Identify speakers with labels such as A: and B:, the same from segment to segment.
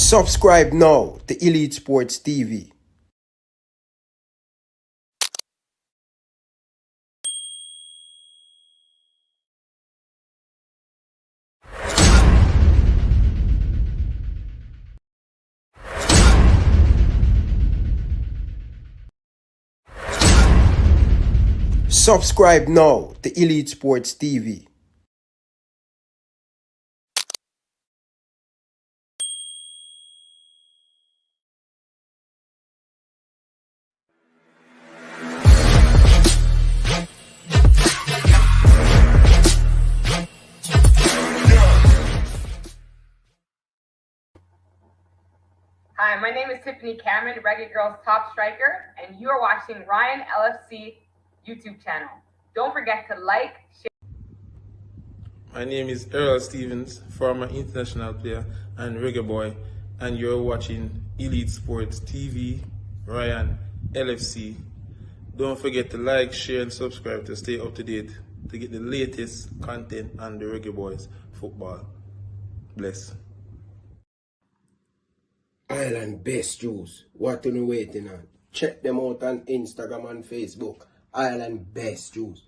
A: Subscribe now to Elite Sports TV. Subscribe now to Elite Sports TV.
B: Hi, my name is Tiffany Cameron, Reggae Girls top striker, and you are watching Ryan LFC YouTube channel. Don't forget to like, share.
C: My name is Earl Stevens, former international player and reggae boy, and you're watching Elite Sports TV, Ryan LFC. Don't forget to like, share, and subscribe to stay up to date to get the latest content on the Reggae Boyz football. Bless.
A: Island Best Juice. What are you waiting on? Check them out on Instagram and Facebook. Island Best Juice.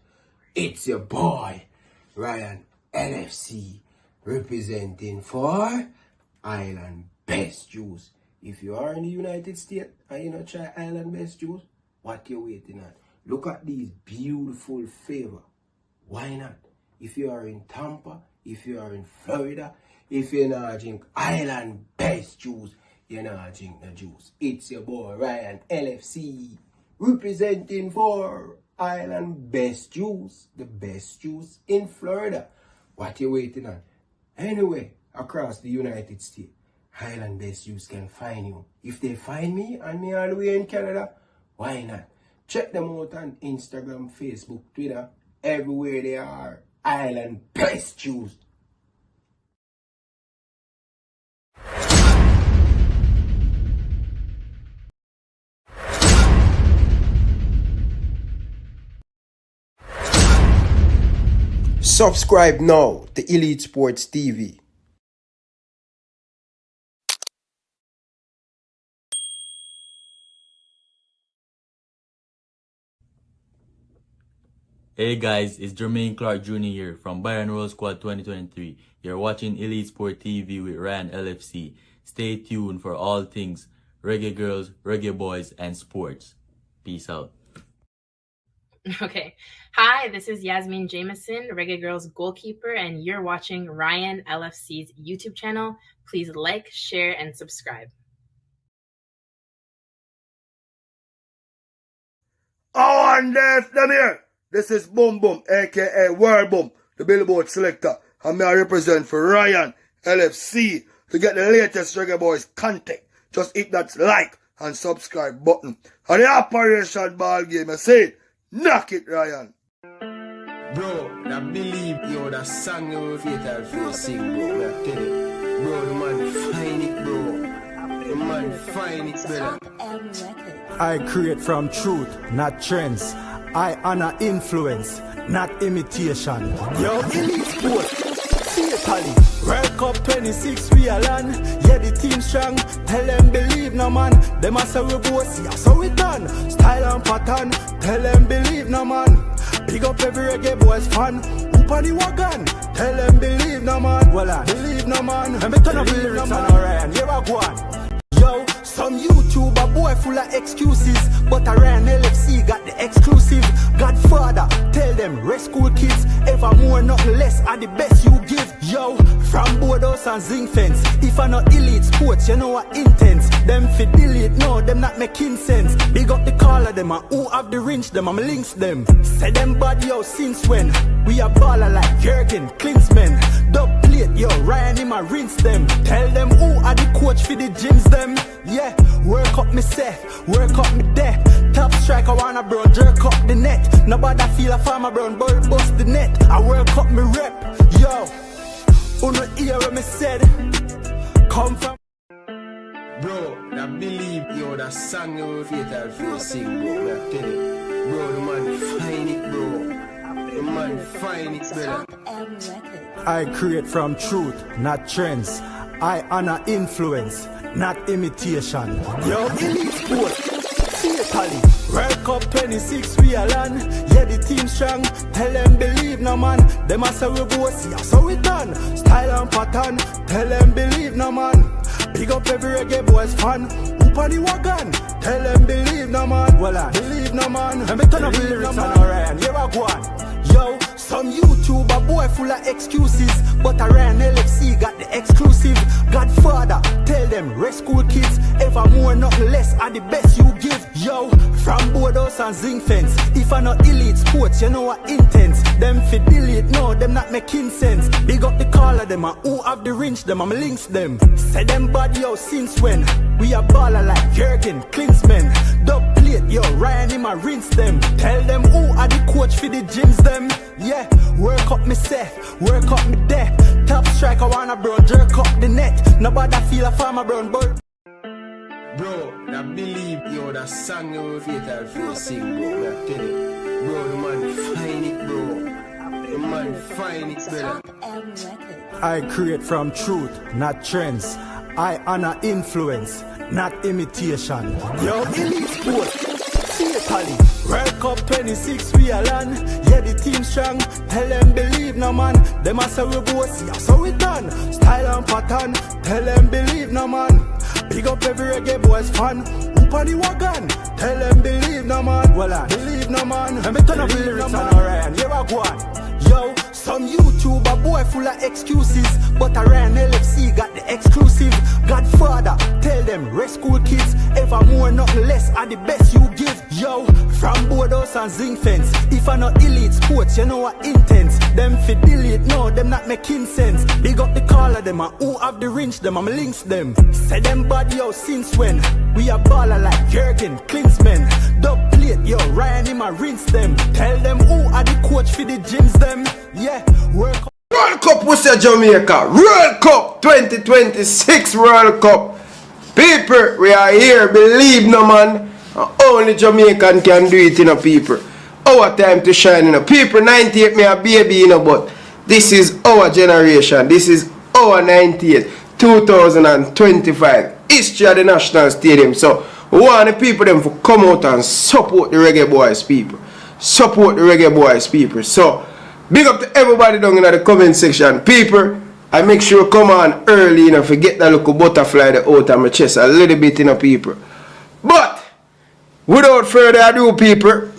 A: It's your boy, Ryan LFC, representing for Island Best Juice. If you are in the United States and you not try Island Best Juice, what you waiting on? Look at these beautiful flavor. Why not? If you are in Tampa, if you are in Florida, if you're not drink Island Best Juice, you're not drink the juice. It's your boy Ryan LFC, representing for Island Best Juice, the best juice in Florida. What you waiting on? Anyway, across the United States, Island Best Juice can find you. If they find me and me all the way in Canada, why not? Check them out on Instagram, Facebook, Twitter, everywhere they are. Island Best Juice. Subscribe now to Elite Sports TV.
D: Hey guys, it's Jermaine Clark Jr. here from Bayern Roll Squad 2023. You're watching Elite Sport TV with Ryan LFC. Stay tuned for all things Reggae Girls, Reggae Boys, and sports. Peace out.
E: Okay. Hi, this is Yasmin Jameson, Reggae Girls goalkeeper, and you're watching Ryan LFC's YouTube channel. Please like, share, and subscribe.
F: Oh, and there's them here. This is Boom Boom, aka World Boom, the Billboard selector, and I represent for Ryan LFC. To get the latest Reggae Boys content, just hit that like and subscribe button. And the Operation Ball Game, I say, knock it, Ryan.
G: Bro, I believe yo that song you fatal for sing, bro. I tell you, bro, the man find it, bro. The man find it, brother.
H: I create from truth, not trends. I honor influence, not imitation. Yo, Elite Sport, fatally. World Cup 26, we are land. Yeah, the team strong. Tell them believe, no man. Them a say we both, yeah, so we done. Style and pattern. Tell them believe, no man. Big up every Reggae Boys fan. Whoop on the wagon. Tell them believe, no man. Well, I believe, no man. Let me turn up the lyrics on Ryan. Here I go on. Yo, some YouTuber boy full of excuses, but Ryan LFC got the exclusive. Godfather, tell them rest school kids, ever more nothing less are the best you give. Yo, from Boardhouse and Zinc Fence, if I not Elite Sports, you know what intense. Them fit delete, no, them not making sense. Big up the caller, them and who have the wrench, them I'm links them. Say them bad yo since when we a baller like Jurgen Klinsmann. Dub plate, yo, Ryan him a rinse them. Tell them who are the coach for the gyms them. Yeah, work up me set, work up me there. Top striker wanna brown, jerk up the net. Nobody feel a farmer brown, but bust the net. I work up me rep, yo. Uno hear what me said. Come from.
G: Bro, I believe yo that song you fatal for sing, bro. I tell you, bro, the man find it, bro. The man find it, brother.
H: I create from truth, not trends. I honor influence, not imitation. Yo, elite sport, fatally. World Cup 26 we are land. Yeah, the team strong. Tell them believe no man. Them a say we boss, yeah, so we done. Style and pattern. Tell them believe no man. Big up every Reggae Boyz fan. Whoop on the wagon. Tell them believe no man. Well, I believe no man. Let me turn up the lyrics on Ryan. Here I go on. Yo, some YouTuber boy full of excuses, but Ryan LFC got the exclusive. Godfather, tell them rescue kids, ever more nothing less are the best you give. Yo, from Boardhouse and Zinc Fence, if I not elite sports, you know what intense. Them fi delete, no, them not making sense. Big up the caller, them and who have the rinse, them I'm links them. Say them body out since when? We a baller like Jurgen Klinsmann. Dub plate, yo, Ryan him a rinse them. Tell them who are the coach for the gyms them. Yeah, work up me set, work up me there. Top striker wanna brown, jerk up the net. Nobody feel a farmer brown, but
G: Bro, I believe yo that song you fatal for sing, bro. I tell you, bro, the man find it, bro. The man find it, brother.
H: I create from truth, not trends. I honor influence, not imitation. Yo, elite sport, fatally. World Cup 26 we are land. Yeah, the team strong. Tell them believe no man. Them a say we boss, yeah, so we done. Style and pattern. Tell them believe no man. Big up every Reggae Boyz fan. Whoop on the wagon. Tell them believe no man. Well, I believe no man. Let me turn up the lyrics on Ryan. Here I go on. Yo, some YouTuber boy full of excuses, but Ryan LFC got the exclusive. Godfather, tell them rescue kids, ever more nothing less are the best you give. Yo, from Boardhouse and Zinc Fence, if I not elite sports, you know what intense. Them fi delete, no, them not making sense. Big up the caller, them and who have the rinse, them I'm links them. Say them body out since when? We a baller like Jurgen Klinsmann. Dub plate, yo, Ryan him a rinse them. Tell them who are the coach for the gyms them. Yeah, work up.
A: World Cup we say Jamaica. World Cup 2026 World Cup. People, we are here. Believe no man. Only Jamaican can do it, you know, people. Our time to shine, you know. People, 98 me a baby, you know, but this is our generation. This is our 98, 2025. History of the National Stadium. So, we want the people them to come out and support the Reggae Boyz people. Support the Reggae Boyz people. So, big up to everybody down in the comment section. People, I make sure come on early, you know, forget that little butterfly that out of my chest a little bit, you know, people. But, without further ado, people,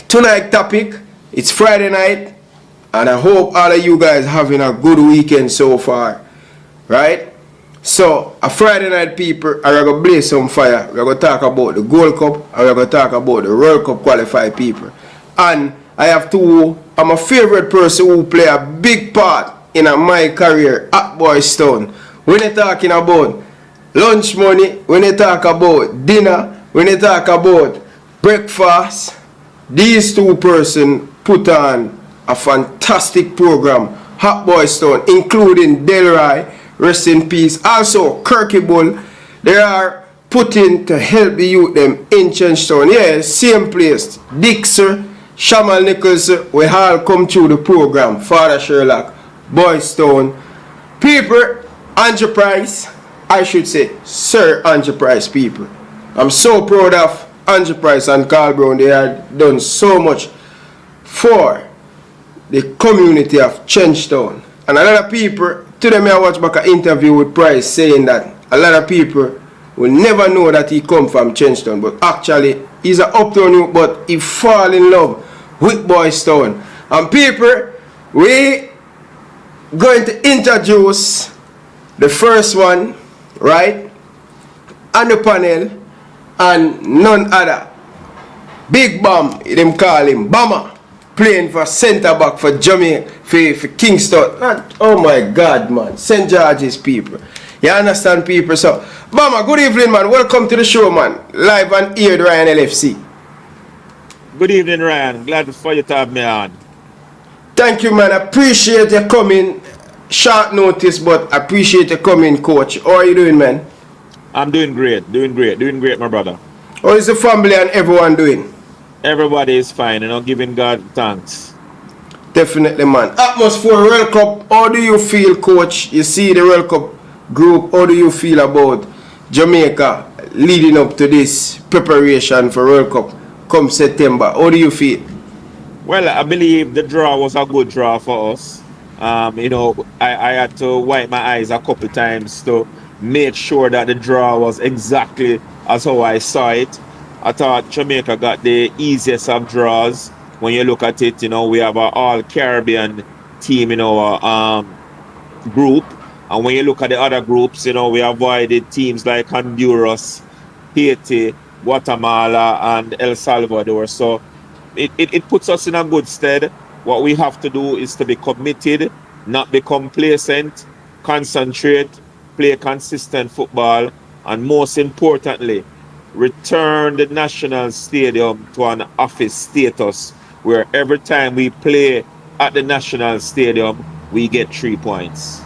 A: tonight's topic, it's Friday night, and I hope all of you guys having a good weekend so far, right? So, a Friday night, people, I'm going to blaze some fire. We're going to talk about the Gold Cup, and we're going to talk about the World Cup qualified people. And I have two, I'm a favorite person who play a big part in my career at Boys Town. When they talking about lunch money, when they talk about dinner, when they talk about breakfast, these two persons put on a fantastic program, Hot Boys Town, including Delroy, rest in peace. Also, Kirky Bull, they are putting to help the youth them in Chenstown. Yeah, same place. Dixer, Shamal Nichols, we all come through the program. Father Sherlock, Boys Town. People, Andrew Price, I should say, Sir Andrew Price, people. I'm so proud of Andrew Price and Carl Brown. They have done so much for the community of Chenstown. And a lot of people, today I watch back an interview with Price saying that a lot of people will never know that he come from Chenstown, but actually he's an uptown youth, but he fall in love with Boys Town. And people, we going to introduce the first one, right, on the panel, and none other. Big Bam, them call him Bama, playing for centre back for Jamaica, for Kingston. And, oh my God, man, St. George's people. You understand, people? So, Bama, good evening, man. Welcome to the show, man. Live and aired, Ryan LFC.
I: Good evening, Ryan. Glad for you to have me on.
A: Thank you, man. I appreciate you coming. Short notice, but I appreciate you coming, coach. How are you doing, man?
I: I'm doing great, my brother.
A: How is the family and everyone doing?
I: Everybody is fine, giving God thanks.
A: Definitely, man. Atmosphere World Cup, how do you feel, coach? You see the World Cup group, how do you feel about Jamaica leading up to this preparation for World Cup come September? How do you feel?
I: Well, I believe the draw was a good draw for us. I had to wipe my eyes a couple times to make sure that the draw was exactly as how I saw it. I thought Jamaica got the easiest of draws. When you look at it, we have an all Caribbean team in our group. And when you look at the other groups, we avoided teams like Honduras, Haiti, Guatemala, and El Salvador. So it puts us in a good stead. What we have to do is to be committed, not be complacent, concentrate, play consistent football, and most importantly, return the national stadium to an office status where every time we play at the national stadium, we get 3 points.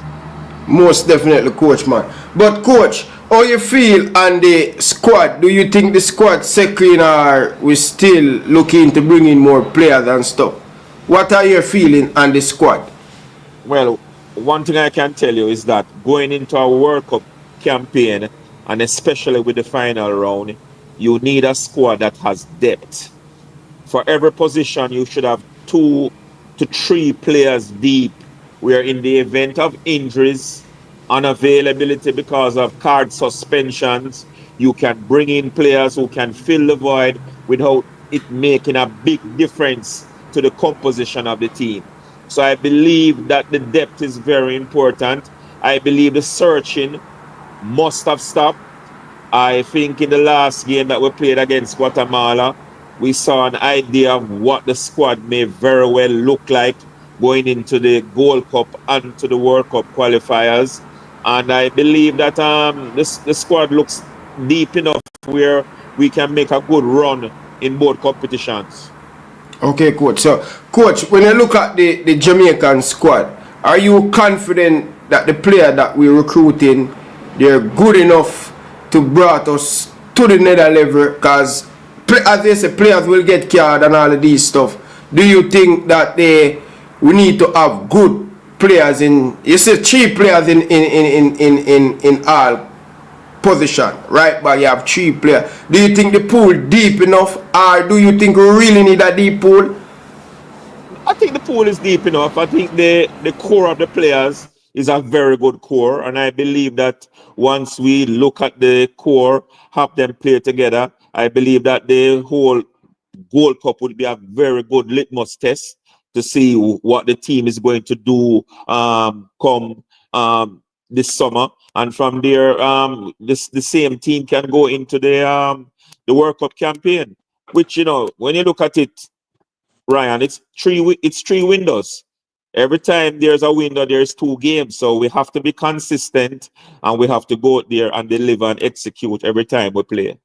A: Most definitely, coach, man. But coach, how you feel on the squad? Do you think the squad second, or we still looking to bring in more players and stuff? What are your feeling on the squad?
I: Well, one thing I can tell you is that going into a World Cup campaign, and especially with the final round, you need a squad that has depth. For every position, you should have 2 to 3 players deep, where in the event of injuries, unavailability because of card suspensions, you can bring in players who can fill the void without it making a big difference to the composition of the team. So I believe that the depth is very important. I believe the searching must have stopped. I think in the last game that we played against Guatemala, we saw an idea of what the squad may very well look like going into the Gold Cup and to the World Cup qualifiers. And I believe that the squad looks deep enough where we can make a good run in both competitions.
A: Okay, coach. So, coach, when you look at the Jamaican squad, are you confident that the player that we're recruiting, they're good enough to brought us to the nether level? Because, as they say, players will get card and all of these stuff. Do you think that we need to have good players in, you say 3 players in all position, right? But you have 3 players. Do you think the pool deep enough, or do you think we really need a deep pool?
I: I think the pool is deep enough. I think the core of the players is a very good core, and I believe that once we look at the core, have them play together, I believe that the whole Gold Cup would be a very good litmus test to see what the team is going to do come this summer, and from there, the same team can go into the World Cup campaign. Which when you look at it, Ryan, it's 3 windows. Every time there's a window, there's 2 games. So we have to be consistent, and we have to go out there and deliver and execute every time we play.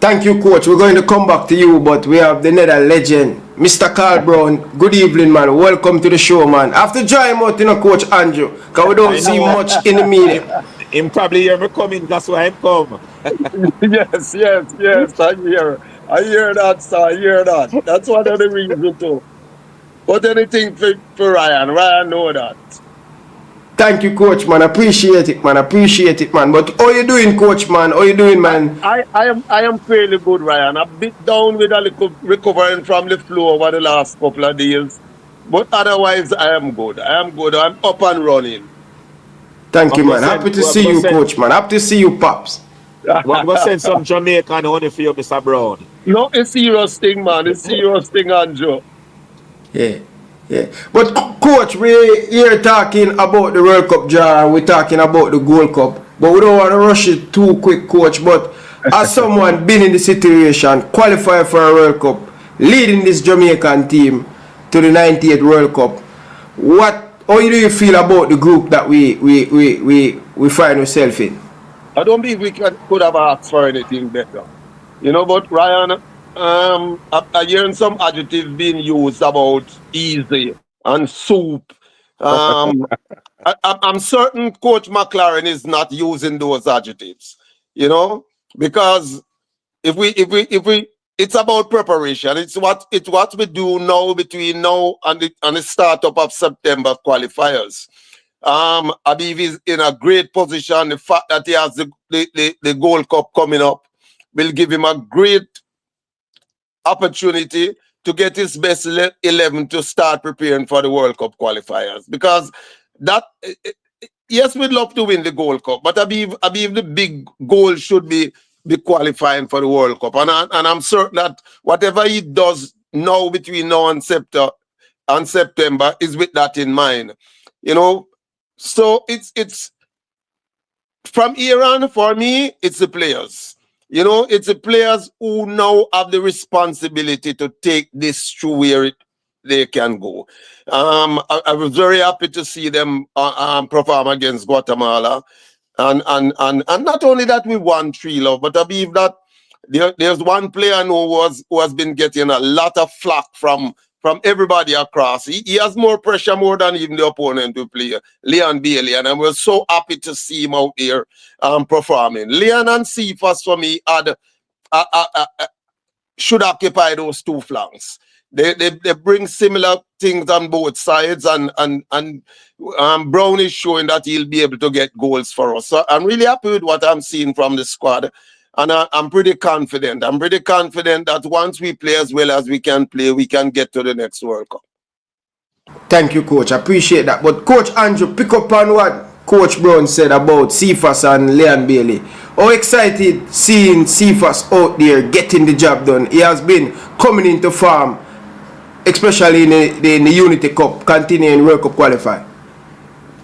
A: Thank you, coach. We're going to come back to you, but we have the nether legend, Mr. Carl Brown. Good evening, man. Welcome to the show, man. After drawing out, Coach Andrew, because we don't see much in the media.
I: Him probably hear me coming, that's why I'm come.
J: Yes. I hear that, sir. I hear that. That's one of the reasons too. But anything for Ryan. Ryan know that.
A: Thank you, coach, man. Appreciate it, man. But how you doing, coach, man? How you doing, man?
J: I am fairly good, Ryan. A bit down with a little recovering from the flu over the last couple of days. But otherwise, I am good. I'm up and running.
A: Thank you, man. Happy to see you, coach, man. Happy to see you, Pops.
I: I'm going to send some Jamaican honey for you, Mr. Brown.
J: No, it's serious thing, man. It's serious thing, Andrew.
A: Yeah. But, coach, we're here talking about the World Cup draw. We're talking about the Gold Cup. But we don't want to rush it too quick, coach. But as someone been in the situation, qualified for a World Cup, leading this Jamaican team to the 98th World Cup, how do you feel about the group that we find ourselves in?
J: I don't believe we could have asked for anything better. But Ryan, I'm hearing some adjectives being used about easy and soup. I'm certain Coach McLaren is not using those adjectives, because if we it's about preparation. It's what we do now between now and the startup of September qualifiers. Habib is in a great position. The fact that he has the Gold Cup coming up will give him a great opportunity to get his best 11 to start preparing for the World Cup qualifiers. Because that, yes, we'd love to win the Gold Cup, but Habib, the big goal should be qualifying for the World Cup. And I'm certain that whatever he does now between now and September is with that in mind. You know, so it's from here on, for me, it's the players. You know, it's the players who now have the responsibility to take this to where they can go. I was very happy to see them perform against Guatemala. And not only that we won 3-0, but I believe that there's one player I know who has been getting a lot of flack from everybody across. He has more pressure more than even the opponent who play, Leon Bailey, and I was so happy to see him out there performing. Leon and Cephas for me should occupy those two flanks. They bring similar things on both sides, and Brown is showing that he'll be able to get goals for us. So I'm really happy with what I'm seeing from the squad. And I'm pretty confident. I'm pretty confident that once we play as well as we can play, we can get to the next World Cup.
A: Thank you, Coach. I appreciate that. But Coach Andrew, pick up on what Coach Brown said about Cephas and Leon Bailey. How excited seeing Cephas out there getting the job done. He has been coming into form, especially in the Unity Cup, continuing World Cup qualify.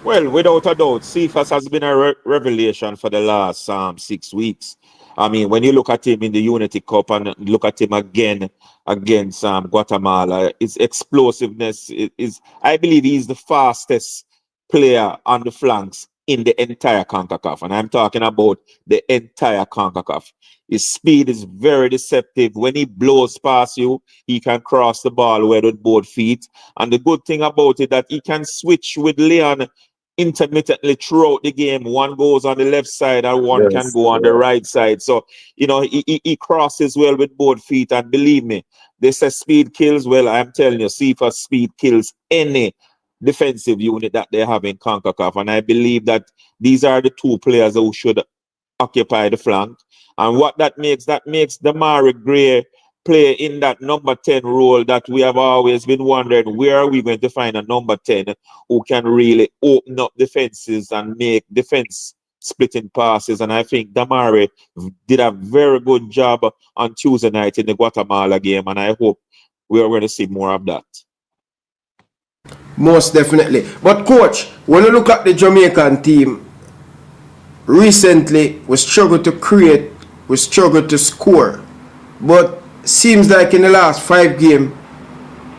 I: Well, without a doubt, Cephas has been a revelation for the last 6 weeks. I mean, when you look at him in the Unity Cup and look at him again against Guatemala, his explosiveness is, I believe he's the fastest player on the flanks in the entire CONCACAF. And I'm talking about the entire CONCACAF. His speed is very deceptive. When he blows past you, he can cross the ball with both feet. And the good thing about it that he can switch with Leon intermittently throughout the game. One goes on the left side and one can go on the right side. So, you know, he crosses well with both feet. And believe me, they say speed kills. Well, I'm telling you, Cephas speed kills any defensive unit that they have in CONCACAF. And I believe that these are the two players who should occupy the flank. And what that makes Damari Gray play in that number 10 role that we have always been wondering, where are we going to find a number 10 who can really open up defenses and make defense splitting passes. And I think Damari did a very good job on Tuesday night in the Guatemala game, and I hope we are going to see more of that.
A: Most definitely. But Coach, when you look at the Jamaican team, recently we struggled to create, we struggled to score. But seems like in the last 5 games,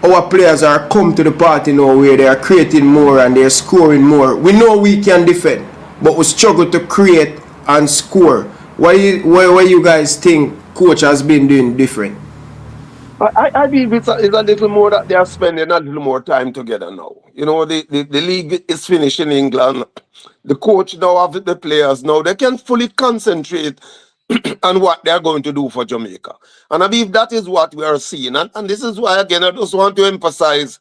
A: our players are come to the party now where they are creating more and they're scoring more. We know we can defend, but we struggle to create and score. What you guys think Coach has been doing different?
J: I believe it's a little more that they are spending a little more time together now. You know, the league is finished in England. The coach now have the players now. They can fully concentrate on what they are going to do for Jamaica. And I believe that is what we are seeing. And this is why, again, I just want to emphasize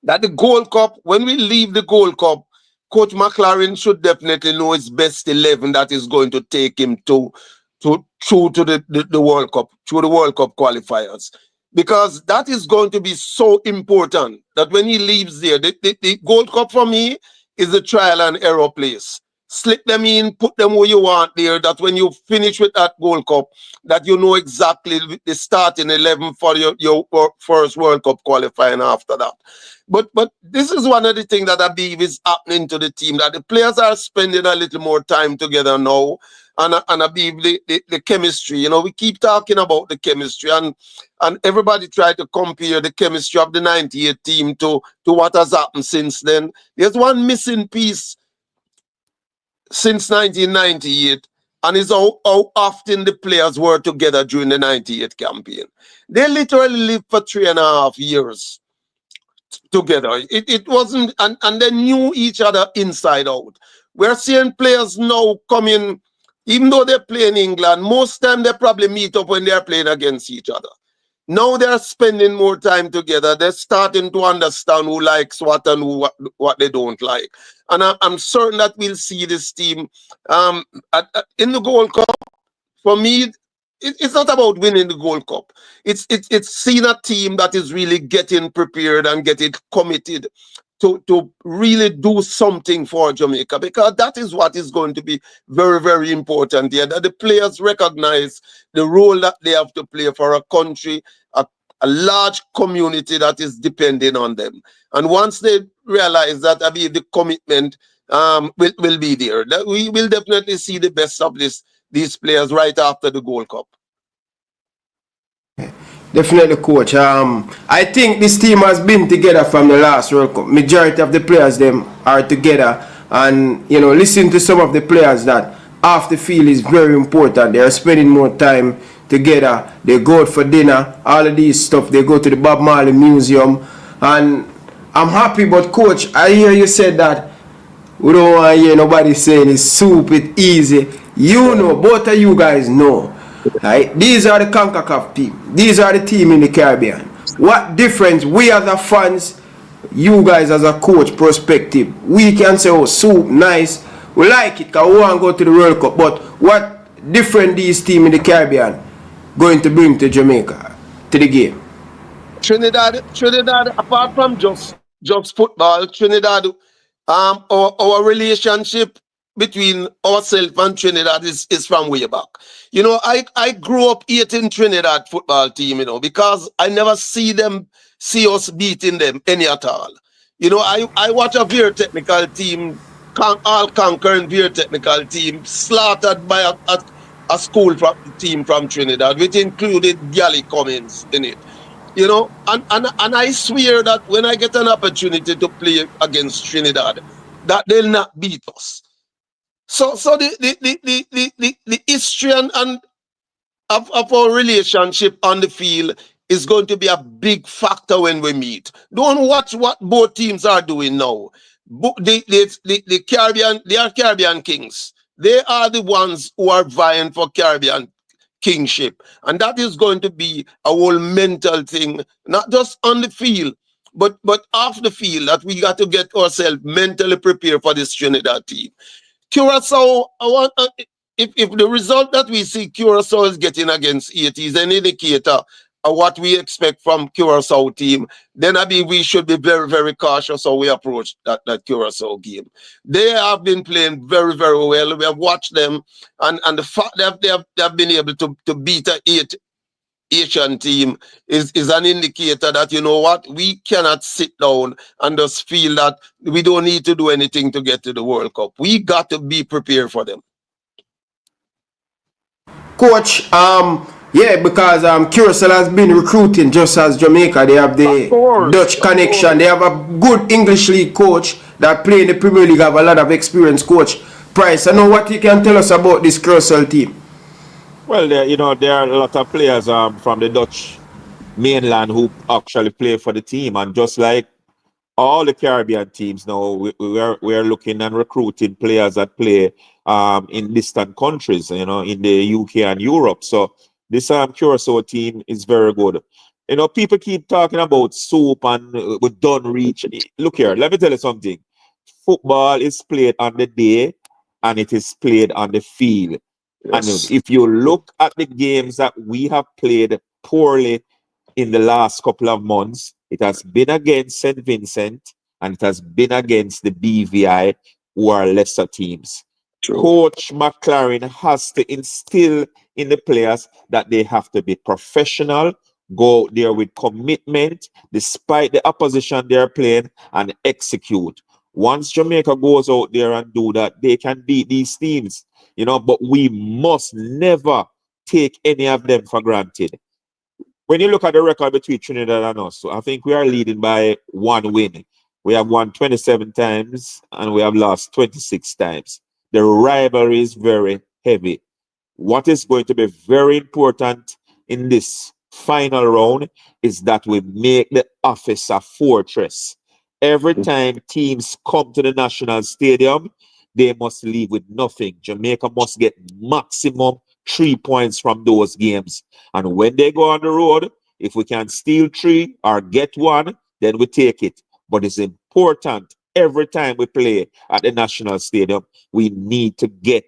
J: that the Gold Cup, when we leave the Gold Cup, Coach McLaren should definitely know his best 11 that is going to take him through to the World Cup, through the World Cup qualifiers. Because that is going to be so important that when he leaves there, the Gold Cup for me is a trial and error place. Slip them in, put them where you want there, that when you finish with that Gold Cup, that you know exactly the starting 11 for your first World Cup qualifying after that. But this is one of the things that I believe is happening to the team, that the players are spending a little more time together now. And I believe the chemistry, you know, we keep talking about the chemistry, and everybody try to compare the chemistry of the 98 team to what has happened since then. There's one missing piece since 1998, and it's how often the players were together during the 98 campaign. They literally lived for 3.5 years together. It wasn't, and they knew each other inside out. We're seeing players now coming, even though they play in England, most time they probably meet up when they're playing against each other. Now they're spending more time together. They're starting to understand who likes what and what they don't like. And I'm certain that we'll see this team in the Gold Cup. For me, it's not about winning the Gold Cup. It's seeing a team that is really getting prepared and getting committed to really do something for Jamaica, because that is what is going to be very, very important here. That the players recognize the role that they have to play for a country, a large community that is depending on them. And once they realize that, I mean, the commitment will be there, that we will definitely see the best of these players right after the Gold Cup.
A: Definitely, coach. I think this team has been together from the last World Cup. Majority of the players them are together, and you know, listen to some of the players that off the field is very important. They are spending more time together. They go out for dinner. All of these stuff. They go to the Bob Marley Museum, and I'm happy. But coach, I hear you said that we don't want to hear nobody saying it's soup, it's easy. You know, both of you guys know. Right? These are the CONCACAF team. These are the team in the Caribbean. What difference we as a fans, you guys as a coach perspective, we can say, oh, soup, nice. We like it because we want to go to the World Cup. But what different these team in the Caribbean going to bring to Jamaica, to the game?
J: Trinidad, apart from just football, Trinidad, our relationship between ourselves and Trinidad is from way back. You know, I grew up hating Trinidad football team, you know, because I never see us beating them any at all. You know, I watch a very technical team, all conquering very technical team, slaughtered by a school team from Trinidad, which included Gally Cummins in it. You know, and I swear that when I get an opportunity to play against Trinidad, that they'll not beat us. So the history and of our relationship on the field is going to be a big factor when we meet. Don't watch what both teams are doing now. The Caribbean, they are Caribbean kings. They are the ones who are vying for Caribbean kingship, and that is going to be a whole mental thing, not just on the field, but off the field, that we got to get ourselves mentally prepared for this Trinidad team. Curacao, if the result that we see Curacao is getting against Haiti is an indicator of what we expect from Curacao team, then I mean we should be very, very cautious how we approach that Curacao game. They have been playing very, very well. We have watched them, and the fact that they have been able to beat an Asian team is an indicator that, you know what, we cannot sit down and just feel that we don't need to do anything to get to the World Cup. We got to be prepared for them.
A: Coach, yeah, because Curacao has been recruiting just as Jamaica. They have the Dutch connection. They have a good English league coach that play in the Premier League, have a lot of experience. Coach Price, I know what you can tell us about this Curacao team.
I: Well, there are a lot of players from the Dutch mainland who actually play for the team, and just like all the Caribbean teams now, we are looking and recruiting players that play in distant countries, you know, in the UK and Europe. So this Curacao team is very good. You know, people keep talking about soup and we don't reach. Look here, let me tell you something. Football is played on the day and it is played on the field. Yes. And if you look at the games that we have played poorly in the last couple of months, it has been against St. Vincent and it has been against the BVI, who are lesser teams. True. Coach McLaren has to instill in the players that they have to be professional, go out there with commitment, despite the opposition they're playing, and execute. Once Jamaica goes out there and do that, they can beat these teams, you know, but we must never take any of them for granted. When you look at the record between Trinidad and us, I think we are leading by one win. We have won 27 times and we have lost 26 times. The rivalry is very heavy. What is going to be very important in this final round is that we make the office a fortress. Every time teams come to the national stadium, they must leave with nothing. Jamaica must get maximum 3 points from those games. And when they go on the road, If we can steal 3 or get 1, then we take it. But it's important every time we play at the National Stadium, we need to get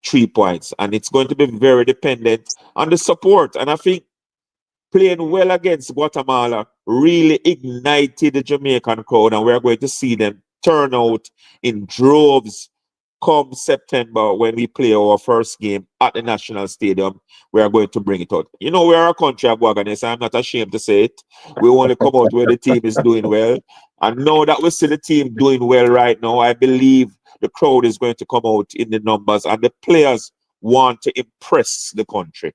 I: 3 points. And it's going to be very dependent on the support. And I think playing well against Guatemala really ignited the Jamaican crowd, and we're going to see them turn out in droves come September when we play our first game at the National Stadium. We are going to bring it out. You know, we are a country of wagonness. I'm not ashamed to say it. We only come out where the team is doing well. And now that we see the team doing well right now, I believe the crowd is going to come out in the numbers, and the players want to impress the country.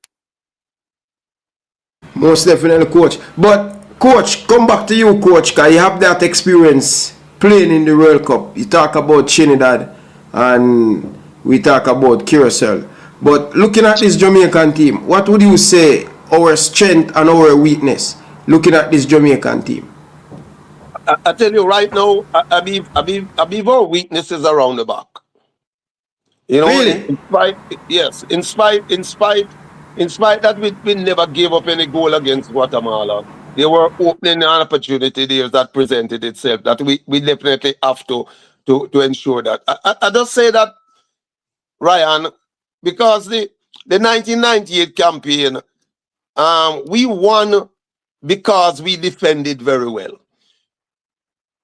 A: Most definitely, coach. But coach, come back to you, coach, because you have that experience playing in the World Cup. You talk about Trinidad and we talk about Curacao. But looking at this Jamaican team, what would you say our strength and our weakness looking at this Jamaican team?
J: I tell you right now, I believe our weaknesses around the back. You know,
A: Really?
J: in spite that we never gave up any goal against Guatemala. There were opening an opportunity there that presented itself that we definitely have to ensure that. I just say that, Ryan, because the 1998 campaign, we won because we defended very well.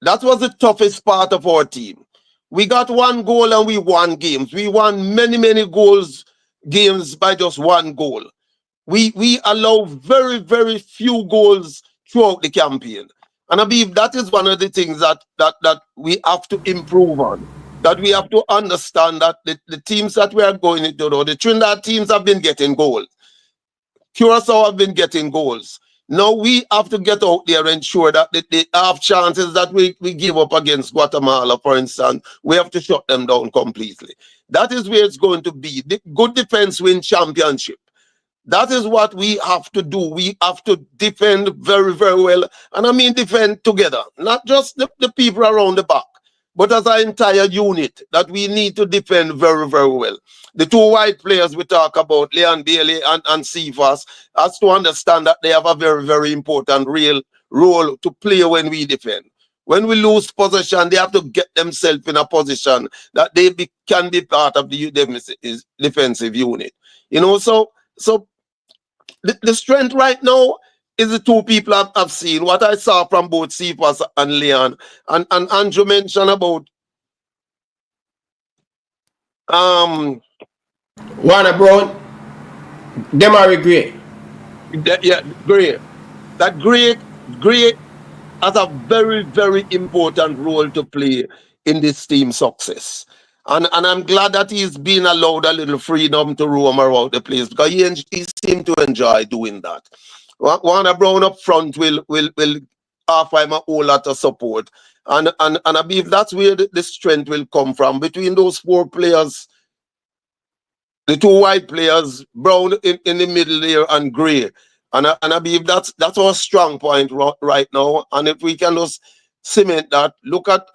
J: That was the toughest part of our team. We got 1 goal and we won games. We won many games by just 1 goal. We allow very, very few goals throughout the campaign. And I believe that is one of the things that we have to improve on. That we have to understand that the teams that we are going into, the Trinidad teams have been getting goals. Curacao have been getting goals. Now we have to get out there and ensure that the half chances that we give up against Guatemala, for instance, we have to shut them down completely. That is where it's going to be. The good defense wins championship. That is what we have to do. We have to defend very, very well. And I mean defend together, not just the people around the back, but as an entire unit that we need to defend very, very well. The 2 white players we talk about, Leon Bailey and Cephas, has to understand that they have a very, very important real role to play when we defend. When we lose possession, they have to get themselves in a position that they can be part of the defensive unit. You know, so the strength right now is the 2 people I've seen. What I saw from both Cephas and Leon. And Andrew mentioned about
A: Warner Brown, them are great.
J: Gray. That Gray has a very, very important role to play in this team's success. And I'm glad that he's been allowed a little freedom to roam around the place because he seemed to enjoy doing that. Warner Brown up front will offer him a whole lot of support. And I believe that's where the strength will come from. Between those 4 players, the 2 white players, Brown in the middle there and Gray. And I believe that's our strong point right now. And if we can just cement that, look at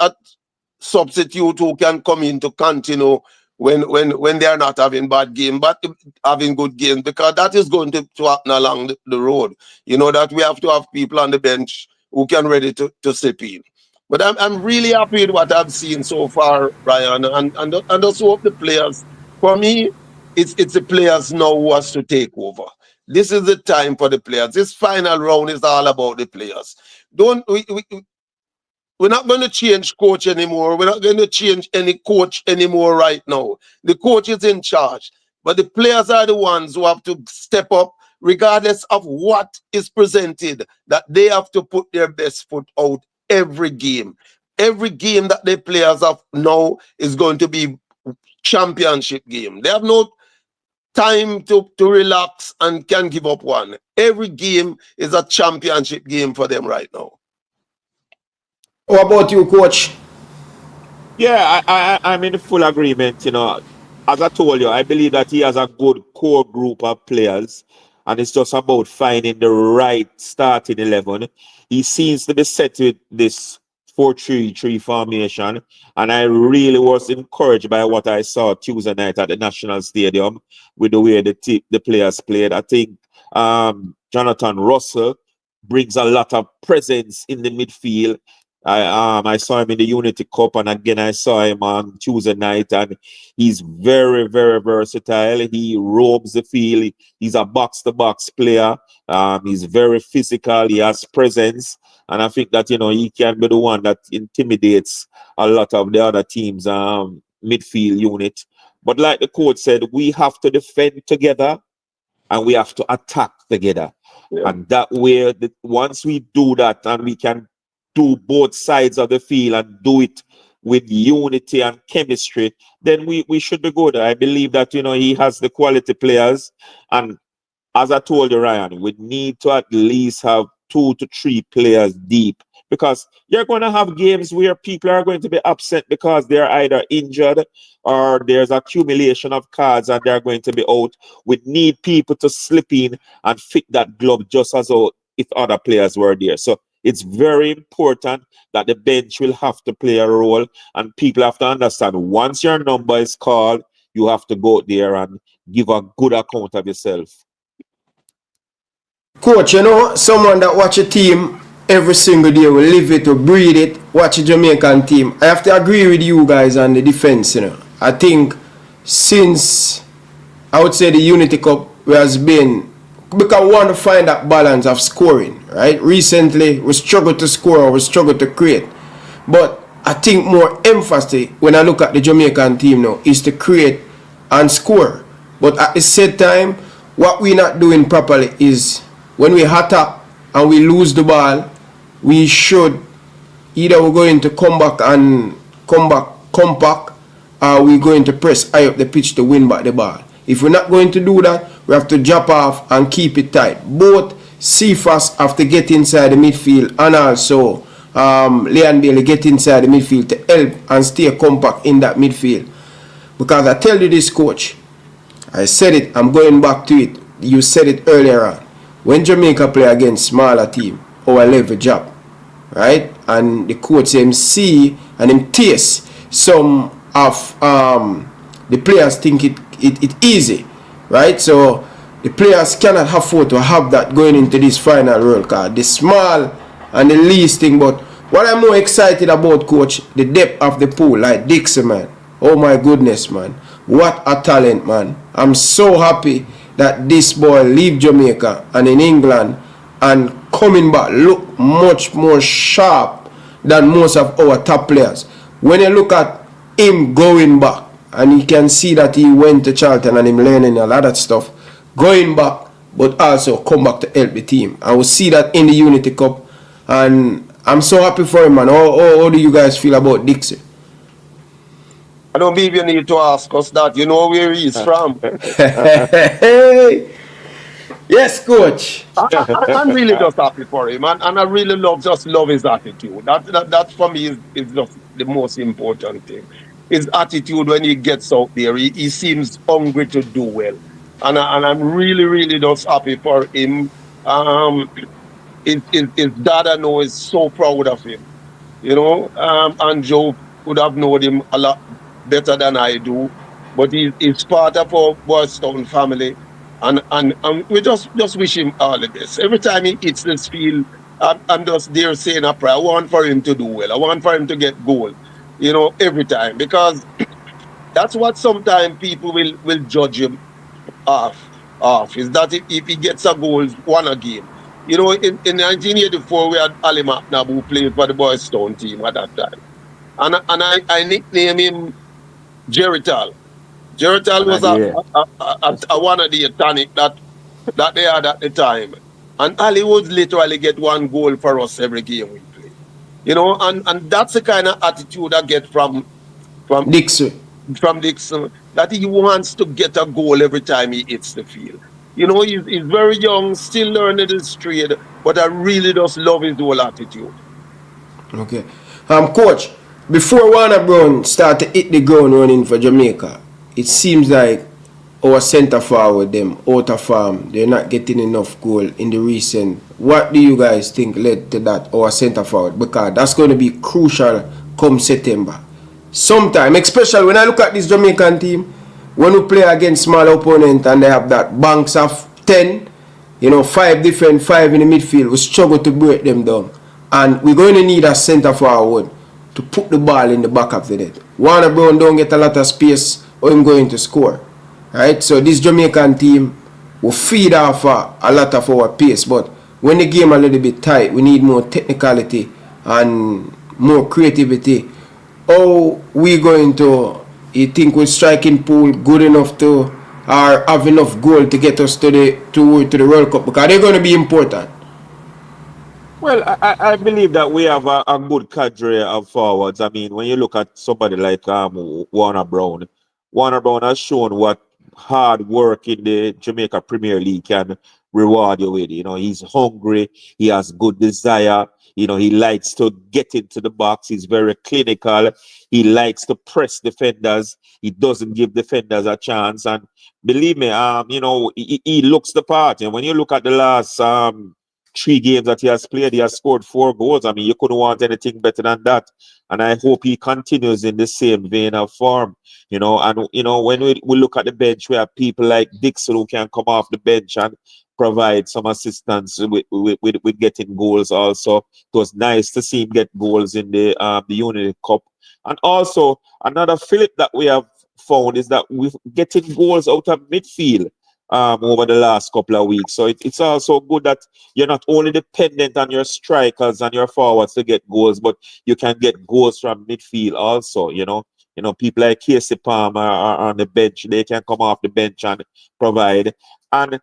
J: substitute who can come in to continue when they are not having bad game, but having good games, because that is going to happen along the road. You know, that we have to have people on the bench who can ready to step in. But I'm really happy with what I've seen so far, Ryan, and also hope the players. For me, it's the players now who has to take over. This is the time for the players. This final round is all about the players. We're not going to change coach anymore. We're not going to change any coach anymore right now. The coach is in charge. But the players are the ones who have to step up regardless of what is presented, that they have to put their best foot out every game. Every game that the players have now is going to be championship game. They have no time to relax and can give up one. Every game is a championship game for them right now.
A: How about you, coach?
I: Yeah, I'm in full agreement. You know, as I told you, I believe that he has a good core group of players, and it's just about finding the right starting 11. He seems to be set with this 4-3-3 formation, and I really was encouraged by what I saw Tuesday night at the National Stadium with the way the players played. I think Jonathan Russell brings a lot of presence in the midfield. I saw him in the Unity Cup, and again I saw him on Tuesday night, and he's very, very versatile. He roams the field. He's a box-to-box player. He's very physical. He has presence, and I think that he can be the one that intimidates a lot of the other teams' midfield unit. But like the coach said, we have to defend together and we have to attack together.
J: Yeah.
I: And that way, once we do that and we can do both sides of the field and do it with unity and chemistry, then we should be good. I believe that, he has the quality players. And as I told you, Ryan, we need to at least have 2 to 3 players deep, because you're going to have games where people are going to be upset because they're either injured or there's accumulation of cards and they're going to be out. We need people to slip in and fit that glove just as though if other players were there. So it's very important that the bench will have to play a role, and people have to understand once your number is called, you have to go there and give a good account of yourself.
A: Coach, someone that watch a team every single day, will live it, will breathe it, watch a Jamaican team. I have to agree with you guys on the defense. I think since, I would say, the Unity Cup has been, because we want to find that balance of scoring, right? Recently, we struggle to score or we struggle to create. But I think more emphasis, when I look at the Jamaican team now, is to create and score. But at the same time, what we're not doing properly is when we hot up and we lose the ball, we should either we're going to come back compact, or we're going to press high up the pitch to win back the ball. If we're not going to do that, we have to drop off and keep it tight. Both Cephas have to get inside the midfield, and also Leon Bailey get inside the midfield to help and stay compact in that midfield. Because I tell you this, coach, I said it, I'm going back to it. You said it earlier on. When Jamaica play against smaller team, our level job, right? And the coach him see and him taste some of the players think it easy, right? So the players cannot afford to have that going into this final World Cup. The small and the least thing, but what I'm more excited about, coach, the depth of the pool, like Dixon, man. Oh my goodness, man. What a talent, man. I'm so happy that this boy leave Jamaica and in England and coming back look much more sharp than most of our top players. When you look at him going back, and you can see that he went to Charlton and him learning a lot of stuff, going back, but also come back to help the team. I will see that in the Unity Cup, and I'm so happy for him, man. How do you guys feel about Dixie?
J: I don't believe you need to ask us that. You know where he's from.
A: Yes, coach.
J: I'm really just happy for him, and I really love his attitude. That for me is just the most important thing. His attitude when he gets out there, he seems hungry to do well, and I'm really just happy for him. His dad, I know, is so proud of him. And Joe would have known him a lot better than I do, but he's part of our Boystown family, and we just wish him all the best. Every time he hits this field, I'm just there saying a prayer. I want for him to do well. I want for him to get goal, every time, because that's what sometimes people will judge him off, is that if he gets a goal, won a game. In 1984, we had Ali McNabb, who played for the Boystown team at that time. And I nicknamed him Jerital. Jerital was a one of the tonic that they had at the time. And Ali would literally get one goal for us every game we play. And that's the kind of attitude I get from
A: Dixon.
J: From Dixon, that he wants to get a goal every time he hits the field. He's very young, still learning his trade, but I really just love his whole attitude.
A: Okay. Coach, before Warner Brown start to hit the ground running for Jamaica, it seems like our centre forward, them out of form, they're not getting enough goal in the recent. What do you guys think led to that, our centre forward? Because that's going to be crucial come September. Sometime, especially when I look at this Jamaican team, when we play against small opponent and they have that banks of 10, 5 different five in the midfield. We struggle to break them down. And we're going to need a centre forward to put the ball in the back of the net. Warner Brown don't get a lot of space or him going to score. Right? So this Jamaican team will feed off a lot of our pace. But when the game a little bit tight, we need more technicality and more creativity. How we going to, you think we're striking pool good enough to or have enough goal to get us to the World Cup? Because they're going to be important.
I: Well, I believe that we have a good cadre of forwards. I mean, when you look at somebody like Warner Brown has shown what hard work in the Jamaica Premier League can reward you with. He's hungry, he has good desire, he likes to get into the box, he's very clinical, he likes to press defenders, he doesn't give defenders a chance. And believe me, he looks the part. And when you look at the last 3 games that he has played, he has scored 4 goals. I mean, you couldn't want anything better than that. And I hope he continues in the same vein of form. And when we look at the bench, we have people like Dixon who can come off the bench and provide some assistance with getting goals also. It was nice to see him get goals in the Unity Cup. And also, another fillip that we have found is that we're getting goals out of midfield over the last couple of weeks. So it's also good that you're not only dependent on your strikers and your forwards to get goals, but you can get goals from midfield also. People like Casey Palmer are on the bench. They can come off the bench and provide. And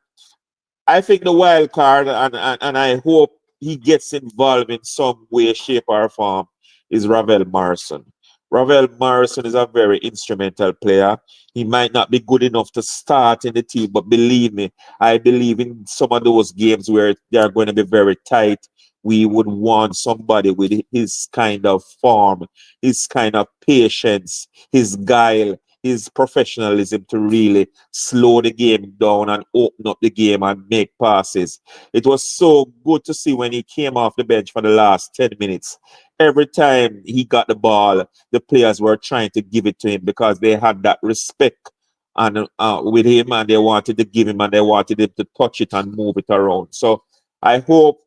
I: I think the wild card, and I hope he gets involved in some way, shape, or form, is Ravel Morrison. Ravel Morrison is a very instrumental player. He might not be good enough to start in the team, but believe me, I believe in some of those games where they are going to be very tight, we would want somebody with his kind of form, his kind of patience, his guile, his professionalism to really slow the game down and open up the game and make passes. It was so good to see when he came off the bench for the last 10 minutes. Every time he got the ball, the players were trying to give it to him because they had that respect and with him, and they wanted to give him and they wanted him to touch it and move it around. So I hope,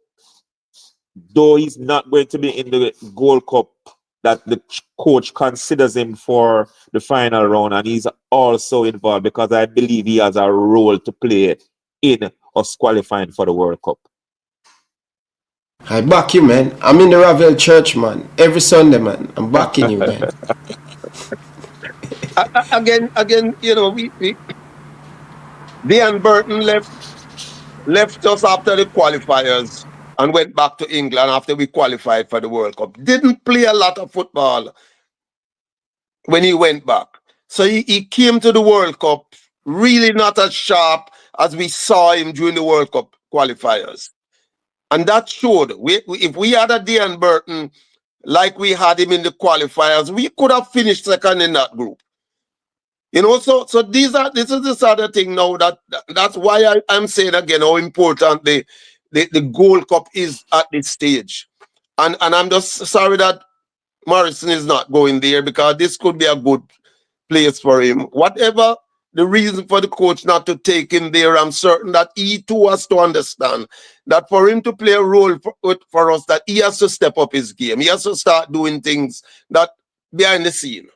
I: though he's not going to be in the Gold Cup, that the coach considers him for the final round and he's also involved, because I believe he has a role to play in us qualifying for the World Cup.
A: I back you, man. I'm in the Ravel Church, man. Every Sunday, man. I'm backing you, man.
J: Again, Dean Burton left us after the qualifiers and went back to England after we qualified for the World Cup. Didn't play a lot of football when he went back. So he came to the World Cup really not as sharp as we saw him during the World Cup qualifiers. And that showed. If we had a Dean Burton like we had him in the qualifiers, we could have finished second in that group. So this is the sort of thing now that's why I'm saying again how important the Gold Cup is at this stage. And I'm just sorry that Morrison is not going there, because this could be a good place for him. Whatever the reason for the coach not to take him there, I'm certain that he too has to understand that for him to play a role for us, that he has to step up his game. He has to start doing things that behind the scene.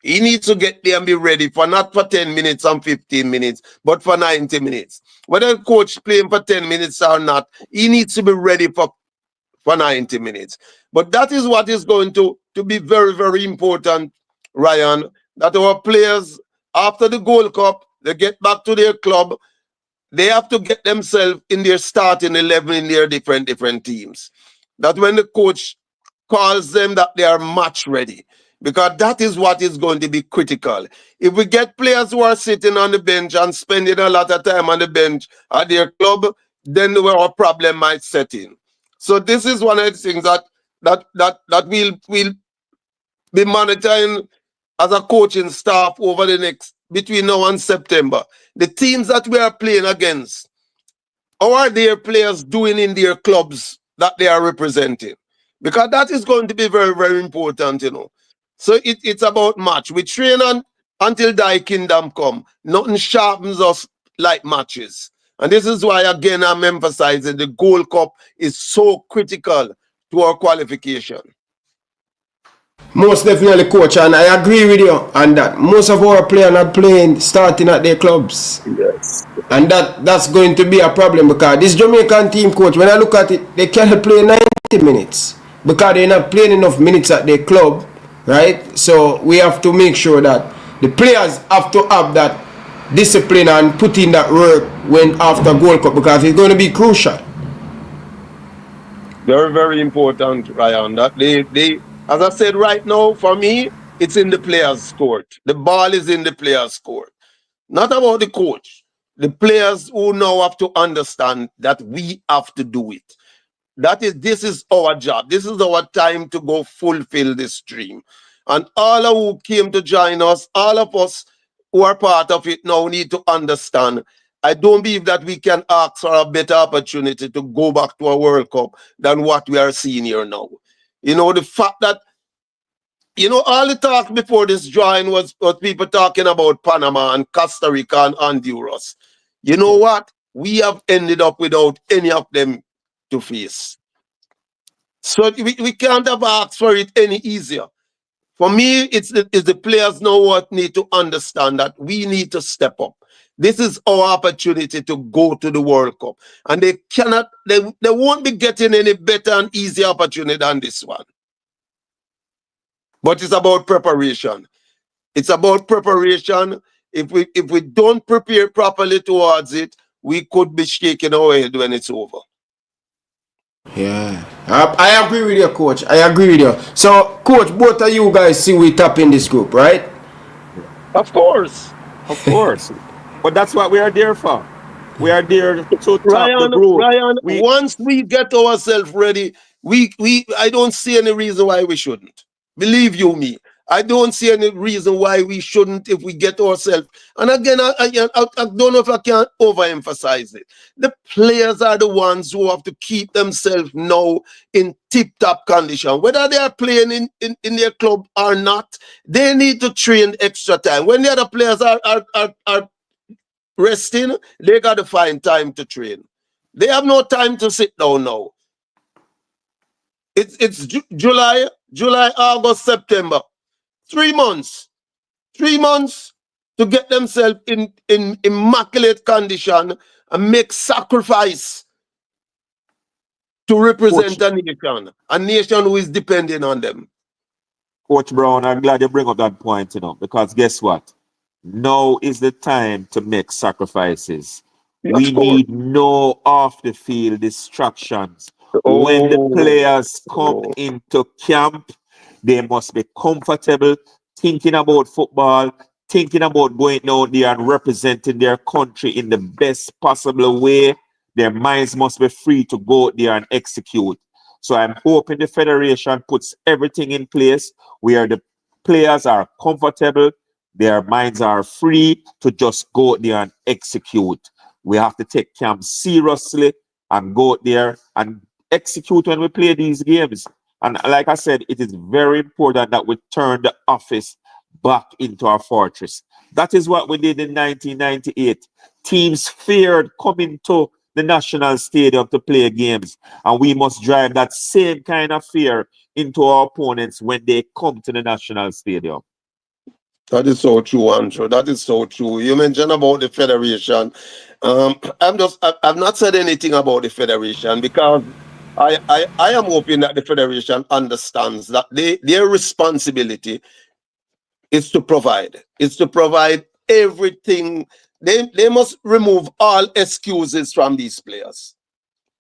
J: He needs to get there and be ready for not for 10 minutes and 15 minutes, but for 90 minutes. Whether the coach playing for 10 minutes or not, he needs to be ready for 90 minutes. But that is what is going to be very, very important, Ryan, that our players, after the Gold Cup, they get back to their club. They have to get themselves in their starting 11 in their different teams. That when the coach calls them, that they are match ready. Because that is what is going to be critical. If we get players who are sitting on the bench and spending a lot of time on the bench at their club, then our problem might set in. So this is one of the things that we'll be monitoring as a coaching staff over the next, between now and September. The teams that we are playing against, how are their players doing in their clubs that they are representing? Because that is going to be very, very important, So it's about match. We train until thy kingdom come. Nothing sharpens us like matches. And this is why, again, I'm emphasizing the Gold Cup is so critical to our qualification.
A: Most definitely, coach, and I agree with you on that. Most of our players are playing starting at their clubs.
J: Yes.
A: And that's going to be a problem because this Jamaican team, coach, when I look at it, they cannot play 90 minutes because they're not playing enough minutes at their club, right? So we have to make sure that the players have to have that discipline and put in that work when after Gold Cup because it's going to be crucial.
J: Very, very important, Ryan. That they, as I said right now, for me, it's in the players' court. The ball is in the players' court. Not about the coach. The players who now have to understand that we have to do it. This is our job. This is our time to go fulfill this dream. And all who came to join us, all of us who are part of it now need to understand. I don't believe that we can ask for a better opportunity to go back to a World Cup than what we are seeing here now. You know, the fact that, you know, all the talk before this drawing was people talking about Panama and Costa Rica and Honduras. You know what? We have ended up without any of them to face. So we can't have asked for it any easier. For me, it's the players now what need to understand that we need to step up. This is our opportunity to go to the World Cup. And they won't be getting any better and easier opportunity than this one. But it's about preparation. It's about preparation. If we don't prepare properly towards it, we could be shaking our head when it's over.
A: Yeah, I agree with you, coach. I agree with you. So, coach, both of you guys see we tap in this group, right?
J: Of course.
I: Of course. But that's what we are there for. We are there to top the group.
J: Ryan, once we get ourselves ready, I don't see any reason why we shouldn't. Believe you me. I don't see any reason why we shouldn't if we get ourselves. And again, I don't know if I can overemphasize it. The players are the ones who have to keep themselves now in tip-top condition. Whether they are playing in their club or not, they need to train extra time. When the other players are resting, they got to find time to train. They have no time to sit down now. It's July, August, September. 3 months. 3 months to get themselves in immaculate condition and make sacrifice to represent
I: Coach,
J: a nation who is depending on them.
I: Coach Brown, I'm glad you bring up that point, because guess what? Now is the time to make sacrifices. We need no off the field distractions. When the players come into camp, they must be comfortable, thinking about football, thinking about going out there and representing their country in the best possible way. Their minds must be free to go out there and execute. So I'm hoping the federation puts everything in place where the players are comfortable, their minds are free to just go out there and execute. We have to take camp seriously and go out there and execute when we play these games. And like I said, it is very important that we turn the office back into our fortress. That is what we did in 1998. Teams feared coming to the national stadium to play games. And we must drive that same kind of fear into our opponents when they come to the national stadium.
J: That is so true, Andrew. That is so true. You mentioned about the federation. I've not said anything about the federation because I am hoping that the federation understands that their responsibility is to provide. It's to provide everything. They must remove all excuses from these players.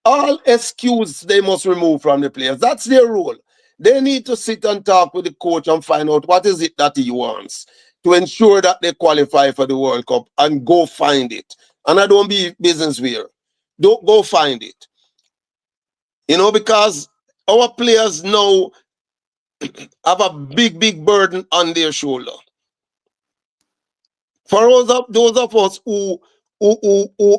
J: All excuses they must remove from the players. That's their role. They need to sit and talk with the coach and find out what is it that he wants to ensure that they qualify for the World Cup and go find it. And I don't be business weird. Don't go find it. You know, because our players now have a big burden on their shoulder. For those of us who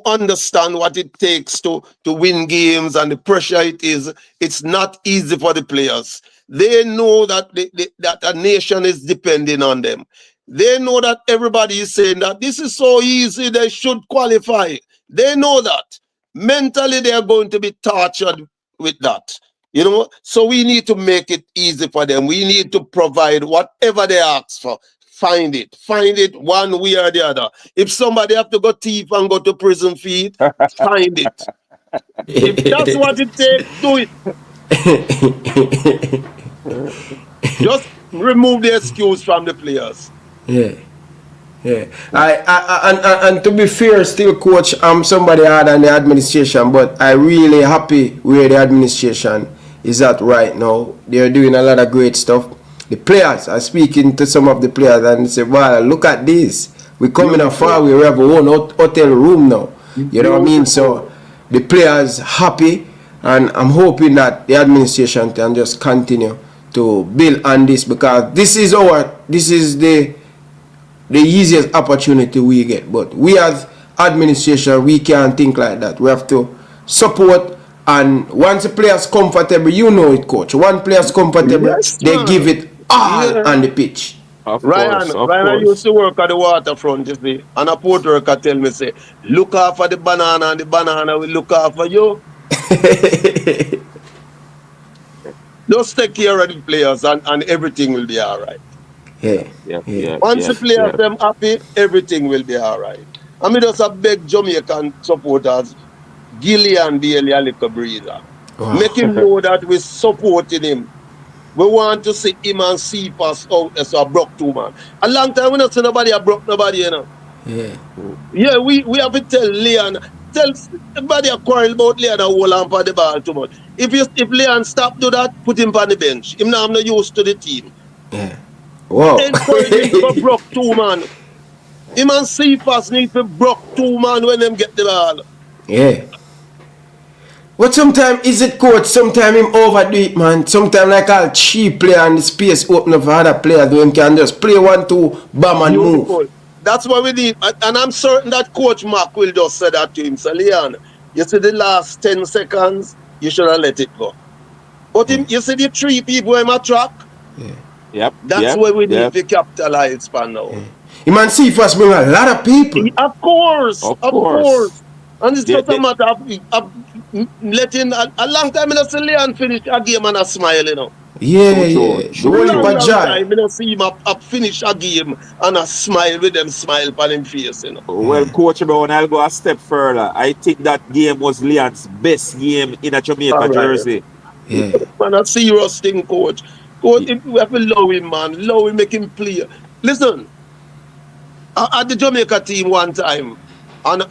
J: understand what it takes to win games and the pressure it is, it's not easy for the players. They know that that a nation is depending on them. They know that everybody is saying that this is so easy, they should qualify. They know that. Mentally, they are going to be tortured with that. You know, so we need to make it easy for them. We need to provide whatever they ask for. Find it one way or the other. If somebody have to go thief and go to prison feed, find it. If that's what it takes, do it. Just remove the excuse from the players.
A: Yeah. Yeah, and to be fair, still, coach, I'm somebody hard on the administration, but I really happy where the administration is at right now. They're doing a lot of great stuff. The players are speaking to some of the players and say, "Wow, look at this. We're coming far. We have our own hotel room now." You know what I mean? So the players happy, and I'm hoping that the administration can just continue to build on this, because this is the easiest opportunity we get. But we as administration, we can't think like that. We have to support, and once the players comfortable, you know it, coach. One player's comfortable,
J: Yes,
A: they
J: man.
A: give it all on the pitch.
J: Ryan used to work at the waterfront, you see, and a port worker tell me, say, look out for the banana, and the banana will look out for you. Just take care of the players, and everything will be all right. Once the players them happy, everything will be all right. I mean, just a big Jamaican supporters, Gillian Bailey a little breather.
A: Wow.
J: Make him know that we're supporting him. We want to see him and see us out as a broke two man. A long time we not see nobody a broke nobody, you know. Yeah, we have to tell Leon, tell everybody a quarrel about Leon and hold on for the ball too much. If Leon stop do that, put him on the bench. Him now I'm not used to the team.
A: Wow.
J: Encourage him to go broke two man. Him and Cephas need to broke two man when them get the ball.
A: Yeah. But sometimes is it, coach? Sometimes him overdo it, man. Sometimes like all cheap player and the space open up for other players, who him can just play 1-2, bam and move.
J: That's what we need. And I'm certain that Coach Mark will just say that to him. So Leon, you see the last 10 seconds, you should have let it go. But you see the 3 people in my track? That's where we need to capitalize on now.
A: You man see first bring a lot of people.
J: Of course. And it's just a matter of letting a long time I don't see Leon finish a game and a smile, you know.
A: The
J: time I don't see him finish a game and a smile with them smile on his face, you know.
I: Well, Coach Brown, I'll go a step further. I think that game was Leon's best game in a Jamaica jersey.
J: Man, a serious thing, Coach. Coach, we have to allow him, man. Allow him, make him play. Listen, at the Jamaica team one time, and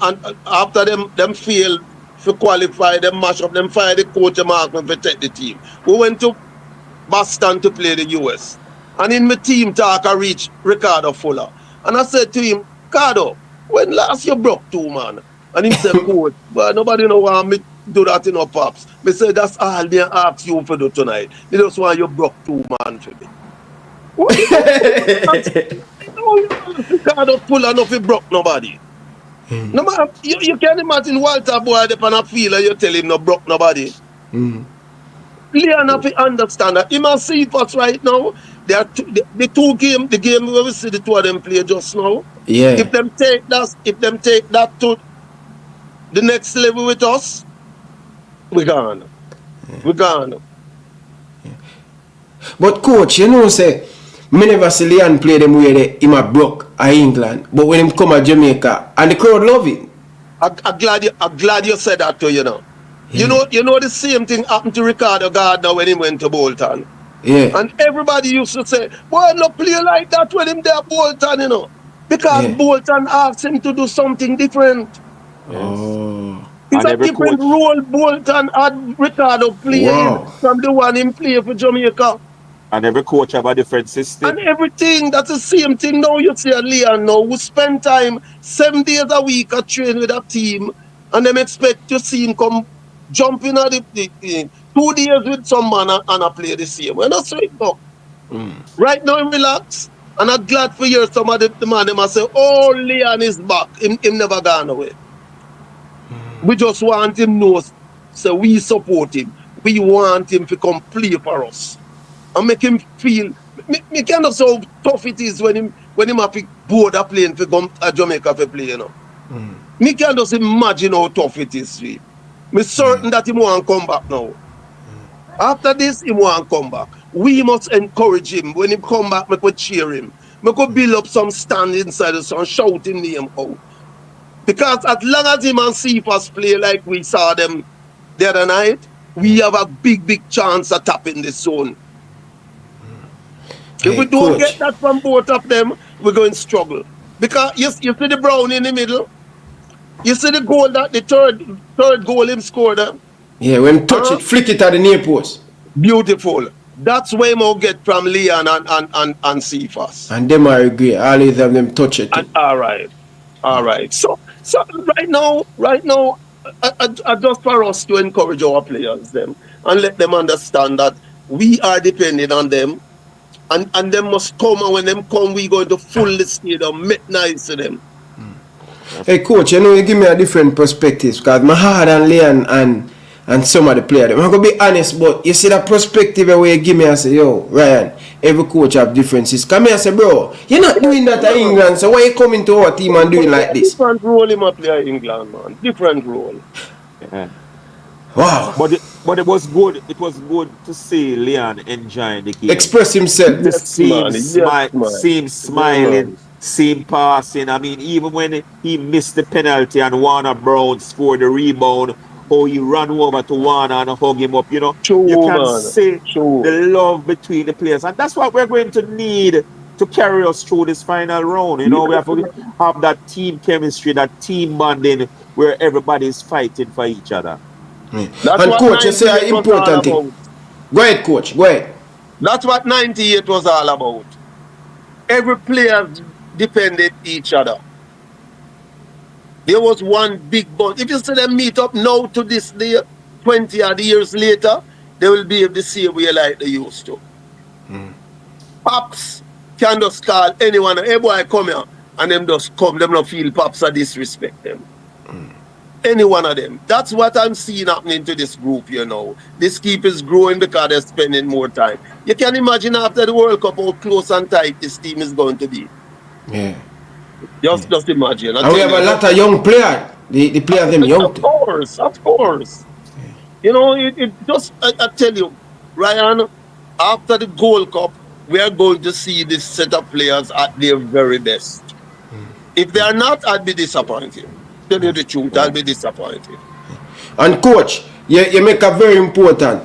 J: after them failed to qualify, them mash up, them fire the coach and Markman to take the team. We went to Boston to play the US. And in my team talk, I reached Ricardo Fuller. And I said to him, Ricardo, when last you broke two, man? And he said, coach, but nobody know why me do that in our pops. Me say, that's all they ask you for do tonight. They just want you broke two, man, for me. Ricardo Fuller, no, he broke nobody. No man, you can imagine Walter Boy on a field and you tell him no broke nobody. Leon have to understand that. He must see us right now. They are the game where we see the two of them play just now. If them take that to the next level with us, we're gone. We're gone.
A: But coach, you know, say, me never see Leon play them where they him a broke at England, but when him come to Jamaica and the crowd love it.
J: I'm glad you said that to you know. You know the same thing happened to Ricardo Gardner when he went to Bolton. And everybody used to say, boy, no play like that when him there at Bolton, you know. Because Bolton asked him to do something different. It's a different role Bolton had Ricardo playing from the one him play for Jamaica.
I: And every coach have a different system.
J: And everything, that's the same thing now. You see a Leon now who spend time 7 days a week at train with a team, and them expect to see him come jumping at the 2 days with some man and I play the same. We're not straight now. Right now, relax. And I'm glad for you some of the man them say, oh, Leon is back. Him never gone away. We just want him to know, so we support him. We want him to come play for us. And make him feel, me kind of so tough it is when him have to board a plane to come to Jamaica to play, you know. Me can just imagine how tough it is for him. Me certain that he won't come back now. After this, he won't come back. We must encourage him. When he come back, we could cheer him. We could build up some stand inside us and shout him name out. Because as long as him and Cephas play like we saw them the other night, we have a big chance of tapping the zone. If we don't get that from both of them, we're going to struggle. Because you see the brown in the middle? You see the goal that the third goal him scored?
A: Yeah, when touch it, flick it at the near post.
J: Beautiful. That's where we'll get from Leon and Cephas.
A: And them are great. All of them touch it.
J: All right. So right now, just for us to encourage our players them and let them understand that we are depending on them. And they must come, and when them come, we going to full the stadium, make nice to them.
A: Hey, coach, you give me a different perspective because my hard and Leon and some of the players. I'm going to be honest, but you see that perspective where you give me and say, yo, Ryan, every coach have differences. Come here and say, bro, you're not doing that at England, so why you coming to our team and doing like this?
J: Different role in my player England, man. Different role.
I: Yeah.
A: Wow.
I: But it was good. It was good to see Leon enjoying the game.
A: Express himself.
I: See him smiling, see him passing. I mean, even when he missed the penalty and Warner Brown scored the rebound, how he ran over to Warner and hug him up, you know. You can see the love between the players. And that's what we're going to need to carry us through this final round. You know, we have to have that team chemistry, that team bonding where everybody is fighting for each other.
A: And coach, you say an important thing. Go ahead, coach. Go ahead.
J: That's what 98 was all about. Every player depended each other. There was one big bond. If you see them meet up now to this day, 20 odd years later, they will be able to see we like they used to. Pops can just call anyone, hey boy, come here, and them just come. Them not feel Pops or disrespect them. Any one of them. That's what I'm seeing happening to this group, you know. This keep is growing because they're spending more time. You can imagine after the World Cup how close and tight this team is going to be.
A: Yeah.
J: Just imagine.
A: And we have a lot of young players. The players them young.
J: Of course. Yeah. You know, it just, I tell you, Ryan, after the Gold Cup, we are going to see this set of players at their very best. If they are not, I'd be disappointed. Tell you the truth, I'll be disappointed.
A: And coach, you make a very important.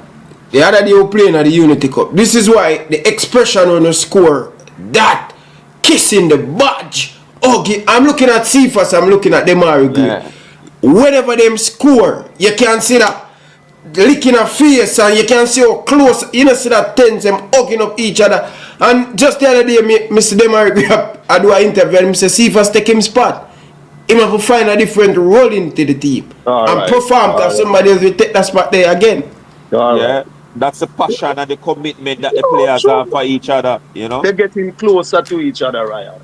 A: The other day you playing at the Unity Cup. This is why the expression on the score, that kissing the badge. Okay, I'm looking at Cephas, I'm looking at Demari Gray. Yeah. Whenever them score, you can see that licking a face and you can see how close, you know, see that tense, them hugging up each other. And just the other day, Mr. Demari Gray, I do an interview and Mr. Cephas take him spot. He have to find a different role into the team and perform because somebody else will take that spot there again.
I: Yeah, that's the passion and the commitment that the players have for each other, you know.
J: They're getting closer to each other, Ryan.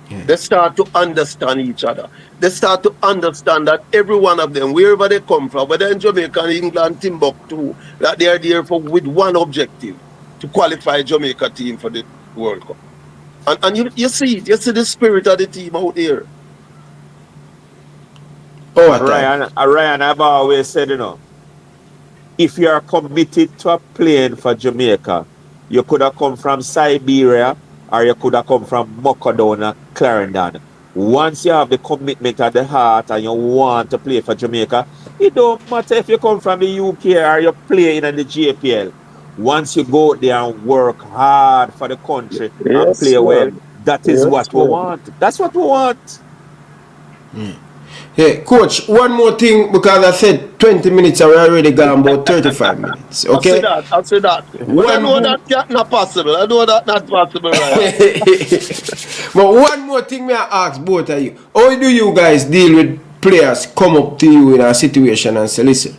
J: Yeah. They start to understand each other. They start to understand that every one of them, wherever they come from, whether in Jamaica, England, Timbuktu, that they are there with one objective, to qualify Jamaica team for the World Cup. And you see it. You see the spirit of the team out there.
I: Ryan, I've always said, you know, if you are committed to playing for Jamaica, you could have come from Siberia or you could have come from Mokadon or Clarendon. Once you have the commitment at the heart and you want to play for Jamaica, it don't matter if you come from the UK or you play in the JPL. Once you go there and work hard for the country and play well, that is what we want. That's what we want.
A: Hey, coach, one more thing because I said 20 minutes, are already gone about 35 minutes. Okay?
J: I'll say that. I know that's not possible. I know that's not possible. Right?
A: But one more thing may I ask both of you. How do you guys deal with players come up to you in a situation and say, listen,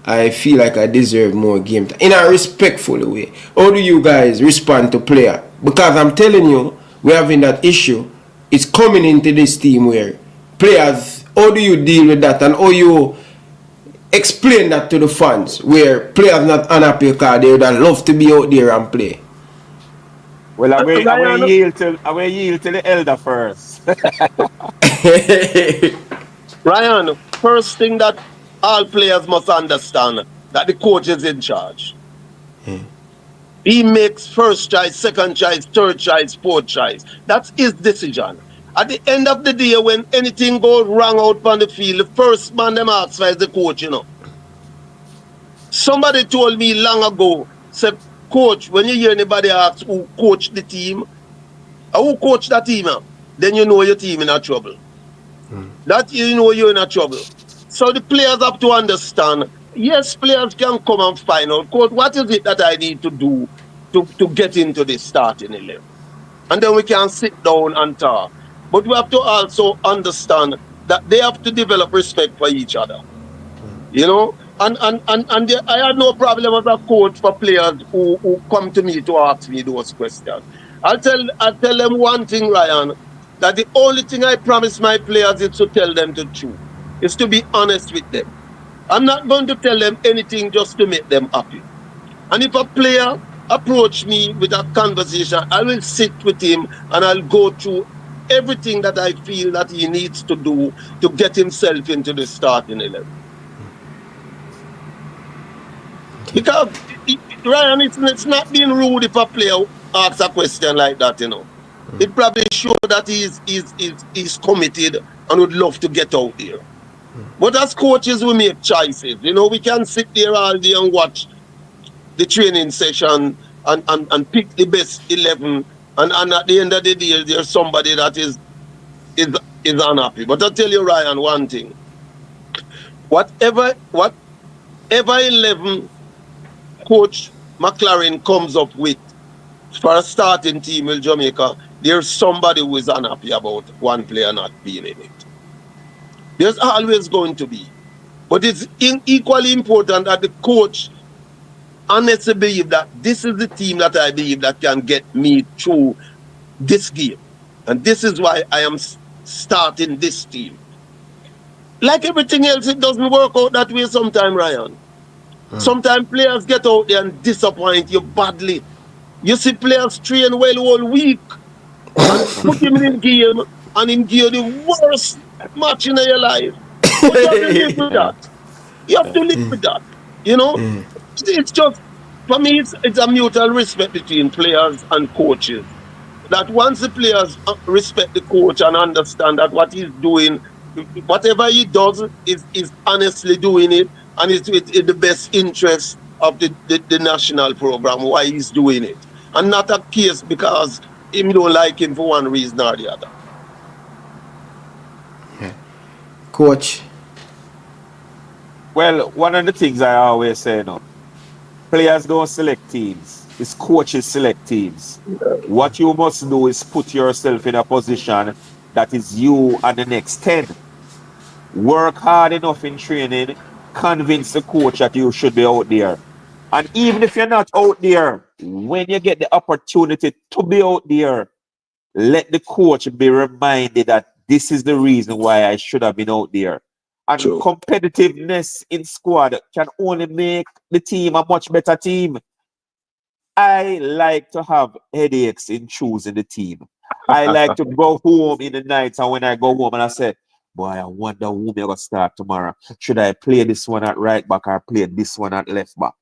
A: I feel like I deserve more game time, in a respectful way? How do you guys respond to player? Because I'm telling you, we're having that issue. It's coming into this team where players, how do you deal with that and how you explain that to the fans where players not unhappy because they would love to be out there and play?
I: Well, I will yield to the elder first.
J: Ryan, first thing that all players must understand that the coach is in charge. He makes first choice, second choice, third choice, fourth choice. That's his decision. At the end of the day, when anything goes wrong out on the field, the first man them ask for is the coach, you know. Somebody told me long ago, said, coach, when you hear anybody ask who coach the team, or who coach that team, then you know your team in a trouble. That you know you're in a trouble. So the players have to understand, yes, players can come and find out, coach, what is it that I need to do to get into the starting 11? And then we can sit down and talk. But we have to also understand that they have to develop respect for each other. You know? And I had no problem as a coach for players who come to me to ask me those questions. I'll tell them one thing, Ryan, that the only thing I promise my players is to tell them the truth, is to be honest with them. I'm not going to tell them anything just to make them happy. And if a player approach me with a conversation, I will sit with him and I'll go through everything that I feel that he needs to do to get himself into the starting 11. Because, Ryan, it's not being rude if a player asks a question like that, you know. It probably shows that he's committed and would love to get out there. But as coaches, we make choices. You know, we can sit there all day and watch the training session and pick the best 11. And at the end of the day, there's somebody that is unhappy. But I'll tell you, Ryan, one thing. Whatever 11 Coach McLaren comes up with for a starting team in Jamaica, there's somebody who is unhappy about one player not being in it. There's always going to be. But it's equally important that the coach honestly believe that this is the team that I believe that can get me through this game. And this is why I am starting this team. Like everything else, it doesn't work out that way sometimes, Ryan. Sometimes players get out there and disappoint you badly. You see players train well all week and put him in game and him give the worst match in your life. But you have to live with that. You have to live with that. You know? It's just, for me, it's a mutual respect between players and coaches. That once the players respect the coach and understand that what he's doing, whatever he does is honestly doing it, and it's in the best interest of the national program, why he's doing it. And not a case because him don't like him for one reason or the other.
A: Coach.
I: Well, one of the things I always say, players don't select teams. It's coaches select teams. What you must do is put yourself in a position that is you and the next 10. Work hard enough in training, convince the coach that you should be out there. And even if you're not out there, when you get the opportunity to be out there, let the coach be reminded that this is the reason why I should have been out there. And competitiveness in squad can only make the team a much better team. I like to have headaches in choosing the team. I like to go home in the night, and when I go home and I say, boy, I wonder who me gonna start tomorrow. Should I play this one at right back or play this one at left back?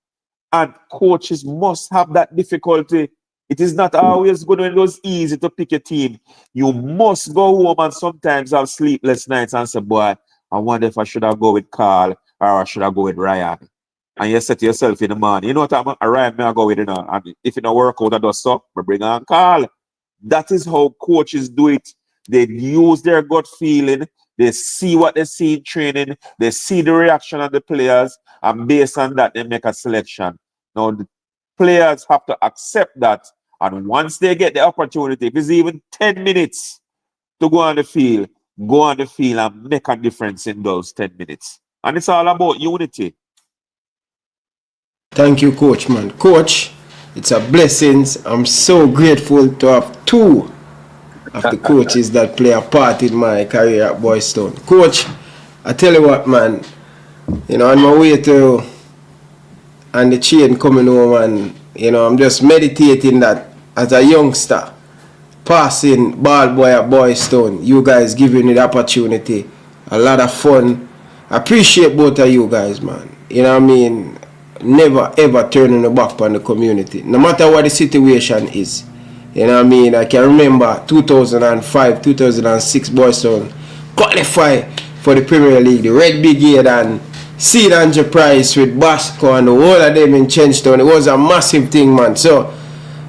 I: And coaches must have that difficulty. It is not always good when it was easy to pick a team. You must go home and sometimes have sleepless nights and say, boy, I wonder if I should have go with Carl or I should have go with Ryan. And you say to yourself in the morning, you know what, Ryan, may I go with it now? And if it don't work out, I just stop, I bring on Carl. That is how coaches do it. They use their gut feeling. They see what they see in training. They see the reaction of the players. And based on that, they make a selection. Now, the players have to accept that. And once they get the opportunity, if it's even 10 minutes to go on the field and make a difference in those 10 minutes. And it's all about unity.
A: Thank you, Coach, man. Coach, it's a blessing. I'm so grateful to have two of the coaches that play a part in my career at Boys Town. Coach, I tell you what, man, you know, on my way to and the chain coming home, and you know, I'm just meditating that as a youngster, passing ball boy at Boys Town, you guys giving me the opportunity a lot of fun. I appreciate both of you guys, man. You know what I mean? Never ever turning the back on the community, no matter what the situation is. You know what I mean? I can remember 2005, 2006 Boys Town qualify for the Premier League, the Red Brigade and Seed Enterprise with Basco and the whole of them in Chenstown. It was a massive thing, man. So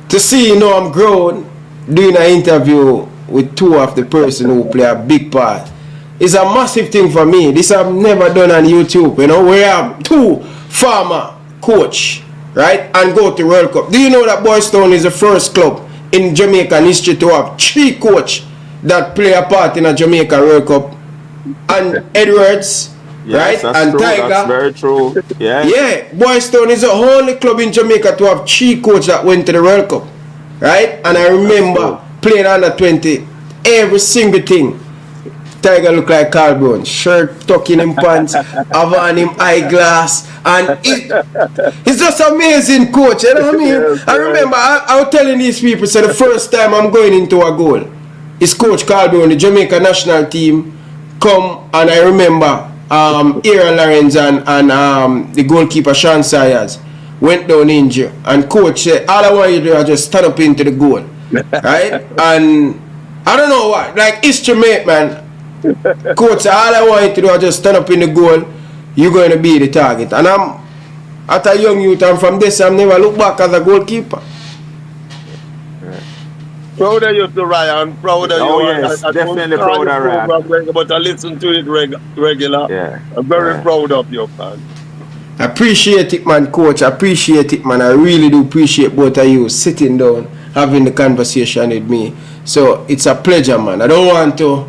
A: to see, you know, I'm grown doing an interview with two of the person who play a big part, it's a massive thing for me. This I've never done on YouTube. You know, we have two former coach, right, and go to World Cup. Do you know that Boys Town is the first club in Jamaican history to have 3 coach that play a part in a Jamaica World Cup? And Edwards,
I: Yes,
A: right,
I: that's
A: and
I: true.
A: Tiger.
I: That's very true. Yeah.
A: Yeah, Boys Town is the only club in Jamaica to have 3 coach that went to the World Cup, right? And I remember playing under 20, every single thing. Tiger look like Carl Brown, shirt tucking in pants, have on him eyeglass, and it's just amazing, coach. You know what I mean?
J: Yes,
A: I remember I was telling these people, so the first time I'm going into a goal, is Coach Carl Brown, the Jamaica national team, come, and I remember Aaron Lawrence and the goalkeeper Sean Sayers went down injured, and coach said, all I want you to do is just stand up into the goal, right? And I don't know what, like instrument, man. Coach, all I want you to do is just stand up in the goal. You're going to be the target. And I'm at a young youth, and from this, I'm never look back as a goalkeeper.
J: Proud of you, to Ryan. Proud of you.
I: Oh, yes, definitely proud of Ryan.
J: But I listen to it regular.
I: Yeah.
J: I'm very proud of you, man.
A: I appreciate it, man, coach. I appreciate it, man. I really do appreciate both of you sitting down, having the conversation with me. So it's a pleasure, man. I don't want to.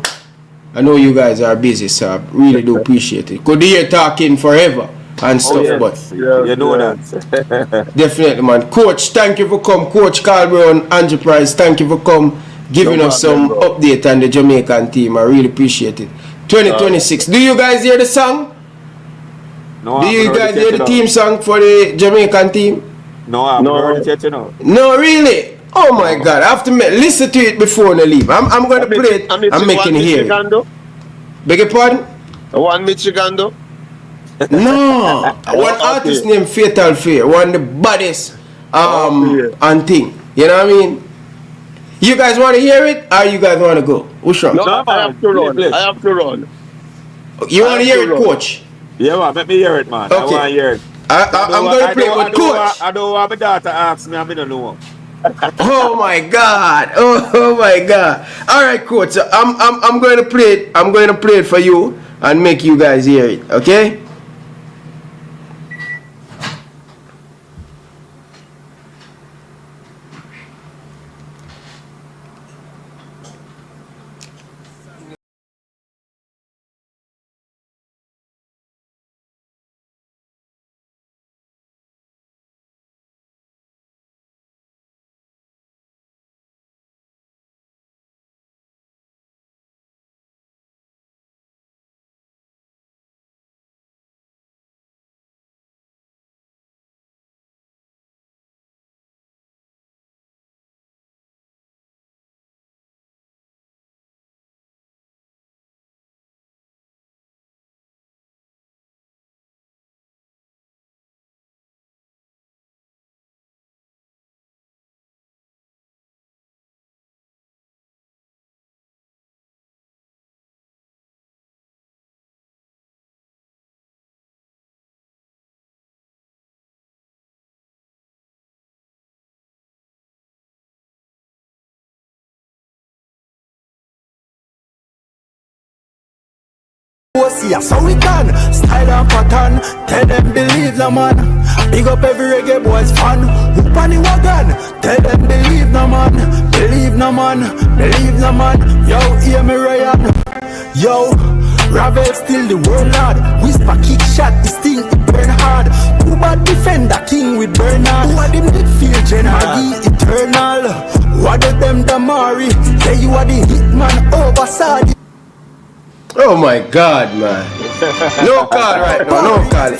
A: I know you guys are busy, so I really do appreciate it. Could hear talking forever and stuff, but
I: you know that.
A: definitely, man. Coach, thank you for come. Coach Carl Brown, Enterprise, thank you for come giving us some update on the Jamaican team. I really appreciate it. 2026. Do you guys hear the song?
I: No,
A: Do you guys hear the team song for the Jamaican team?
I: No, I've heard it yet, you know.
A: No, really? Oh my God! I have to listen to it before I leave. I'm going to play it. I'm making it here. Beg your pardon?
J: One Michigan, though?
A: No, one artist named Fatal Fear, one of the baddest and thing. You know what I mean? You guys want to hear it, or you guys want to go? Which one?
J: No, I have to run. I have to run.
A: You want to hear it, coach?
I: Yeah, man, let me hear it, man.
A: Okay.
I: I want to hear it.
A: I'm going to play it with coach.
I: I don't want my daughter ask me, I don't know.
A: Oh my God! Oh my God! All right, coach. So I'm going to play it. I'm going to play it for you and make you guys hear it. Okay?
H: So we can style and pattern. Tell them believe no man. Big up every reggae boys fan. Whoop on the wagon. Tell them believe no man. Believe no man. Believe no man. Yo, hear me Ryan. Yo, Ravel still the world lord. Whisper kick shot. This thing it burn hard. Who bad defender king with Bernard? Who are them midfield general? Eternal. What of them Damari? Say you are the hitman over Sadi.
A: Oh my God, man. No call right now, no call.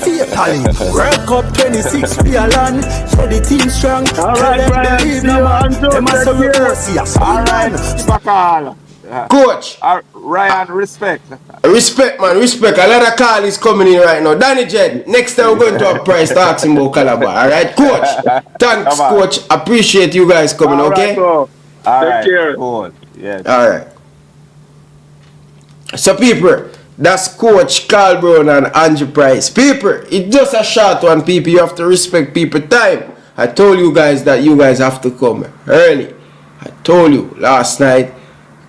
H: World Cup 26 real land. Yeah, the team strong.
J: All right, Brian. See you on
I: Alright, Spakal.
A: Coach.
I: Ryan, respect.
A: Respect, man, respect. A lot of call is coming in right now. Danny Jed, next time we're going to have price to ask him about Calabar. Alright, coach. Thanks, coach. Appreciate you guys coming, okay?
I: All
J: Take
I: right,
J: care.
I: cool. Yes.
A: Alright. So, people, that's Coach Carl Brown and Andrew Price. People, it's just a short one, people. You have to respect people time. I told you guys that you guys have to come early. I told you last night,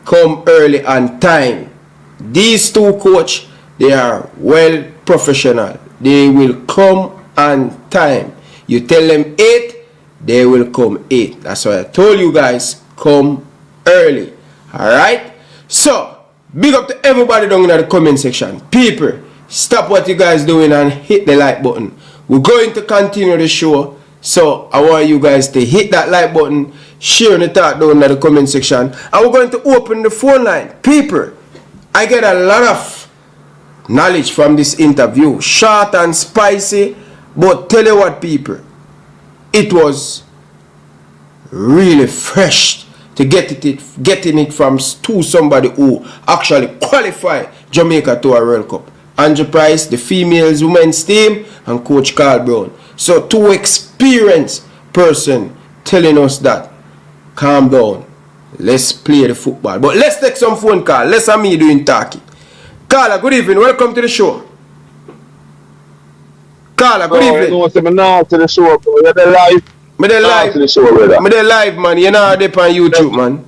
A: come early on time. These two coach, they are well professional. They will come on time. You tell them 8, they will come 8. That's why I told you guys, come early. Alright? So, big up to everybody down in the comment section. People, stop what you guys doing and hit the like button. We're going to continue the show. So, I want you guys to hit that like button, share the thought down in the comment section. And we're going to open the phone line. People, I get a lot of knowledge from this interview. Short and spicy. But tell you what, people, it was really fresh to getting it from somebody who actually qualified Jamaica to a World Cup. Andrew Price, the females, women's team, and Coach Carl Brown. So two experienced person telling us that. Calm down. Let's play the football. But let's take some phone call. Let's have me doing talking. Carla, good evening. Welcome to the show. Carla, good evening.
J: No, to the show, bro. You're the live.
A: Me dey live.
J: To the show, brother.
A: Me dey live, man. You know how they on YouTube, man.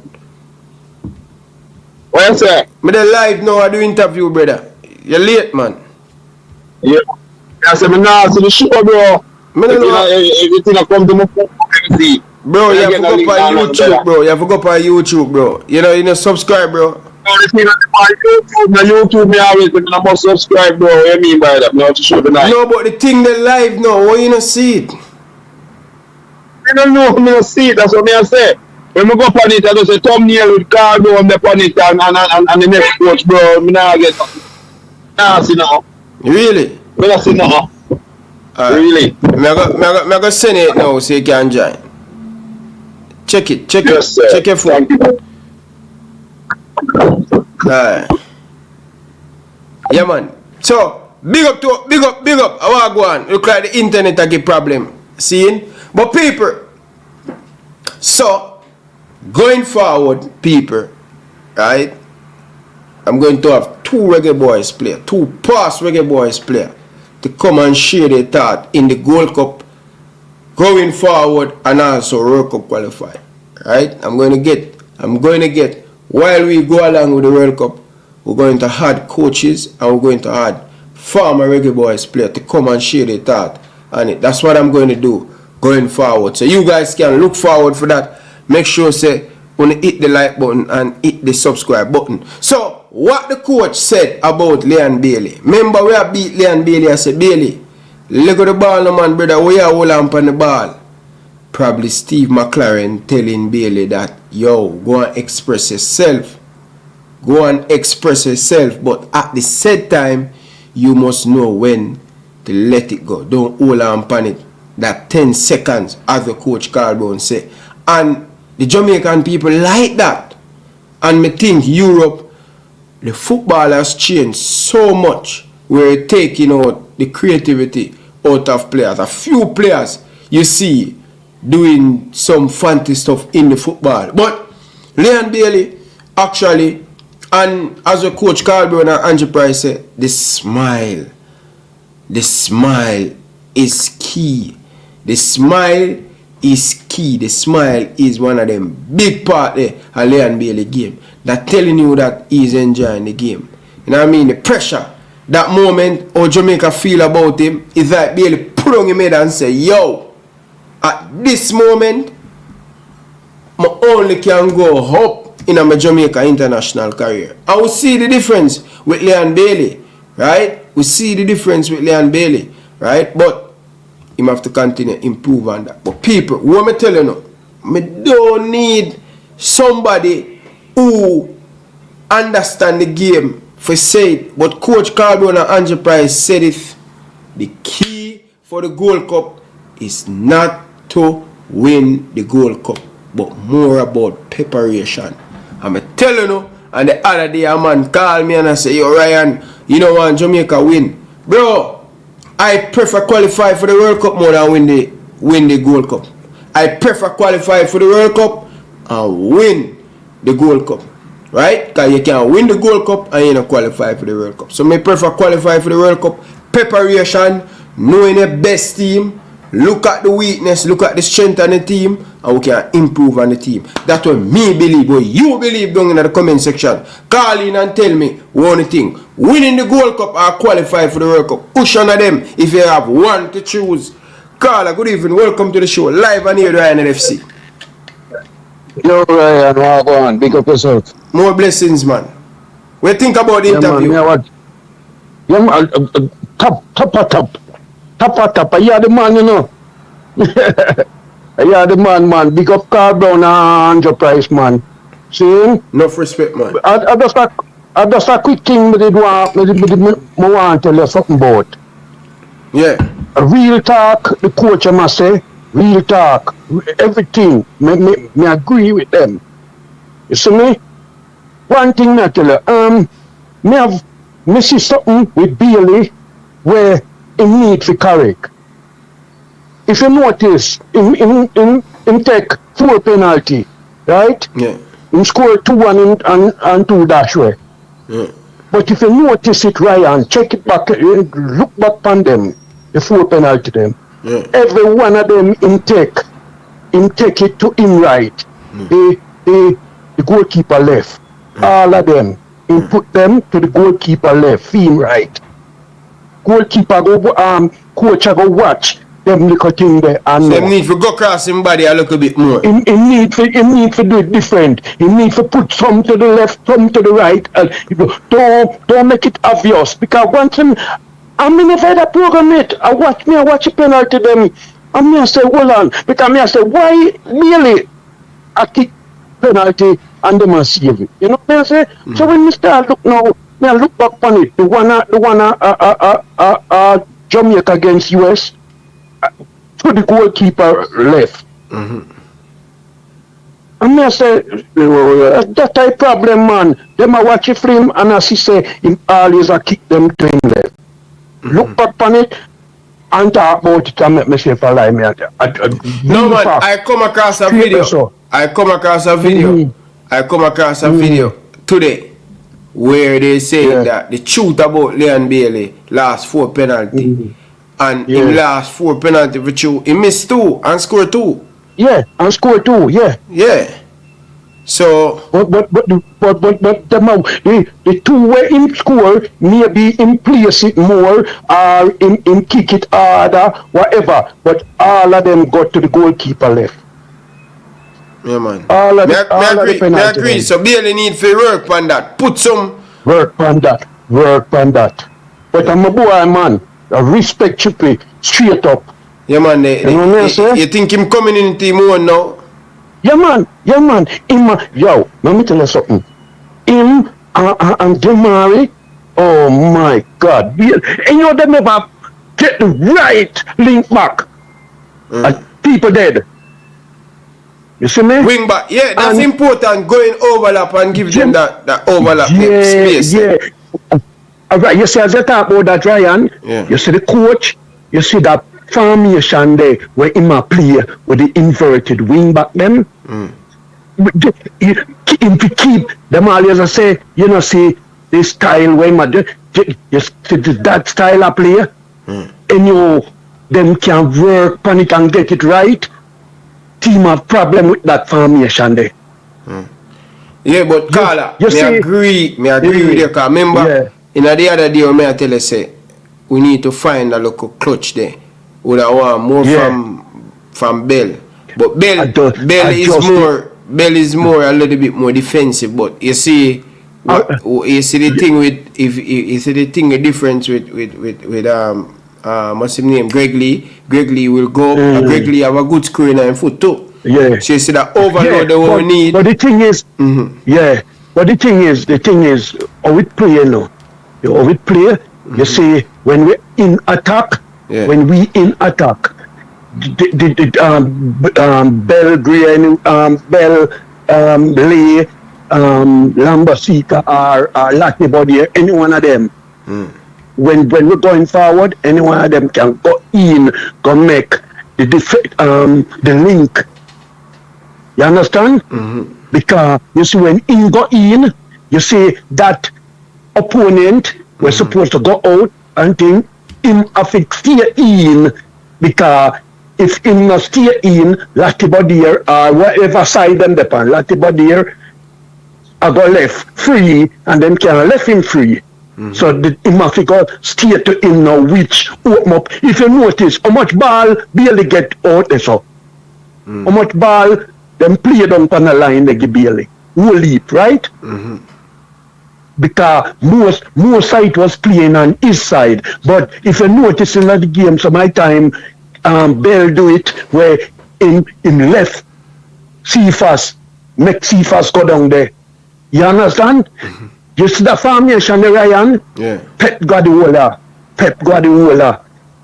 J: What you say?
A: Me dey live now. I do interview, brother. You're late, man.
J: Yeah. I said, me now to the show, bro.
A: Me don't know.
J: Everything that come to my phone, see.
A: Bro, you have to go up on YouTube, bro. You have to go up on YouTube, bro. You know, subscribe, bro.
J: YouTube, me always, but I must subscribe, bro. What do you mean by that? Now to show the night.
A: No, but the thing they live now, why you not see it?
J: I don't know, me not see it. That's what me I say. When we go up on it, I just say thumbnail with cargo on the on it and the next coach, bro. Me not get nah see now.
A: Really?
J: Me not see now. Really?
A: Me I go send it now so you can join. Check it,
J: Yes, sir.
A: check your phone.
J: Thank you.
A: Alright. Yeah, man. So, big up. I want to go on. Look like the internet a get problem. Seeing? But people, so, going forward, people, right? I'm going to have 2 Reggae Boyz player, 2 past Reggae Boyz player to come and share their thought in the Gold Cup going forward and also World Cup qualify. Right? I'm going to get while we go along with the World Cup, we're going to add coaches and we're going to add former Reggae Boyz player to come and share their thought on it. That's what I'm going to do going forward. So you guys can look forward for that. Make sure say when you hit the like button and hit the subscribe button. So what the coach said about Leon Bailey. Remember we have beat Leon Bailey. I said, Bailey, look at the ball, no man, brother. We are hold on the ball. Probably Steve McLaren telling Bailey that, yo, go and express yourself. Go and express yourself. But at the said time, you must know when to let it go. Don't hold on it. That 10 seconds, as the coach Carl Brown said. And the Jamaican people like that. And me think Europe, the football has changed so much. We're taking out the creativity out of players. A few players you see doing some fancy stuff in the football. But Leon Bailey actually, and as a coach Carl Brown and Andrew Price said, the smile is key. The smile is key. The smile is one of them big part there of Leon Bailey game. That telling you that he's enjoying the game. You know what I mean? The pressure, that moment, how Jamaica feel about him, is like Bailey put on him head and say, yo, at this moment, I only can go up in my Jamaica international career. I will see the difference with Leon Bailey, right? We see the difference with Leon Bailey, right? But him have to continue improve on that. But people, what me tell you now, me don't need somebody who understand the game for say it. But Coach Carl Brown and Andrew Price said it. The key for the Gold Cup is not to win the Gold Cup, but more about preparation. I'm telling you, And the other day a man call me and I say, yo Ryan, you don't want Jamaica win. Bro, I prefer qualify for the World Cup more than win the Gold Cup. I prefer qualify for the World Cup and win the Gold Cup. Right? Because you can win the Gold Cup and you don't qualify for the World Cup. So I prefer qualify for the World Cup. Preparation, knowing the best team, look at the weakness, look at the strength of the team, and we can improve on the team. That's what me believe. What you believe down in the comment section. Call in and tell me one thing. Winning the Gold Cup or qualify for the World Cup. Push on them if you have one to choose. Carla, good evening. Welcome to the show. Live on here, Ryan LFC.
K: Yo, Ryan, go on. Big up yourself.
A: More blessings, man. What do you think about the interview?
K: Man, top. I hear the man, you know. I hear the man. Big up Carl Brown and Andrew Price, man. See?
A: Enough respect, man.
K: I just a quick thing I want to tell you something about.
A: Yeah.
K: Real talk, the coach I must say. Real talk. Everything. Me agree with them. You see me? One thing I tell you, me see something with Bailey where he need to correct. If you notice, in take 4 penalty, right?
A: Yeah.
K: He score 2-1 and 2 dash way.
A: Yeah.
K: But if you notice it, Ryan, check it back, look back on them, the 4 penalty them.
A: Yeah.
K: Every one of them in take it to him right. The goalkeeper left. All of them. He put them to the goalkeeper left, him right. Goalkeeper go coach go watch them little thing there and
A: so need to go across him body a little bit more.
K: He need to do it different. He need to put some to the left, some to the right. Don't make it obvious. Because once I'm in a better program it. I watch a penalty them. And me I say, hold on. Because me I say, why really I kick penalty and them a save it? You know what I say? So when me start look now, me I look back on it. The one Jamaica against US to the goalkeeper left. And me I say, that type problem, man. Them I watch it film and I see say him always a kick them to him left. Look back on it and talk about it and make myself a lie.
A: No man, I come across a video. I come across a video today where they say that the truth about Leon Bailey last 4 penalty. And in last 4 penalty for you, he missed 2 and scored 2.
K: Yeah, and scored 2, yeah.
A: Yeah. So
K: but the 2 where him score, maybe him place it more or him kick it harder, whatever. But all of them got to the goalkeeper left.
A: Yeah man.
K: All of
A: me agree. So Bailey need to work on that. Put some
K: work on that. But I'm a boy, man. I respect Chippy straight up.
A: Yeah man, you think him coming in the team one now?
K: Yeah man. Yo, let me tell you something. Him and Demari, oh my God. And you know they never get the right link back. And people dead. You see me?
A: Wing back, yeah, that's important. Going overlap and give them that overlap space.
K: Yeah. Alright, you see as I talk about that, Ryan, you see the coach, you see that formation there where he might play with the inverted wing back them. Him to keep them always I say, you know, see the style where you see that style of play, and you them can work on it and get it right. Team have problem with that formation there.
A: Yeah, but Carla, I agree with you. Cause remember, in the other day, I tell you say we need to find a local clutch there. We want more from Bell, but Bell is more a little bit more defensive. But you see, you see the thing with you see the thing the difference with what's his name, Greg Lee. Greg Lee will go. Greg Lee have a good scoring in foot too.
K: Yeah.
A: So you see that overload the one we need.
K: But the thing is, But the thing is, how it play now. How it play. You see, when we in attack, Bell Green, Bell Lee, Lambasika or Latin body, any one of them. When we're going forward, any one of them can go in, go make the link. You understand? Because you see, when in go in, you see that opponent was supposed to go out and think him have to stay in, because if him not stay in, Latibodier or whatever side them depend, Latibodier I go left free and them can left him free. So him have to go stay to him now, which open up. If you notice how much ball barely get out there, so how much ball them play down on the line they give barely. No leap, right? Because most side was playing on his side. But if you notice in the game, some my time Bell do it where in left Cephas, make Cephas go down there. You understand? You see the formation there, Ryan?
A: Yeah.
K: Pep Guardiola.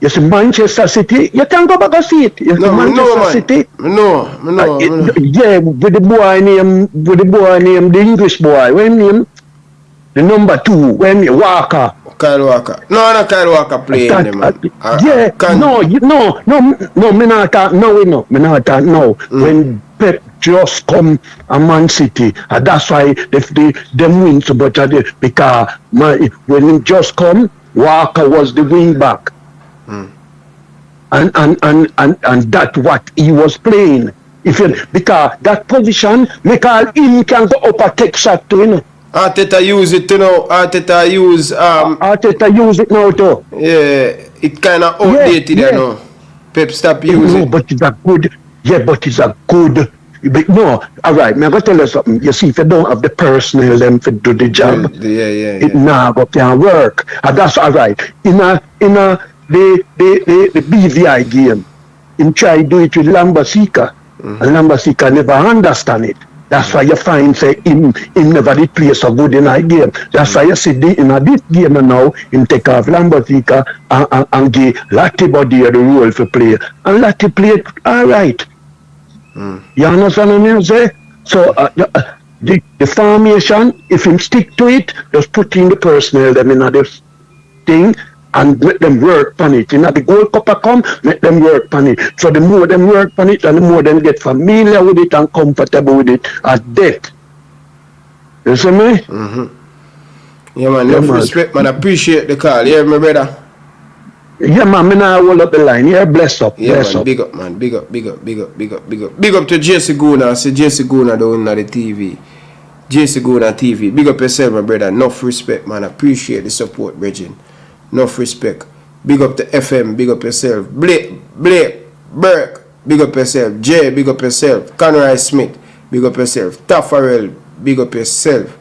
K: You see Manchester City, you can go back and see it. You see Manchester City.
A: No.
K: Yeah, with the boy named the English boy. When name? The number 2, when Walker.
A: Kyle Walker. No, Kyle Walker playing man.
K: Me not talk now. When Pep just come a Man City, and that's why them win so much because when he just come, Walker was the wing back. And that's what he was playing. Because that position make all him can go up and take shot to, you know.
A: Arteta use it, you know. Arteta use
K: it now too.
A: Yeah, it kind of outdated, you know. Pep stop using it.
K: But it's a good. Yeah, but it's a good. But no, all right. I'm gonna tell you something. You see, if you don't have the personnel them to do the job, it now can work. And that's all right. In the BVI game, him try to do it with Lambasika, and Lambasika never understand it. That's why you find say him never did play so good in that game. That's why you see in this game now him take off Lambasika and give Latibody the role for play, and Lati played all right. You understand what I mean? Say? So the formation, if him stick to it, just put in the personnel them in this thing and let them work on it. You know, the Gold Cup come, let them work on it. So the more them work on it and the more them get familiar with it and comfortable with it at depth. You see me?
A: Yeah, man, enough respect, man. Appreciate the call. Yeah, my brother.
K: Yeah, man, me now hold up the line. Yeah, bless up.
A: Yeah,
K: bless
A: man,
K: up.
A: big up, man. Big up. Big up to JC Guna. I say JC Guna down on the TV. JC Guna TV. Big up yourself, my brother. Enough respect, man. Appreciate the support, Regin. Enough respect. Big up to FM. Big up yourself. Blake, Burke. Big up yourself. Jay, big up yourself. Conroy Smith. Big up yourself. Taffarel. Big up yourself.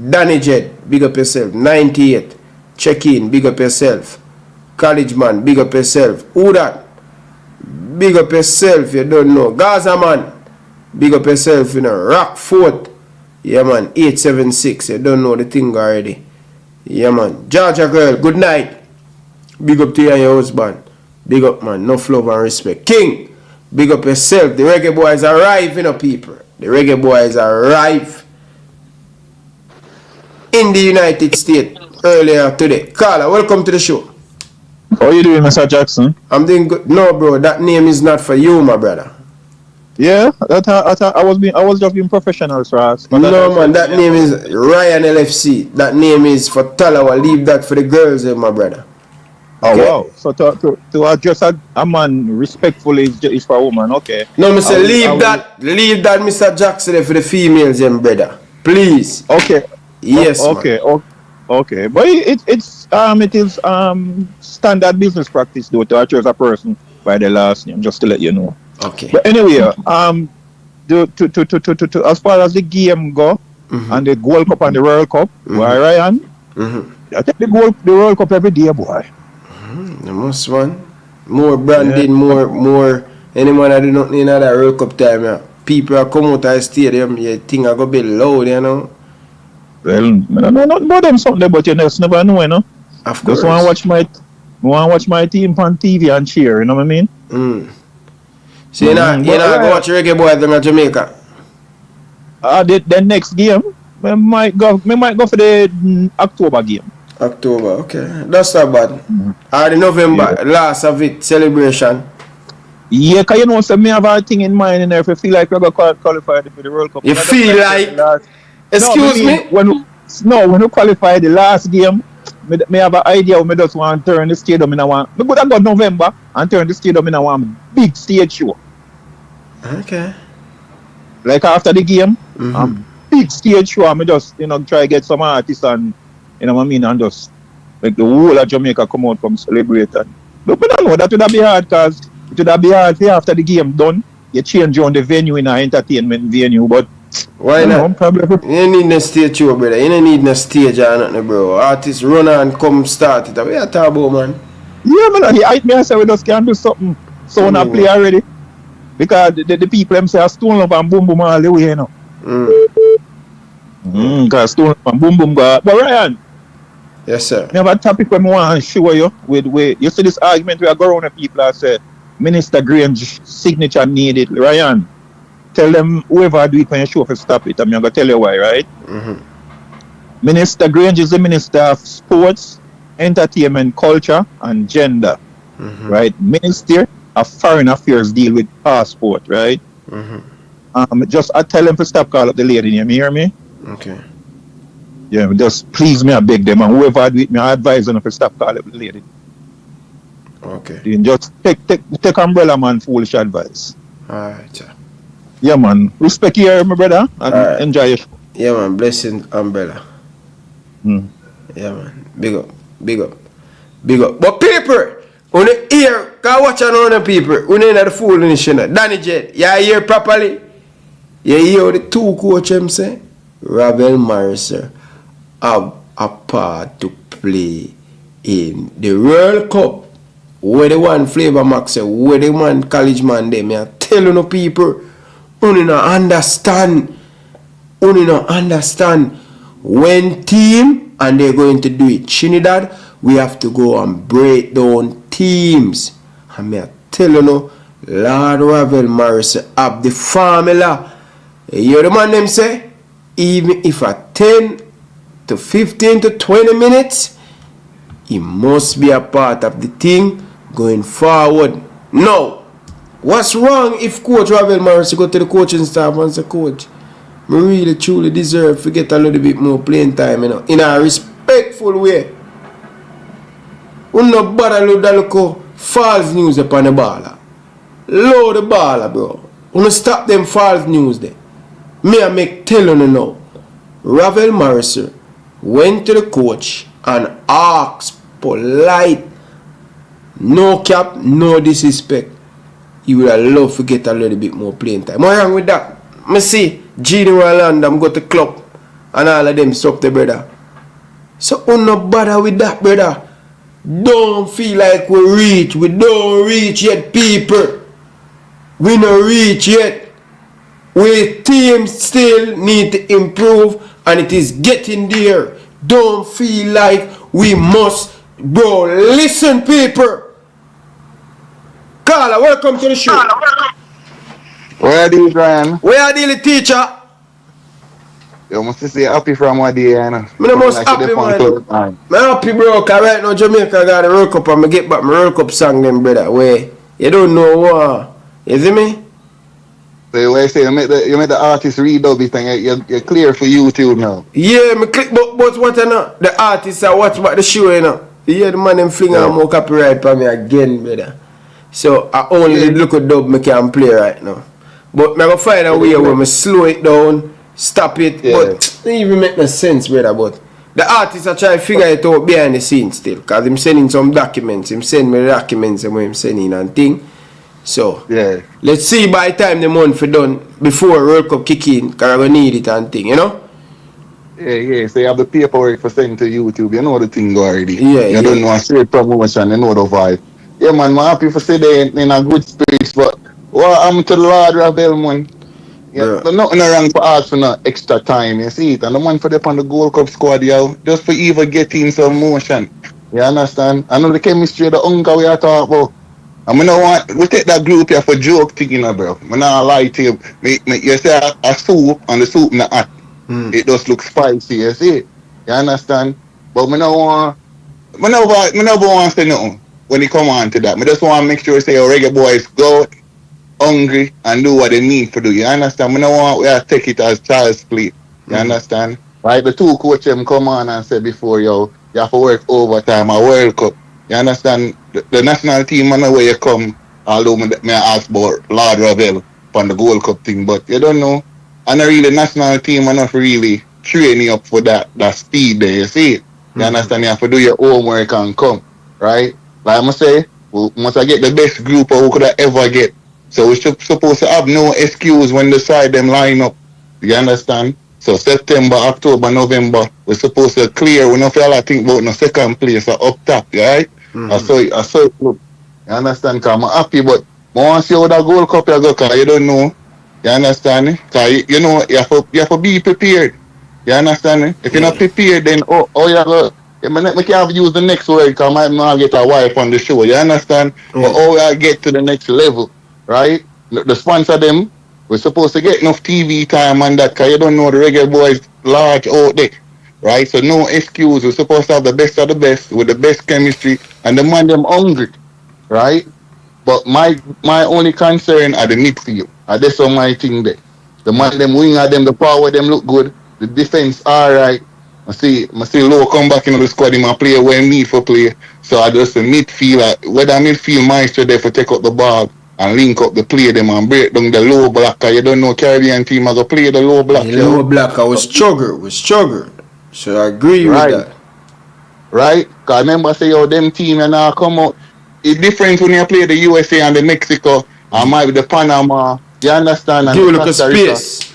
A: Danny Jed. Big up yourself. 98. Check in. Big up yourself. College man, big up yourself. Who that? Big up yourself, you don't know. Gaza man, big up yourself, you know. Rockfort, yeah man. 876, you don't know the thing already. Yeah man. Georgia girl, good night. Big up to you and your husband. Big up man, enough love and respect. King, big up yourself. The Reggae Boys arrive, you know, people. The Reggae Boys arrive in the United States earlier today. Carla, welcome to the show.
L: How are you doing, Mr. Jackson?
A: I'm doing good. No, bro, that name is not for you, my brother.
L: Yeah, I was just being professional, for us.
A: No, man, that name is Ryan LFC. That name is for Talawa. Leave that for the girls, my brother.
L: Okay? Oh, wow. So to address a man respectfully is for a woman, okay?
A: No, Mr. Leave that, Mr. Jackson, for the females, brother. Please.
L: Okay.
A: Yes,
L: okay. Man. Okay, but it is standard business practice though to choose a person by the last name, just to let you know.
A: Okay.
L: But anyway, to as far as the game go and the Gold Cup and the World Cup, why Ryan? I take the World Cup every day, boy.
A: The most one, more branding, more. Anyone that do nothing in that World Cup time, yeah. People are come out of the stadium, you think I go be loud, you know.
L: Well, I don't know about them something, but you just never know, you know.
A: Of course.
L: Just want to watch my team on TV and cheer, you know what I mean?
A: So you know go watch Reggae Boys in Jamaica?
L: The next game, we might go for the October game.
A: October, okay. That's not bad. Or the November, last of it, celebration.
L: Yeah, because you know, so me have a thing in mind in there if I feel like we're going to qualify for the World Cup.
A: You feel like, excuse me?
L: When we qualify the last game, me have an idea of me just want to turn the stadium in a one. Me could have got November and turn the stadium in a one big stage show.
A: Okay.
L: Like after the game, big stage show, I just, try to get some artists and, you know what I mean, and just make the whole of Jamaica come out from celebrate. But I don't know, that would have be hard because it would have be hard after the game done, you change on the venue in an entertainment venue, but
A: why not? You need no stage show, brother. You don't need no stage or nothing, bro. Artists run and come start it. What you talking about, man?
L: Yeah, man, he hype me and say we just can do something. So when I play already. Because the people them say I stone up and boom boom all the way, you know. Because stone up and boom boom go. But Ryan.
A: Yes, sir.
L: I have a topic when I want to show you with you see this argument where I go around the people and say Minister Grange signature needed. Ryan, tell them whoever do it when you show for stop it. I'm going to tell you why, right? Minister Grange is the Minister of Sports, Entertainment, Culture, and Gender. Right? Minister of Foreign Affairs deal with passport, right? Just I tell them to stop call up the lady. You hear me?
A: Okay.
L: Yeah, just please me, I beg them, and whoever do it, me, I advise them to stop call up the lady.
A: Okay.
L: You just take umbrella man foolish advice.
A: Alright, sir.
L: Yeah, man. Respect you, my brother, and enjoy your show.
A: Yeah, man. Blessing umbrella. Yeah, man. Big up. Big up. Big up. But people, when you hear, can watch another people, when you know the fool in the channel, Danny Jet, you hear properly? You hear the two coach them say? Ravel Mercer have a part to play in the World Cup. Where the one Flavor Max say, where the one college man them, I tell you no people, you don't understand. You don't understand. When team, and they're going to do it, Trinidad, we have to go and break down teams. And I tell you no, Lord Ravel Morris have the formula. You hear the man them say, even if a 10 to 15 to 20 minutes, he must be a part of the thing going forward. Now, what's wrong if Coach Ravel Morris go to the coaching staff and say, Coach, I really truly deserve to get a little bit more playing time, you know, in a respectful way. We no bother load that look false news upon the baller. Load the baller, bro. We no stop them false news there. Me I make tell you now. Ravel Morrison went to the coach and asked polite, no cap, no disrespect. He would have loved to get a little bit more playing time. What's wrong with that? I see General and I'm go to club and all of them stop the brother. So we no bother with that, brother. Don't feel like we reach. We don't reach yet, people. We no reach yet. We team still need to improve and it is getting there. Don't feel like we must, bro. Listen, people. Carla, welcome to the show.
M: Where are these, Ryan?
A: Where are the teacher?
M: You must say happy from what day, you know.
A: I'm most happy, man. I'm happy, bro, because right now Jamaica got the World Cup and I get back my World Cup song, them, brother. Where you don't know what. You see me?
M: So where you say you make the artist redub it and you're clear for YouTube now.
A: Yeah, me click but what you know? The artists I watch about the show, you know. You hear the man them fling out more copyright for me again, brother. So I only look at dub me can play right now. But I go find a way where I slow it down, stop it, but it don't even make no sense, brother. But the artists are trying to figure it out behind the scenes still. Because I'm sending some documents. I'm sending me the documents and I'm sending and thing. So let's see by the time the month for done before World Cup kick in, because I'm going to need it and thing, you know?
M: Yeah, so you have the paperwork for sending to YouTube, you know the thing already.
A: You
M: don't know a straight promotion, you know the vibe. Yeah, man, I'm happy for sitting in a good space, but what happened to the Lord Ravel, man? Yeah, there's nothing wrong for ask for no extra time, you see it? And the man for them on the Gold Cup squad, yo, just for even getting some motion. You understand? I know the chemistry of the uncle we are talking about. I mean, I want we take that group here for joke thing, you know, bro. I not lie to you. You say a soup and the soup not hot. It just look spicy, you see? You understand? But me never want to say nothing when it come on to that. Me just want to make sure say your reggae boys go hungry and do what they need to do. You understand? Me no want we have to take it as child's play. You understand? Right? The two coach them come on and say before you have to work overtime a World Cup. You understand? The national team I know where you come, although me ask about Lord Ravel on the Gold Cup thing, but you don't know. And I really national team are not really training up for that speed there, you see it? You understand? You have to do your homework and come. Right? Like I must say, once I get the best group who could I ever get. So we supposed to have no excuse when the side them line up. You understand? So September, October, November, we're supposed to clear. We don't feel like think about no second place or up top, right? I saw it. Look. You understand? Because I'm happy, but I want to see how that Gold Cup you go, because you don't know. You understand? Because you know, you have to be prepared. You understand? If you're not prepared, then you go. I can't use the next word because I might get a wife on the show. You understand? But how I get to the next level, right? The sponsor them, we're supposed to get enough TV time and that because you don't know the Reggae Boys large out there, right? So no excuse. We're supposed to have the best of the best with the best chemistry and the man them hungry, right? But my only concern are the midfield. That's all my thing there. The man them winger them, the power them look good. The defense alright. I see Low come back into the squad, him and play where he need for play. So I just a midfielder, whether midfield maestro there for take up the ball and link up the play them and break down the low block. You don't know Caribbean team are gonna play the low block.
A: The low block I was struggle. So I agree with that.
M: Right? Cause I remember say them team and now come out. It's different when you play the USA and the Mexico and maybe the Panama. You understand? And
A: give
M: the
A: a
M: Costa Rica.
A: space.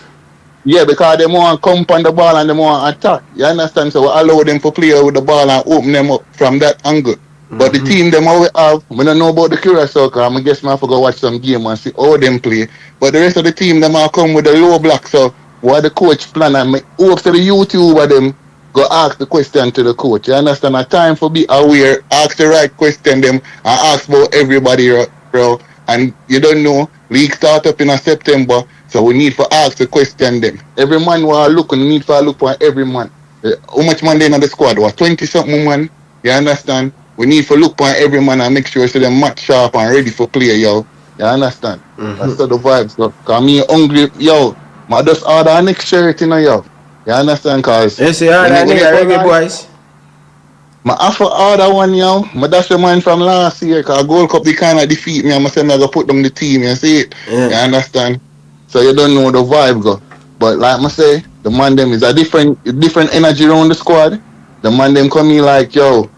M: Yeah, because they want to come on the ball and they want to attack. You understand? So we allow them to play with the ball and open them up from that angle. But the team them all we have, we don't know about the Curacao because I guess I have to go watch some game and see how them play. But the rest of the team them all come with the low block. So what the coach plan and hope to the YouTube of them go ask the question to the coach. You understand? A time for be aware, ask the right question them and ask about everybody, bro. And you don't know, league start up in September. So we need to ask the question them. Every man will look and need to look for every man. How much man they in the squad? What 20-something man? You understand? We need to look for every man and make sure so them match sharp and ready for play, yo. You understand? That's the vibes, though. Cause me hungry, yo. I just order a next shirt, you know, yo. You understand? Cause
A: you see how that nigga Reggae Boys?
M: I have to order one, yo. That's the man from last year. Cause Gold Cup they kind of defeat me. I'm saying I go put them the team. You see it? You understand? So you don't know the vibe go. But like I say, the man them is a different energy around the squad. The man them come in like, yo,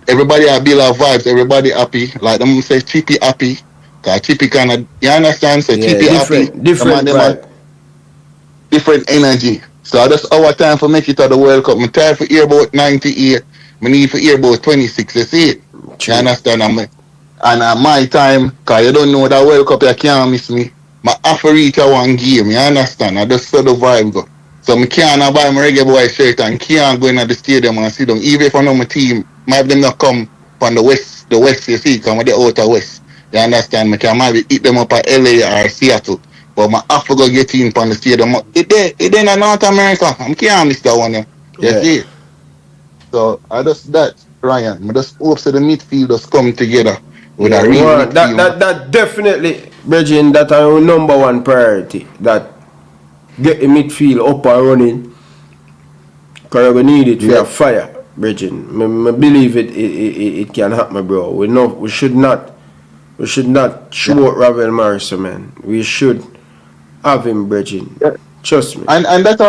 M: everybody have build our vibes, everybody happy. Like them say Chippy happy. Cause Chippy kinda, you understand? So Chippy happy.
A: Different vibe.
M: Different energy. So that's our time for make it to the World Cup. I'm tired for hear about 98. I need for hear about 26. You see it? You understand? And my time, cause you don't know that World Cup you can't miss me. I have to reach a one game, you understand? I just saw the vibe go. So I can't buy my Reggae Boy shirt and can't go into the stadium and sit down. Even if I know my team, might them not come from the west, you see, because they're out of west. You understand? I can maybe eat them up at LA or Seattle. But I have to go get in from the stadium. It in North America. I can't miss that one. You see? So I just that, Ryan. I just hope so the midfielders come together with a real midfield.
A: That definitely, Bridging, that our number one priority. That get the midfield up and running. Because we need it for a fire, Bridging. I believe it can happen, bro. We should not show out Ravel Morrison, man. We should have him, Bridging. Trust me.
M: And that's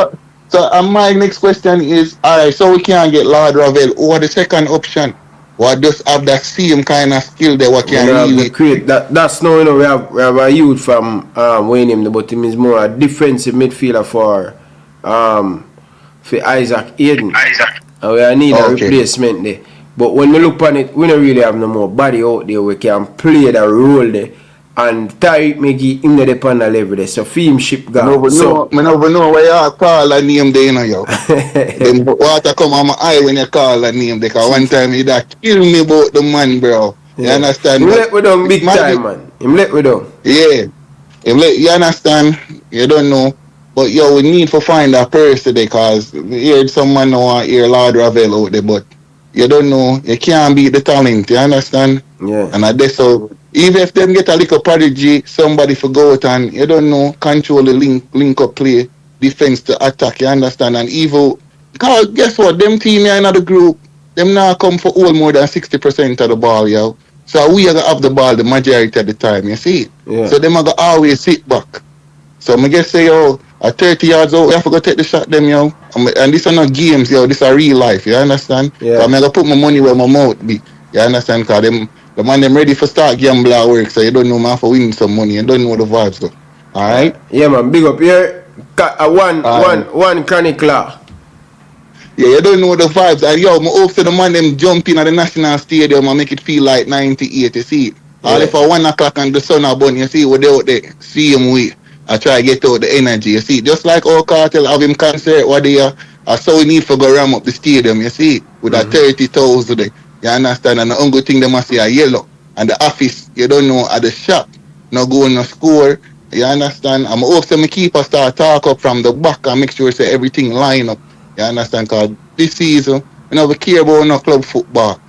M: so my next question is, alright, so we can't get Lord Ravel or the second option. Or just have that same kind of skill that we can really
A: create. That's no, we have a youth from Wayne, but him is more a defensive midfielder for Isaac Aiden. And we need a replacement there. But when we look on it, we don't really have no more body out there. We can play the role there. And Tariq Meggie in the panel level there. So film ship gone.
M: I never know where you call a name there, you know, yo. Then water come on my eye when you call a name. Because one time he that kill me about the man, bro. You
A: Yeah.
M: understand?
A: Him
M: But
A: let we down big
M: man,
A: time, man. Him let we down.
M: yeah. You understand? You don't know. But yo, we need to find a person today because we heard someone now want hear Lord Ravel out there, but you don't know. You can't beat the talent, you understand?
A: Yeah.
M: And I guess so even if them get a little prodigy, somebody for go out and you don't know, control the link up play, defense to attack, you understand? And evil because guess what? Them team here in the group, them now come for all more than 60% of the ball, yo. So we are gonna have the ball the majority of the time, you see?
A: Yeah.
M: So them are gonna always sit back. So I guess say, yo, at 30 yards out, we have to go take the shot them, yo. And this are not games, yo. This are real life, you understand?
A: Yeah.
M: So I'm gonna put my money where my mouth be. You understand? Because the man them ready for start gamble at work, so you don't know man for winning some money. You don't know the vibes though. Alright?
A: Yeah, man. Big up here. One chronicler.
M: Yeah, you don't know the vibes. And yo, I hope to the man them jump in at the National Stadium and make it feel like 98, you see it. All if at 1 o'clock and the sun are burning, you see what they out there, see him with. I try to get out the energy, you see. Just like our cartel have him concert what they are, so we need for go ram up the stadium, you see, with a 30,000 there. You understand? And the only thing they must see are yellow. And the office, you don't know, at the shop, no go no score. You understand? I'm hope to my keeper start talk up from the back and make sure say everything line up. You understand? Because this season, we never care about no club football.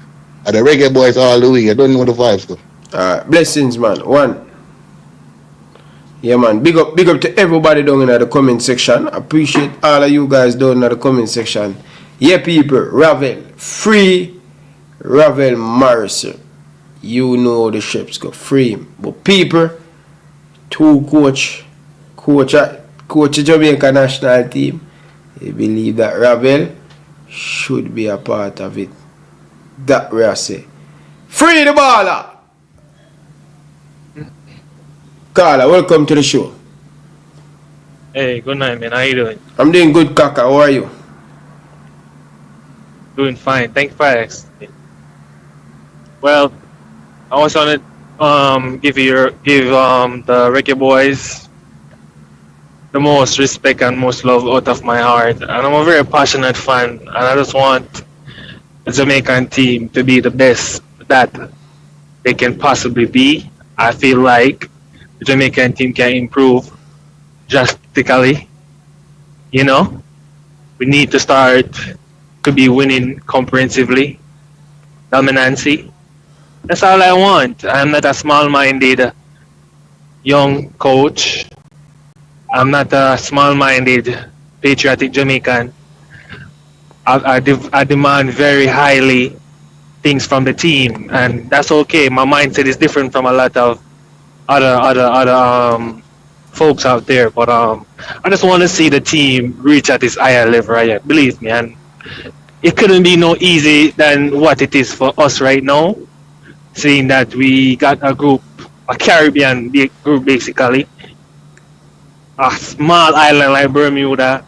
M: And the Reggae Boys all the way. You don't know the vibes though.
A: Alright, blessings, man. One. Yeah, man. Big up to everybody down in the comment section. Appreciate all of you guys down in the comment section. Yeah, people. Ravel. Free Ravel Morrison. You know the ships go free him. But people, coach Jamaica national team, they believe that Ravel should be a part of it. That we are say. Free the baller! Carla, welcome to the show.
N: Hey, good night, man. How you doing?
A: I'm doing good, Kaka. How are you?
N: Doing fine. Thanks for asking. Well, I also want to give the Reggae Boys the most respect and most love out of my heart. And I'm a very passionate fan, and I just want the Jamaican team to be the best that they can possibly be. I feel like the Jamaican team can improve drastically. You know, we need to start to be winning comprehensively, dominancy. That's all I want. I'm not a small-minded young coach. I'm not a small-minded patriotic Jamaican. I demand very highly things from the team, and that's okay. My mindset is different from a lot of other folks out there, but I just want to see the team reach at this higher level, right? Believe me, and it couldn't be no easy than what it is for us right now, seeing that we got a group, a Caribbean group basically, a small island like Bermuda,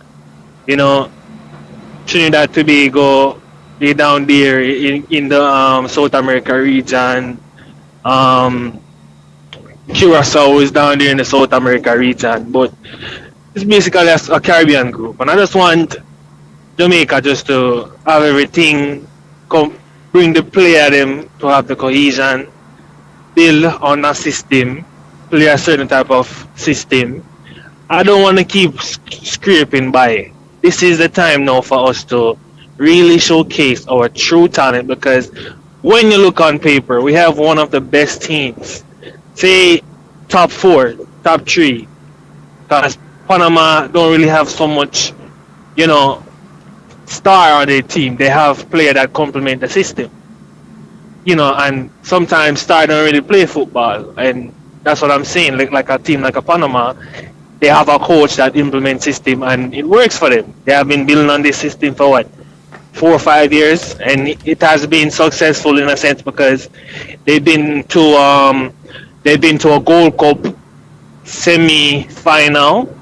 N: you know, Trinidad Tobago, they down there in the South America region. Curacao is down there in the South America region, but it's basically a Caribbean group. And I just want Jamaica just to have everything, bring the player them to have the cohesion, build on a system, play a certain type of system. I don't want to keep scraping by. This is the time now for us to really showcase our true talent, because when you look on paper, we have one of the best teams. Say top 4, top 3, because Panama don't really have so much, you know, star on their team. They have players that complement the system, you know, and sometimes star don't really play football, and that's what I'm saying. Like a team like a Panama, they have a coach that implements system, and it works for them. They have been building on this system for what, 4 or 5 years, and it has been successful in a sense because they've been to a Gold Cup semi-final.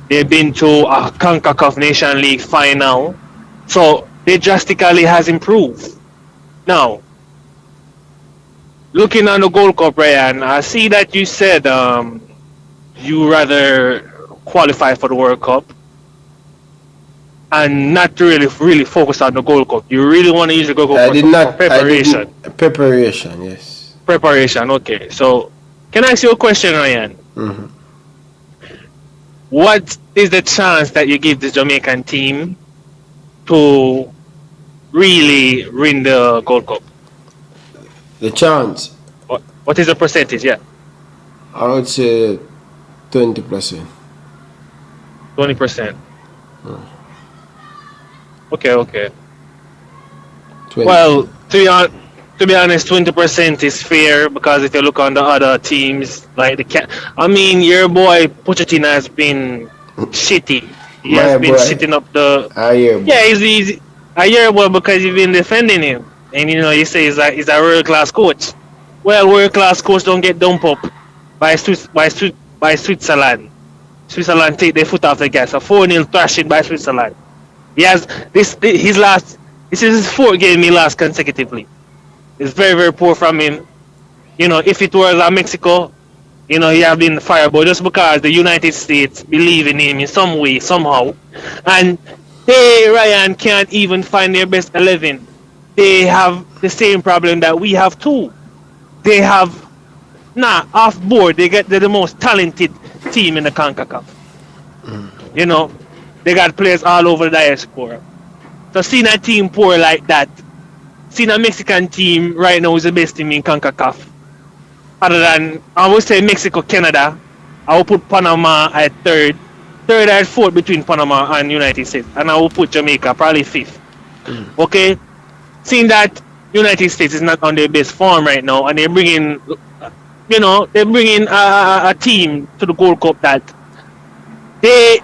N: They've been to a CONCACAF Nation League final. So they drastically has improved. Now, looking on the Gold Cup, Ryan, I see that you said you rather qualify for the World Cup and not really focus on the Gold Cup. You really want to use the Gold Cup for preparation.
A: Preparation, yes.
N: Preparation. Okay. So, can I ask you a question, Ryan?
A: Mm-hmm.
N: What is the chance that you give the Jamaican team to really win the Gold Cup?
A: The chance,
N: What is the percentage? Yeah,
A: I would say 20%.
N: 20%. Okay.
A: 20.
N: Well, to be honest, 20% is fair because if you look on the other teams, like I mean, your boy Pochettino has been shitty. He
A: My
N: has been
A: boy.
N: shitting up the.
A: I hear, boy.
N: Yeah, he's a year boy because you've been defending him, and you say he's a world class coach. Well, world class coach don't get dumped up by Switzerland. Switzerland take their foot off the gas. A 4-0 thrashing by Switzerland. He has this is his fourth game he lost consecutively. It's very, very poor from him. If it was Mexico, he have been fired, but just because the United States believe in him in some way, somehow, and Ryan can't even find their best 11. They have the same problem that we have too. They have off board. They're the most talented team in the CONCACAF. They got players all over the diaspora. So seeing a team poor like that, seeing a Mexican team right now is the best team in CONCACAF. Other than, I would say Mexico, Canada, I will put Panama at third at fourth between Panama and United States, and I will put Jamaica probably fifth. Okay, seeing that United States is not on their best form right now, and they're bringing a team to the Gold Cup that the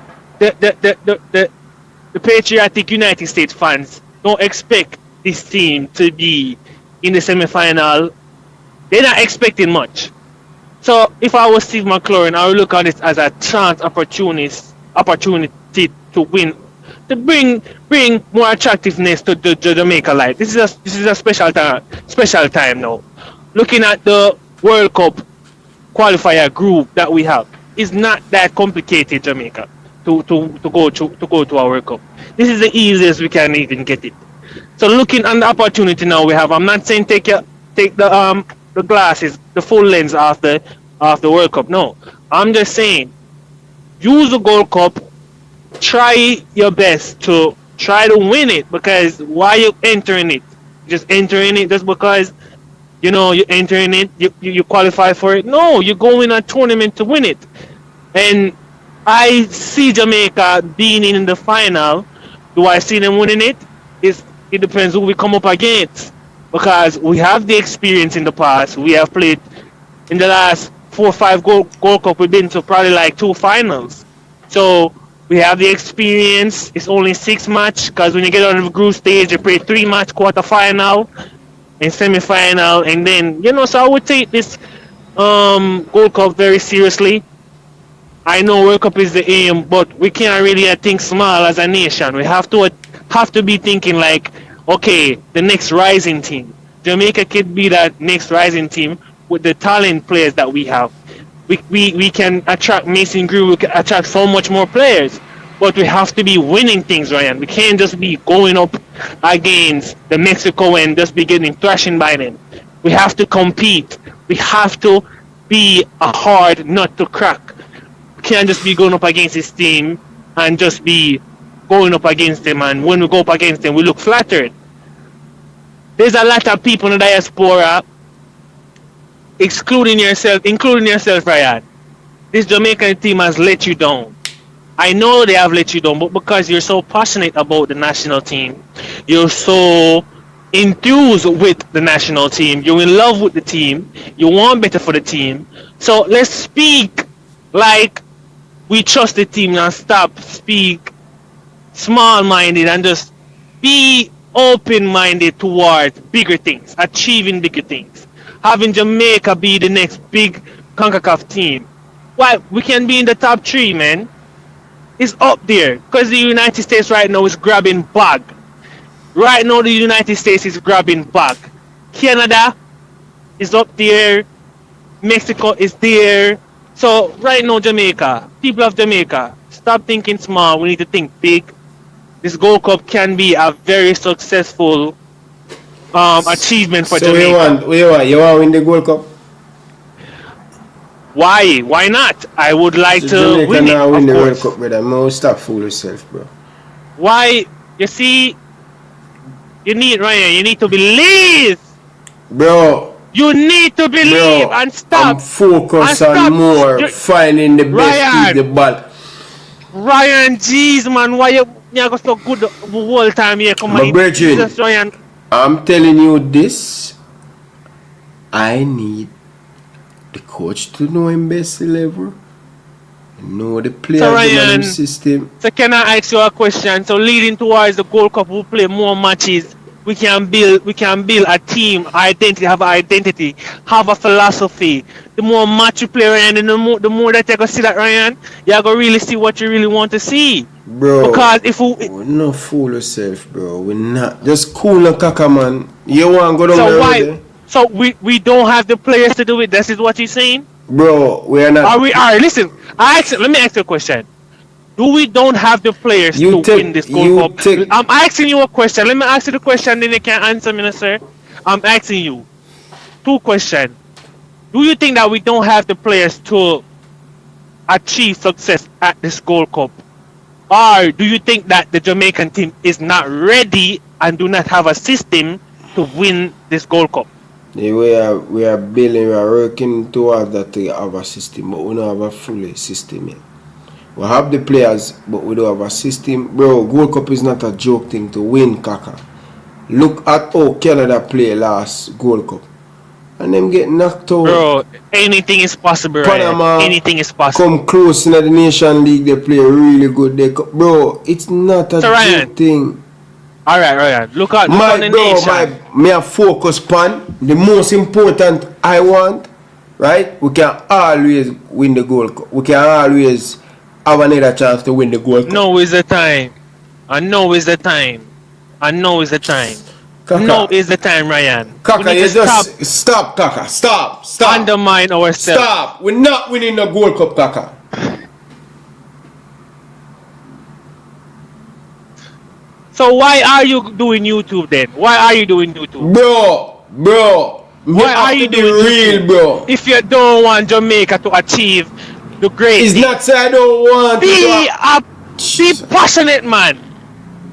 N: patriotic United States fans don't expect this team to be in the semi-final. They're not expecting much. So if I was Steve McLaurin, I would look at it as a chance opportunity to win, to bring more attractiveness to the Jamaica life. This is a special time now. Looking at the World Cup qualifier group that we have, it's not that complicated, Jamaica, to go to our World Cup. This is the easiest we can even get it. So looking at the opportunity now we have, I'm not saying take the glasses, the full lens of the World Cup. No, I'm just saying use the Gold Cup. Try your best to try to win it, because why you entering it? Just entering it just because you're entering it, you qualify for it. No, you go in a tournament to win it. And I see Jamaica being in the final. Do I see them winning it? It depends who we come up against, because we have the experience in the past. We have played in the last 4 or 5 Gold Cup. We've been to probably like 2 finals. So we have the experience. It's only 6 match, because when you get out of the group stage, you play 3 match quarterfinal and semi-final, and then So I would take this Gold Cup very seriously. I know World Cup is the aim, but we can't really think small as a nation. We have to be thinking like, okay, the next rising team. Jamaica could be that next rising team with the talent players that we have. We can attract Mason Grew, we can attract so much more players, but we have to be winning things, Ryan. We can't just be going up against the Mexico and just be getting thrashing by them. We have to compete. We have to be a hard nut to crack. We can't just be going up against this team and just be going up against them, and when we go up against them, we look flattered. There's a lot of people in the diaspora, including yourself, Ryan. This Jamaican team has let you down. I know they have let you down, but because you're so passionate about the national team, you're so enthused with the national team, you're in love with the team, you want better for the team. So let's speak like we trust the team and stop speak small-minded and just be open-minded towards bigger things, achieving bigger things. Having Jamaica be the next big CONCACAF team. Why? We can be in the top 3, man. It's up there, because the United States right now is grabbing bag. Right now the United States is grabbing bag. Canada is up there. Mexico is there. So right now, Jamaica, people of Jamaica, stop thinking small. We need to think big. This Gold Cup can be a very successful achievement for
A: So
N: Jamaica.
A: you want to win the Gold Cup?
N: Why? Why not? I would like
A: So
N: to
A: Jamaica
N: win it,
A: now win
N: of
A: the World
N: course.
A: Cup, brother. Man, stop fooling yourself, bro.
N: Why? You see, you need Ryan. You need to believe.
A: Bro.
N: You need to believe and stop.
A: I'm focused on more finding the best keep the ball.
N: Ryan, jeez, man, why you go so good the whole time here? Come on,
A: Jesus,
N: Ryan.
A: I'm telling you this. I need the coach to know him best level, know the players
N: So
A: in
N: Ryan,
A: the system.
N: So can I ask you a question? So leading towards the Gold Cup, we play more matches. We can build a team, identity, have an identity, have a philosophy. The more match you play, Ryan, the more that you go see that, Ryan, you're gonna really see what you really want to see.
A: Bro,
N: because if
A: we not fool yourself, bro. We not just cool and caca, man. You want to go down
N: so
A: the
N: why?
A: road,
N: So we don't have the players to do it. This is what you're saying,
A: bro. We are not.
N: Are we? All right, listen. Let me ask you a question. Do we don't have the players to win this Gold Cup? I'm asking you a question. Let me ask you the question, then you can answer me, sir. I'm asking you 2 questions. Do you think that we don't have the players to achieve success at this Gold Cup? Or do you think that the Jamaican team is not ready and do not have a system to win this Gold Cup?
A: Yeah, we are building, we are working towards that to have a system, but we don't have a full system yet. We have the players, but we don't have a system. Bro, Gold Cup is not a joke thing to win, Kaka. Look at how Canada play last Gold Cup. And them get knocked out.
N: Bro, anything is possible,
A: Panama,
N: right? Anything is possible.
A: come close in the Nation League, they play really good. Bro, it's not a joke thing.
N: Alright, Ryan. Look at the nation.
A: Me a focus pan. The most important I want, right? We can always win the Gold Cup. We can always have another chance to win the Gold Cup.
N: No is the time. I know is the time. I know is the time.
A: Kaka.
N: No is the time, Ryan.
A: Kaka, you just stop, Kaka. Stop.
N: Undermine ourselves.
A: Stop. We're not winning the Gold Cup, Kaka.
N: So why are you doing YouTube then? Why are you doing YouTube?
A: Bro.
N: Why are you doing
A: real,
N: YouTube?
A: bro?
N: If you don't want Jamaica to achieve the great
A: It's
N: thing,
A: not say I don't want
N: be passionate, man.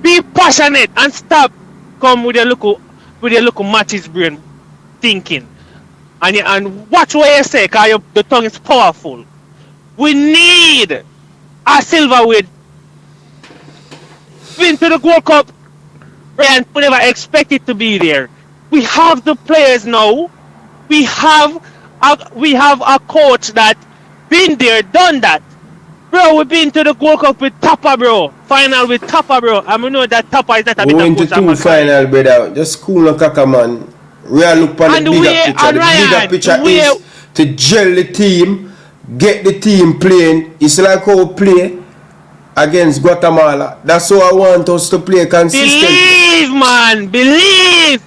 N: Be passionate and stop come with your local matches brain thinking. And watch what you say, because the tongue is powerful. We need a silverweight win to the World Cup, and we never expect it to be there. We have the players now. We have a coach that been there, done that. Bro, we've been to the World Cup with Tapa, bro. Final with Tapa, bro. And we know that Tapa is not a
A: we
N: bit
A: went to
N: of coach.
A: 2 final, brother. Just cool and Kaka, man. We are look on the bigger picture. The bigger picture is to gel the team, get the team playing. It's like how we play against Guatemala. That's how I want us to play consistently.
N: Believe, man. Believe.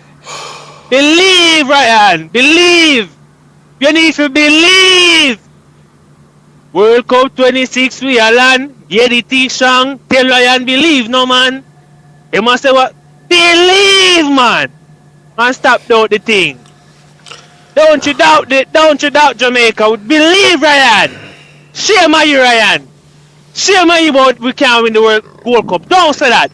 N: Believe, Ryan. Believe. You need to believe. World Cup 26 we are land. Get the team strong. Tell Ryan believe, no man. You must say what? Believe, man. And stop doubt the thing. Don't you doubt it. Don't you doubt Jamaica. Believe, Ryan. Shame on you, Ryan. Shame on you about we can't win the World Cup. Don't say that.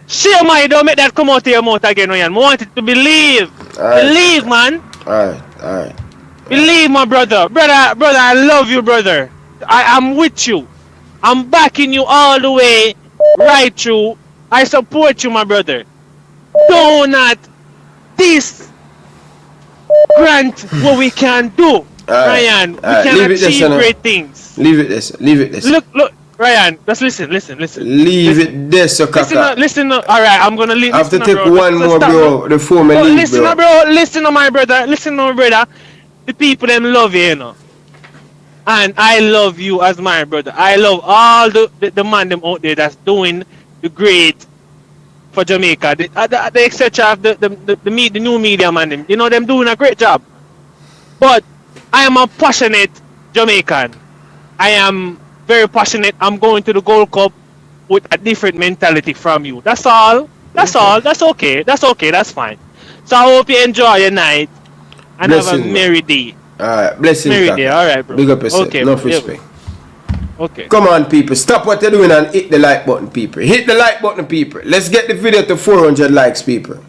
N: Shame on you. Don't make that come out of your mouth again, Ryan. I want it to believe. Believe, man.
A: Alright.
N: Believe, my brother. Brother, I love you, brother. I am with you. I'm backing you all the way, right through. I support you, my brother. Do not grant what we can do, Ryan. We can achieve great things.
A: Leave it this.
N: Look, Ryan. Just listen.
A: Leave it this, Kaka.
N: Listen. All right, I'm gonna leave.
A: I have to take one more, bro. The phone me leave,
N: listen, bro. Listen to my brother. The people them love you, you know. And I love you as my brother. I love all the man them out there that's doing the great for Jamaica. The etc. of the new media man them. You know them doing a great job. But I am a passionate Jamaican. I am very passionate. I'm going to the Gold Cup with a different mentality from you. That's all. That's okay. That's fine. So I hope you enjoy your night and have a
A: Blessing, man.
N: merry day.
A: Alright, blessing,
N: Merry day,
A: Kaka.
N: alright, bro.
A: Big up yourself.
N: Okay,
A: Enough
N: yeah.
A: respect.
N: Okay.
A: Come on, people. Stop what you're doing and hit the like button, people. Hit the like button, people. Let's get the video to 400 likes, people.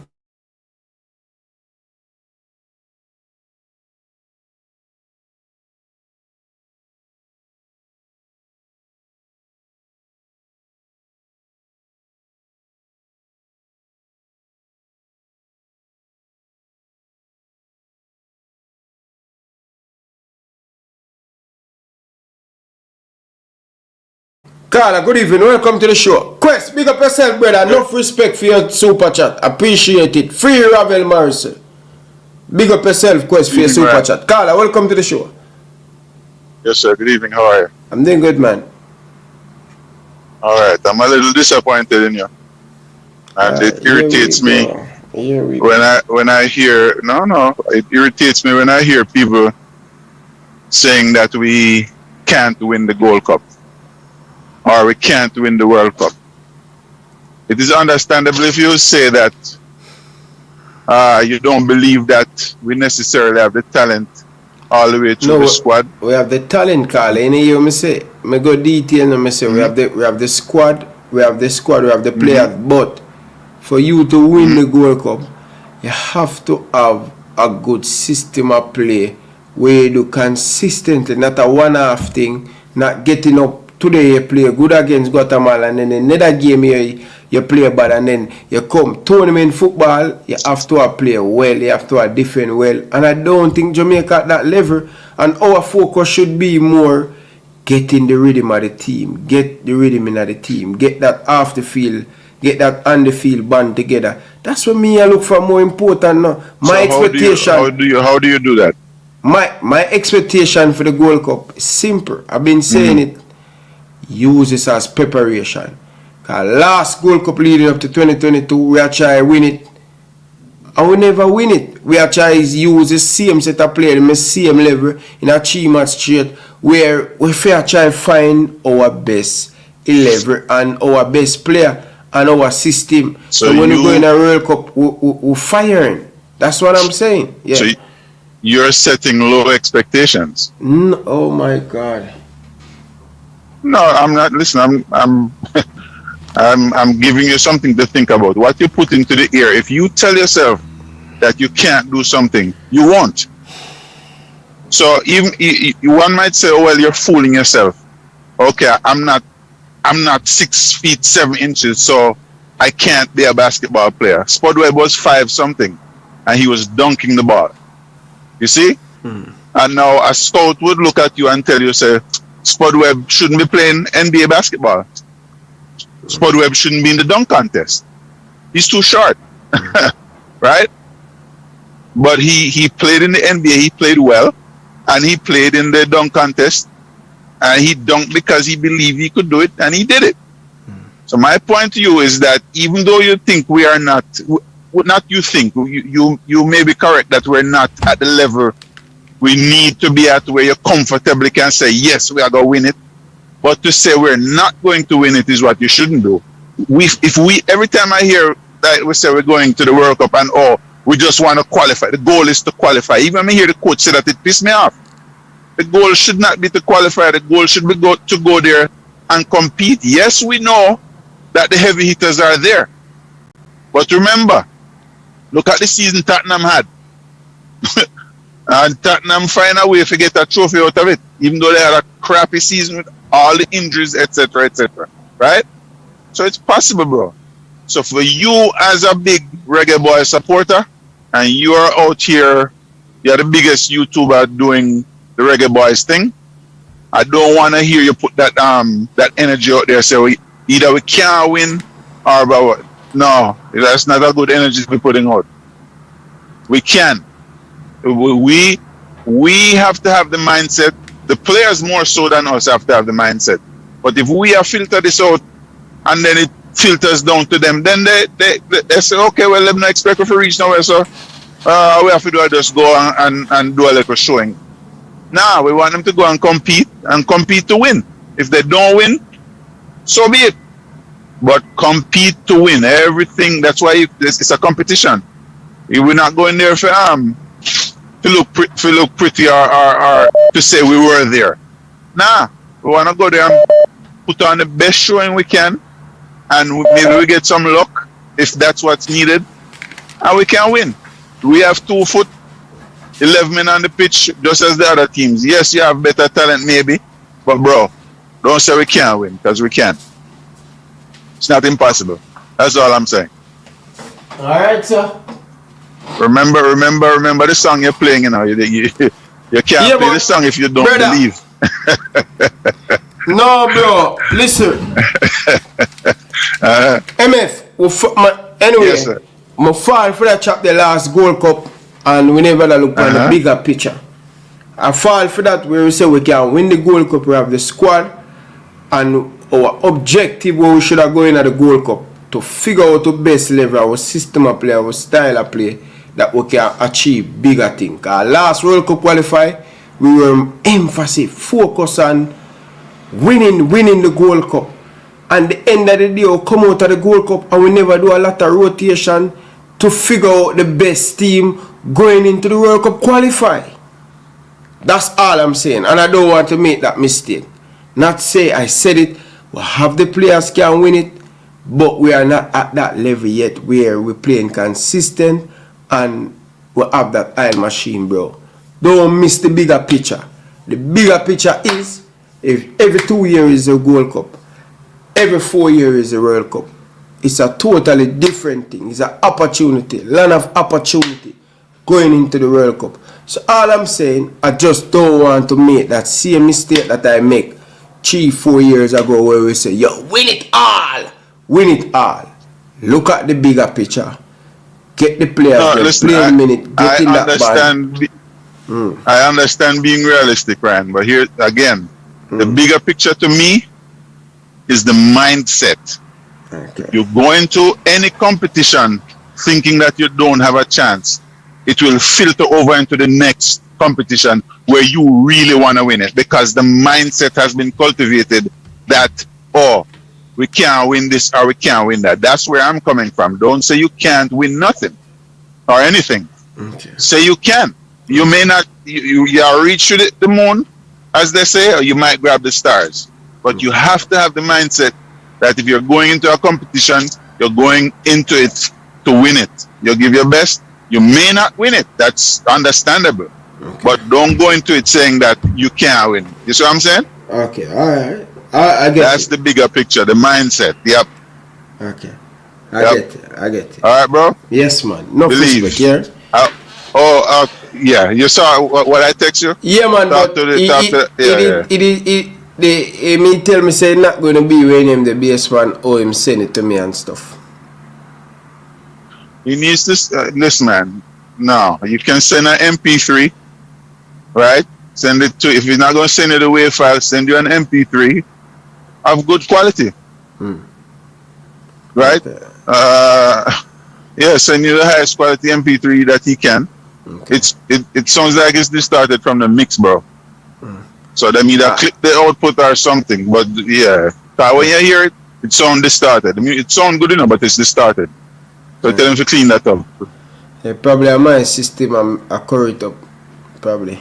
A: Carla, good evening. Welcome to the show. Quest, big up yourself, brother. Enough respect for your super chat. Appreciate it. Free Ravel Morrison. Big up yourself, Quest, for your super chat. Carla, welcome to the show.
O: Yes, sir. Good evening. How are you?
A: I'm doing good, man.
O: All right. I'm a little disappointed in you, and it irritates me when I hear it irritates me when I hear people saying that we can't win the Gold Cup or we can't win the World Cup. It is understandable if you say that you don't believe that we necessarily have the talent all the way through the squad.
A: We have the talent, Carla. You hear me say? Me go detail and me say we have the squad, we have the players, but for you to win the Gold Cup, you have to have a good system of play where you do consistently, not a one-off thing, not getting up today you play good against Guatemala and then another game you play bad and then you come tournament football, you have to play well, you have to defend well, and I don't think Jamaica at that level, and our focus should be more getting the rhythm of the team, get the rhythm in the team, get that off the field, get that on the field band together. That's what me I look for more important now. My expectation.
O: How do you do that?
A: My expectation for the Gold Cup is simple. I've been saying it. Use this as preparation. Cause last Gold Cup leading up to 2022, we are trying to win it. And we never win it. We are trying to use the same set of players, the same level in a 3-match straight, where we try to find our best 11 and our best player and our system. So when we go in a World Cup, we're firing. That's what I'm saying. Yeah.
O: So you're setting low expectations.
A: No, oh my God.
O: No, I'm not. Listen, I'm giving you something to think about. What you put into the air. If you tell yourself that you can't do something, you won't. So even one might say, "Oh well, you're fooling yourself." Okay, I'm not 6 feet 7 inches, so I can't be a basketball player. Spud Webb was 5 something, and he was dunking the ball. You see? And now a scout would look at you and tell you, say, Spud Webb shouldn't be playing NBA basketball. Spud Webb shouldn't be in the dunk contest. He's too short. Right? But he played in the NBA, he played well, and he played in the dunk contest, and he dunked because he believed he could do it, and he did it. So my point to you is that even though you think we are not you think, you may be correct that we're not at the level we need to be at where you comfortably can say, yes, we are going to win it. But to say we're not going to win it is what you shouldn't do. Every time I hear that we say we're going to the World Cup and we just want to qualify. The goal is to qualify. Even when I hear the coach say that, it pisses me off. The goal should not be to qualify. The goal should be to go there and compete. Yes, we know that the heavy hitters are there. But remember, look at the season Tottenham had. And Tottenham find a way to get a trophy out of it, even though they had a crappy season with all the injuries, etc., etc. Right? So it's possible, bro. So for you as a big Reggae Boy supporter, and you are out here, you're the biggest YouTuber doing the Reggae Boys thing, I don't want to hear you put that energy out there. So either we can't win or what? No, that's not a good energy to be putting out. We can. We have to have the mindset. The players more so than us have to have the mindset. But if we have filtered this out and then it filters down to them, then they say, okay, well, let me not expect to reach nowhere, so we have to do is just go and do a little showing. Nah, we want them to go and compete to win. If they don't win, so be it. But compete to win everything. That's why it's a competition. We're not going there for to look pretty or to say we were there. Nah, we want to go there and put on the best showing we can, and maybe we get some luck if that's what's needed, and we can win. We have 2 foot, 11 men on the pitch, just as the other teams. Yes, you have better talent maybe, but bro, don't say we can't win, because we can. It's not impossible. That's all I'm saying.
A: All right, sir.
O: Remember the song you're playing, you know. You can't play the song if you don't believe.
A: No, bro. Listen. MF, anyway,
O: yes, sir.
A: I fall for that chop the last Gold Cup and we never look on the bigger picture. I fall for that where we say we can win the Gold Cup, we have the squad, and our objective where we should have gone at the Gold Cup to figure out the best level, our system of play, our style of play, that we can achieve bigger things. Our last World Cup qualify, we were emphasis, focus on winning the Gold Cup. And the end of the day, we come out of the Gold Cup and we never do a lot of rotation to figure out the best team going into the World Cup qualify. That's all I'm saying. And I don't want to make that mistake. Not say I said it, we have the players can win it, but we are not at that level yet where we're playing consistent and we have that iron machine, bro. Don't miss the bigger picture. The bigger picture is if every 2 years is a Gold Cup, every 4 years is a World Cup. It's a totally different thing. It's an opportunity, land of opportunity going into the World Cup. So all I'm saying, I just don't want to make that same mistake that I make 3-4 years ago where we say, yo, win it all. Win it all. Look at the bigger picture. Get the players, play a minute, get in that ball.
O: I understand being realistic, Ryan, but here again, the bigger picture to me is the mindset.
A: Okay.
O: You go into any competition thinking that you don't have a chance, it will filter over into the next competition where you really want to win it, because the mindset has been cultivated that, oh, we can't win this or we can't win that. That's where I'm coming from. Don't say you can't win nothing or anything.
A: Okay.
O: Say you can. You may not, you reach the moon, as they say, or you might grab the stars. But you have to have the mindset that if you're going into a competition, you're going into it to win it. You give your best. You may not win it. That's understandable.
A: Okay.
O: But don't go into it saying that you can't win. You see what I'm saying?
A: Okay, alright. I get
O: That's the bigger picture, the mindset. Yep.
A: Okay. I get it.
O: Alright, bro?
A: Yes, man. No
O: Believe.
A: respect,
O: yeah? Yeah. You saw what I text you?
A: Yeah, man.
O: Talk to
A: He tell me say not going to be when him the base man or him send it to me and stuff.
O: He needs to listen, man. No, you can send an MP3, right? Send it to. If you're not going to send it a WAV file, send you an MP3 of good quality, right?
A: Okay.
O: Yeah, send you the highest quality MP3 that he can. Okay. It sounds like it's distorted from the mix, bro. So they either clip the output or something. But yeah, when you hear it, it sounds distorted. I mean, it sounds good enough, but it's distorted. So tell him to clean that up.
A: Yeah, probably my system I core it up. Probably.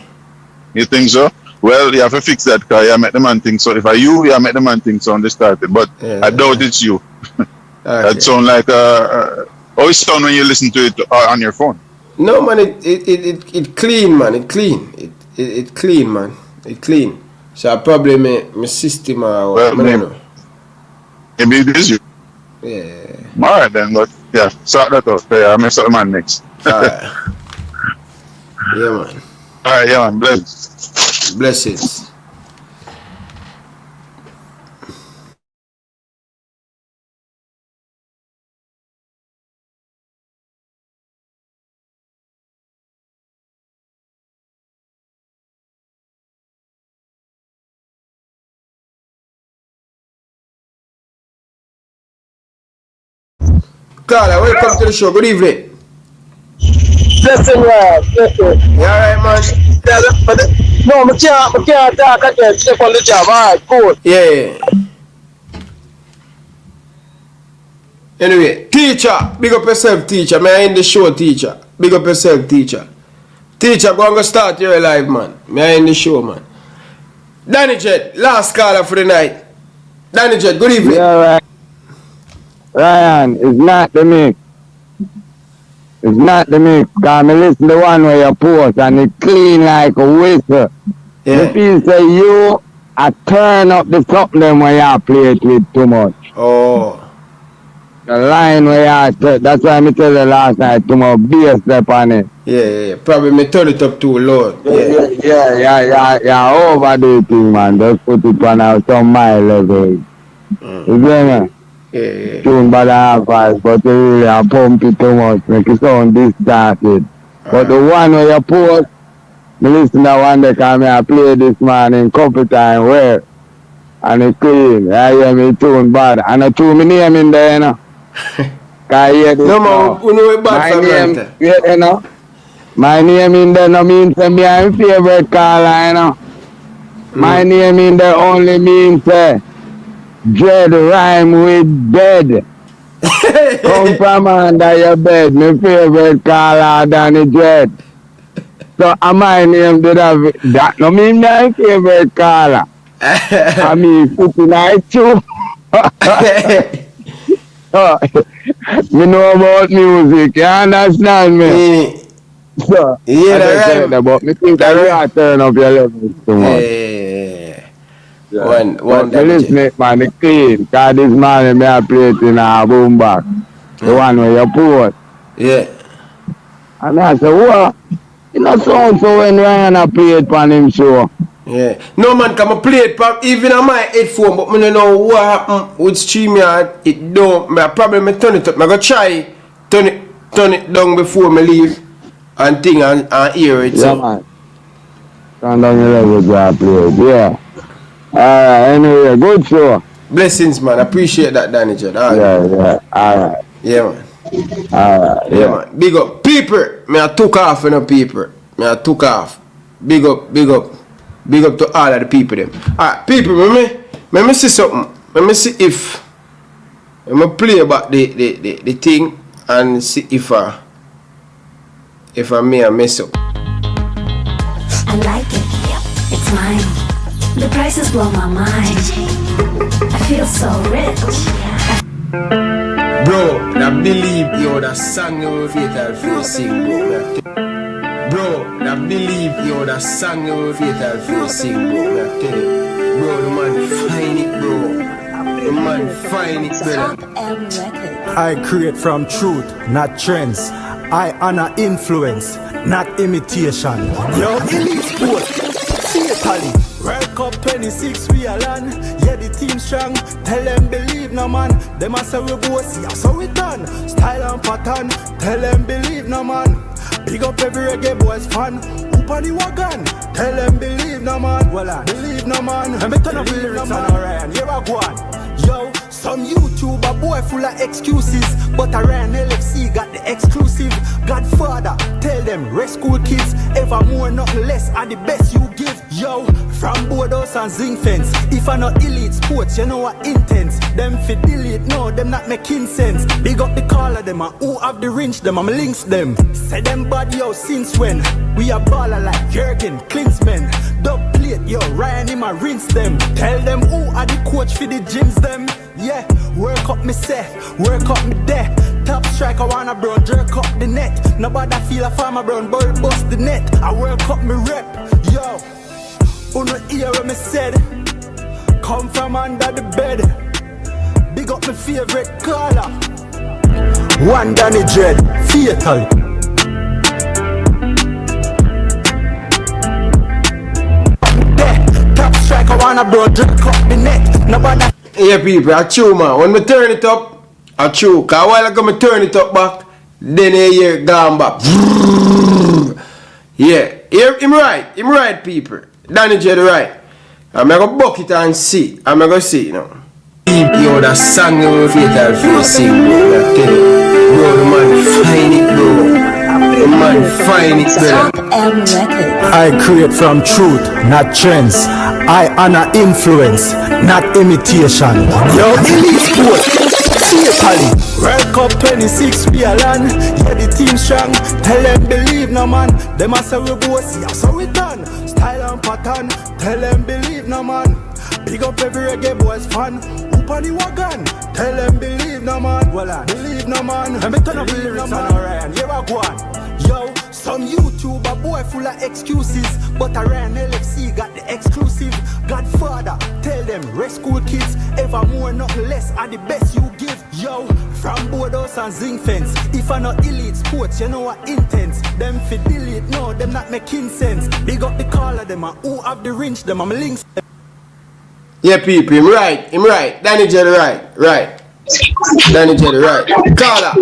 O: You think so? Well, you have to fix that because you make the man think so. If I you make the man think sound distorted. But yeah, I doubt it's you.
A: Okay.
O: That sound like how it sound when you listen to it on your phone.
A: No, man, it clean, man. It clean. It clean, man. It clean. So I probably my system or
O: well,
A: I don't know.
O: Maybe it is you.
A: Yeah.
O: Alright then, but yeah, sort that out. Yeah, I mess up the man next.
A: Alright. Yeah, man.
O: Alright, yeah, man. Blessings.
A: Carla, welcome to the show. Good evening.
K: Listen, listen.
A: You alright, man?
K: No, I can't talk again. Step on the job. Alright, cool.
A: Yeah. Anyway, teacher, big up yourself, teacher. May I end the show, teacher? Big up yourself, teacher. Teacher, go and go start your live, man. Me I in the show, man. Danny Jet, last caller for the night. Danny Jet, good evening.
P: Yeah, right. Ryan, it's not the mix. It's not the mix. Because I listen to the one where you post and it clean like a whistle.
A: Yeah.
P: The piece say you I turn up the something them where you play it with too much.
A: Oh.
P: The line where you that's why I tell you last night too much bass step on it.
A: Yeah. Probably me turn it up too low.
P: Yeah, overdo it, man. Just put it on some my level. You see me?
A: Yeah.
P: Tune bad and fast, but you really pump it too much, make it sound distorted. But the one where you post, me listen to one day because I play this man in couple time where and it clean. I hear me tune bad. And I tune my name in there, you know. Cause I hear this.
A: No man, we know it bad for
P: name, you know. My name in there no means me my favorite caller, you know. My name in there only means dread rhyme with dead. Come from under your bed, my favorite caller Danny Dread. So my name did have that no mean my favorite caller. I mean putting night too. Me know about music, you understand me? So,
A: yeah,
P: right. But me think that you turn up your levels too much.
A: Yeah. One
P: but listen, man, the clean. Because this man me a play it in a boom box. The one where you post.
A: Yeah.
P: And I say, what? You know sound so when Ryan a play it on him show.
A: Yeah. No man can play it even on my headphone, but I don't know what happened with StreamYard. It don't. I probably turn it up. I go try turn it down before me leave and thing and hear it.
P: Yeah,
A: so.
P: man. Turn down your level to play it. Yeah. Alright, anyway, good show.
A: Blessings, man. I appreciate that, Danny Judd.
P: Yeah. Alright.
A: Yeah, man.
P: Alright.
A: Yeah, man. Big up. People. Me I took off, you know, people. Me I took off. Big up. Big up to all of the people them. Alright, people, let me see something. Let me see if let me play about the thing and see if I may mess up.
Q: I like it. It's mine. The prices blow my mind. I feel so rich.
A: Bro, I believe yo that song you fatal for sing, bro. I believe yo that song you fatal for sing, bro. I tell you, bro, the man find it, bro. The man find it, brother.
H: I create from truth, not trends. I honor influence, not imitation. Yo, elite sport, fatally. World Cup 26 we are land. Yeah, the team strong. Tell them believe no man. Them a say we bossy, so we done. Style and pattern. Tell them believe no man. Big up every Reggae Boyz fan. Up on the wagon. Tell them believe no man. Well, believe no man. Let me turn up the lyrics on Ryan. Here I go on. Yo, some YouTuber boy full of excuses, but Ryan LFC got the exclusive. Godfather, tell them rescue kids, ever more, nothing less, are the best you give. Yo, from Boardhouse and Zinc Fence, if I not elite sports, you know what intense. Them fi delete, no, them not making sense. Big up the caller, them and who have the range, them and links them. Say them bad, yo, since when? We a baller like Jurgen Klinsmann. Dub plate, yo, Ryan him a rinse them. Tell them who are the coach for the gyms them. Yeah, work up me say, work up me there. Top striker wanna brown, jerk up the net. Nobody feel a farmer brown, ball bust the net. I work up me rep, yo. Who no hear what me said? Come from under the bed. Big up my favorite caller. One Danny Dread, fatal. Top striker wanna brown, jerk up the net. Nobody.
A: Yeah, people, I chew, man. When me turn it up, I chew. Cause while I come turn it up back, then I hear gone back. Yeah, him right, people. Danny J right. I'm gonna buck it and see. I'm gonna see, you know. Yo, that song you fatal for sing, bro. I tell you, bro, the man find it, bro. The man find it, brother.
H: I create from truth, not trends. I honor influence, not imitation. Yo, elite sport, Fatally, World Cup 26 we a land. Yeah, the team strong. Tell them believe no man. Them a say we boss, yeah, so we done. Style and pattern. Tell them believe no man. Big up every Reggae Boyz fan. Whoop on the wagon. Tell them believe no man. Well, I believe no man. Let me turn up the lyrics on Orion. Here I go on. Yo, some YouTuber boy full of excuses, but Orion LFC got the exclusive. Godfather, tell them rescue kids, ever more nothing less are the best you give. Yo, from Boardhouse and Zinc Fence, if I not elite sports, you know what intense. Them fi delete, no, them not making sense. Big up the caller, them and who have the wrench, them I'm links.
A: Yeah, people, him right. Danny Jerry right. Danny Jerry right. Caller.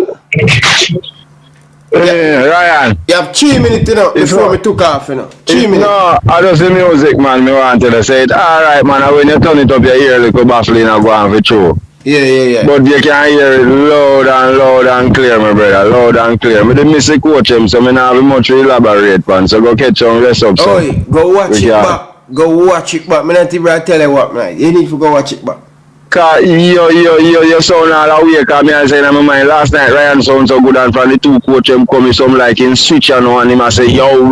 P: Yeah, Ryan.
A: You have 3 minutes, you know, before we took off, you know. 3 minutes.
P: No, I just the music, man. Me wanted to say it. Alright, man, when you turn it up, you hear a little baffling and go on for true.
A: Yeah.
P: But you can hear it loud and clear, my brother. Loud and clear. Me didn't miss the coach him, so me not have much to elaborate, man. So go catch on, rest up, son.
A: Oh, go watch it back. Go watch it back. Me not even tell you what, man. You need to go watch it back.
P: Cause you sound all away, cause me I say in my mind last night Ryan sound so good and from the two coach him come some like in switch and one him I say yo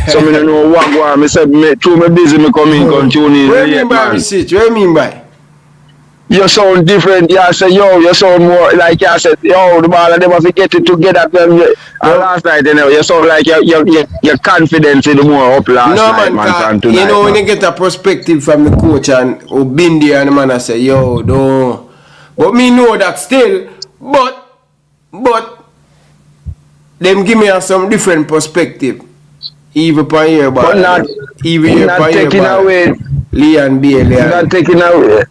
P: so me don't know what go on. Me say me through me busy me come in come tune in.
A: What do you mean by switch? What do you mean by?
P: You sound different, yeah, I say yo, you sound more like I said, yo, the ball and them have to get it together. And last night, you know, you sound like your confidence in the more up last night, man.
A: You know, when you get a perspective from the coach and who been there and the man I say, yo, no. But me know that still, but them give me some different perspective. Even per year, but not taking away. Leon B.
P: Not taking away.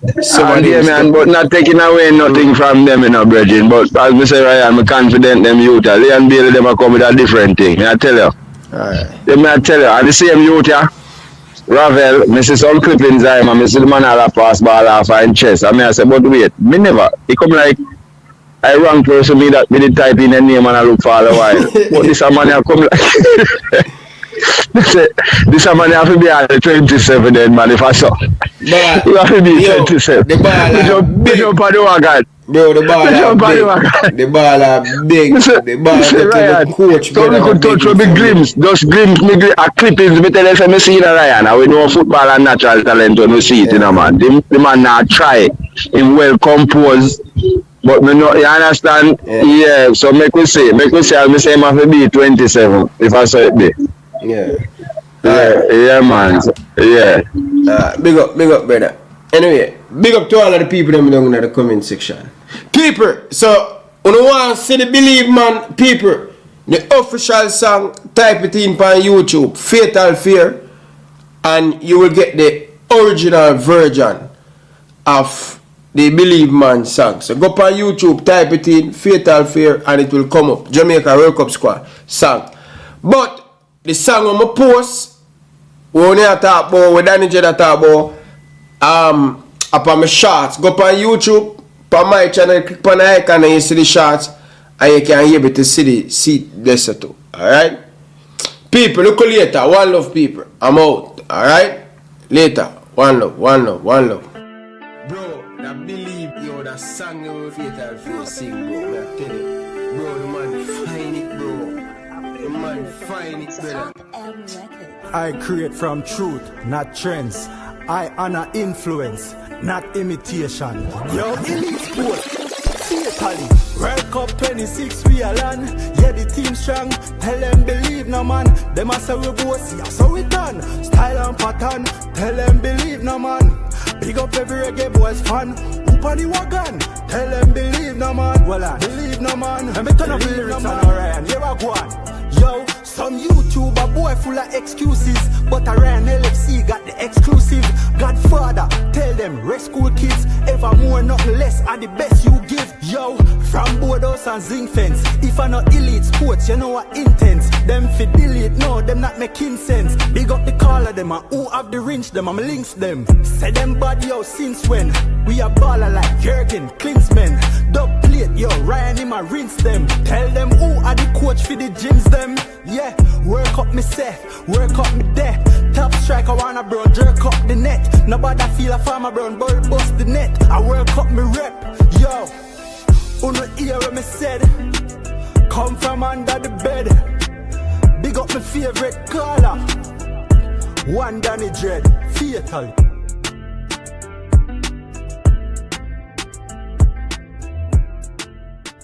P: Man, but not taking away nothing from them, you know, brethren. But as I say, Ryan, I'm confident them youth. Leon B. them come with a different thing. I tell you. I tell you. And the same youth, yeah. Ravel, I see some clippings I am, I see the man all pass ball off in chest. I say, but wait, me never. He come like I wrong person me that me did type in a name and I look for a while. But this man I come like this man have to be at the 27 then, man, if I saw. You have to be 27.
A: The ball
P: big up on the wagon.
A: Bro, the ball big. The ball big. The ball the coach.
P: So we could touch with big glimpse. Just glimpse, a clippings, me tell you, say me see the Ryan. And we know football and natural talent when we see it, you know, man. The man not try. Him well composed. But me know, you understand? Yeah, so make we say, I say him have to be 27, if I say it be. Yeah, man. Yeah.
A: Big up, brother. Anyway, big up to all of the people that down in the comment section. People, so when you want to see the Believe Man, people, the official song, type it in on YouTube, Fatal Fear, and you will get the original version of the Believe Man song. So go on YouTube, type it in, Fatal Fear, and it will come up. Jamaica World Cup Squad song. But the song on my post, when I talk about, when Danny J talk about, upon my shots, go on YouTube, on my channel, click on the icon and you see the shots, and you can hear to see the seat this too. Alright? People, look later. One love, people. I'm out. Alright? Later. One love.
G: Bro, I believe yo that song you Fatal Fear sing, bro. I tell you. Bro, the man find it, bro. The man find it, brother.
H: I create from truth, not trends. I honor influence, not imitation. Yo, elite sport, fatally. World Cup 26 we a land. Yeah, the team strong. Tell them believe no man. Them a say we boss, yeah, so we done. Style and pattern. Tell them believe no man. Big up every Reggae Boyz fan. Whoop on the wagon. Tell them believe no man. Well, I believe no man. Let me turn up the lyrics on Orion. Here I go on. Yo, some YouTuber boy full of excuses, but Orion LFC got the exclusive. Godfather, tell them rescue kids, ever more nothing less are the best you give. Yo, from Boardhouse and Zinc Fence, if I not elite sports, you know what intense. Them fi delete, no, them not making sense. Big up the caller, them and who have the wrench, them I'm links them. Say them bad yo since when we a baller like Jurgen Klinsmann. Dub plate, yo, Ryan him a rinse them. Tell them who are the coach for the gyms them. Yeah, work up me say, work up me there. Top striker wanna brown, jerk up the net. Nobody feel a farmer brown, ball bust the net. I work up me rep, yo. Uno hear what me said. Come from under the bed. Big up my favorite color. One Danny Dread. Fatally.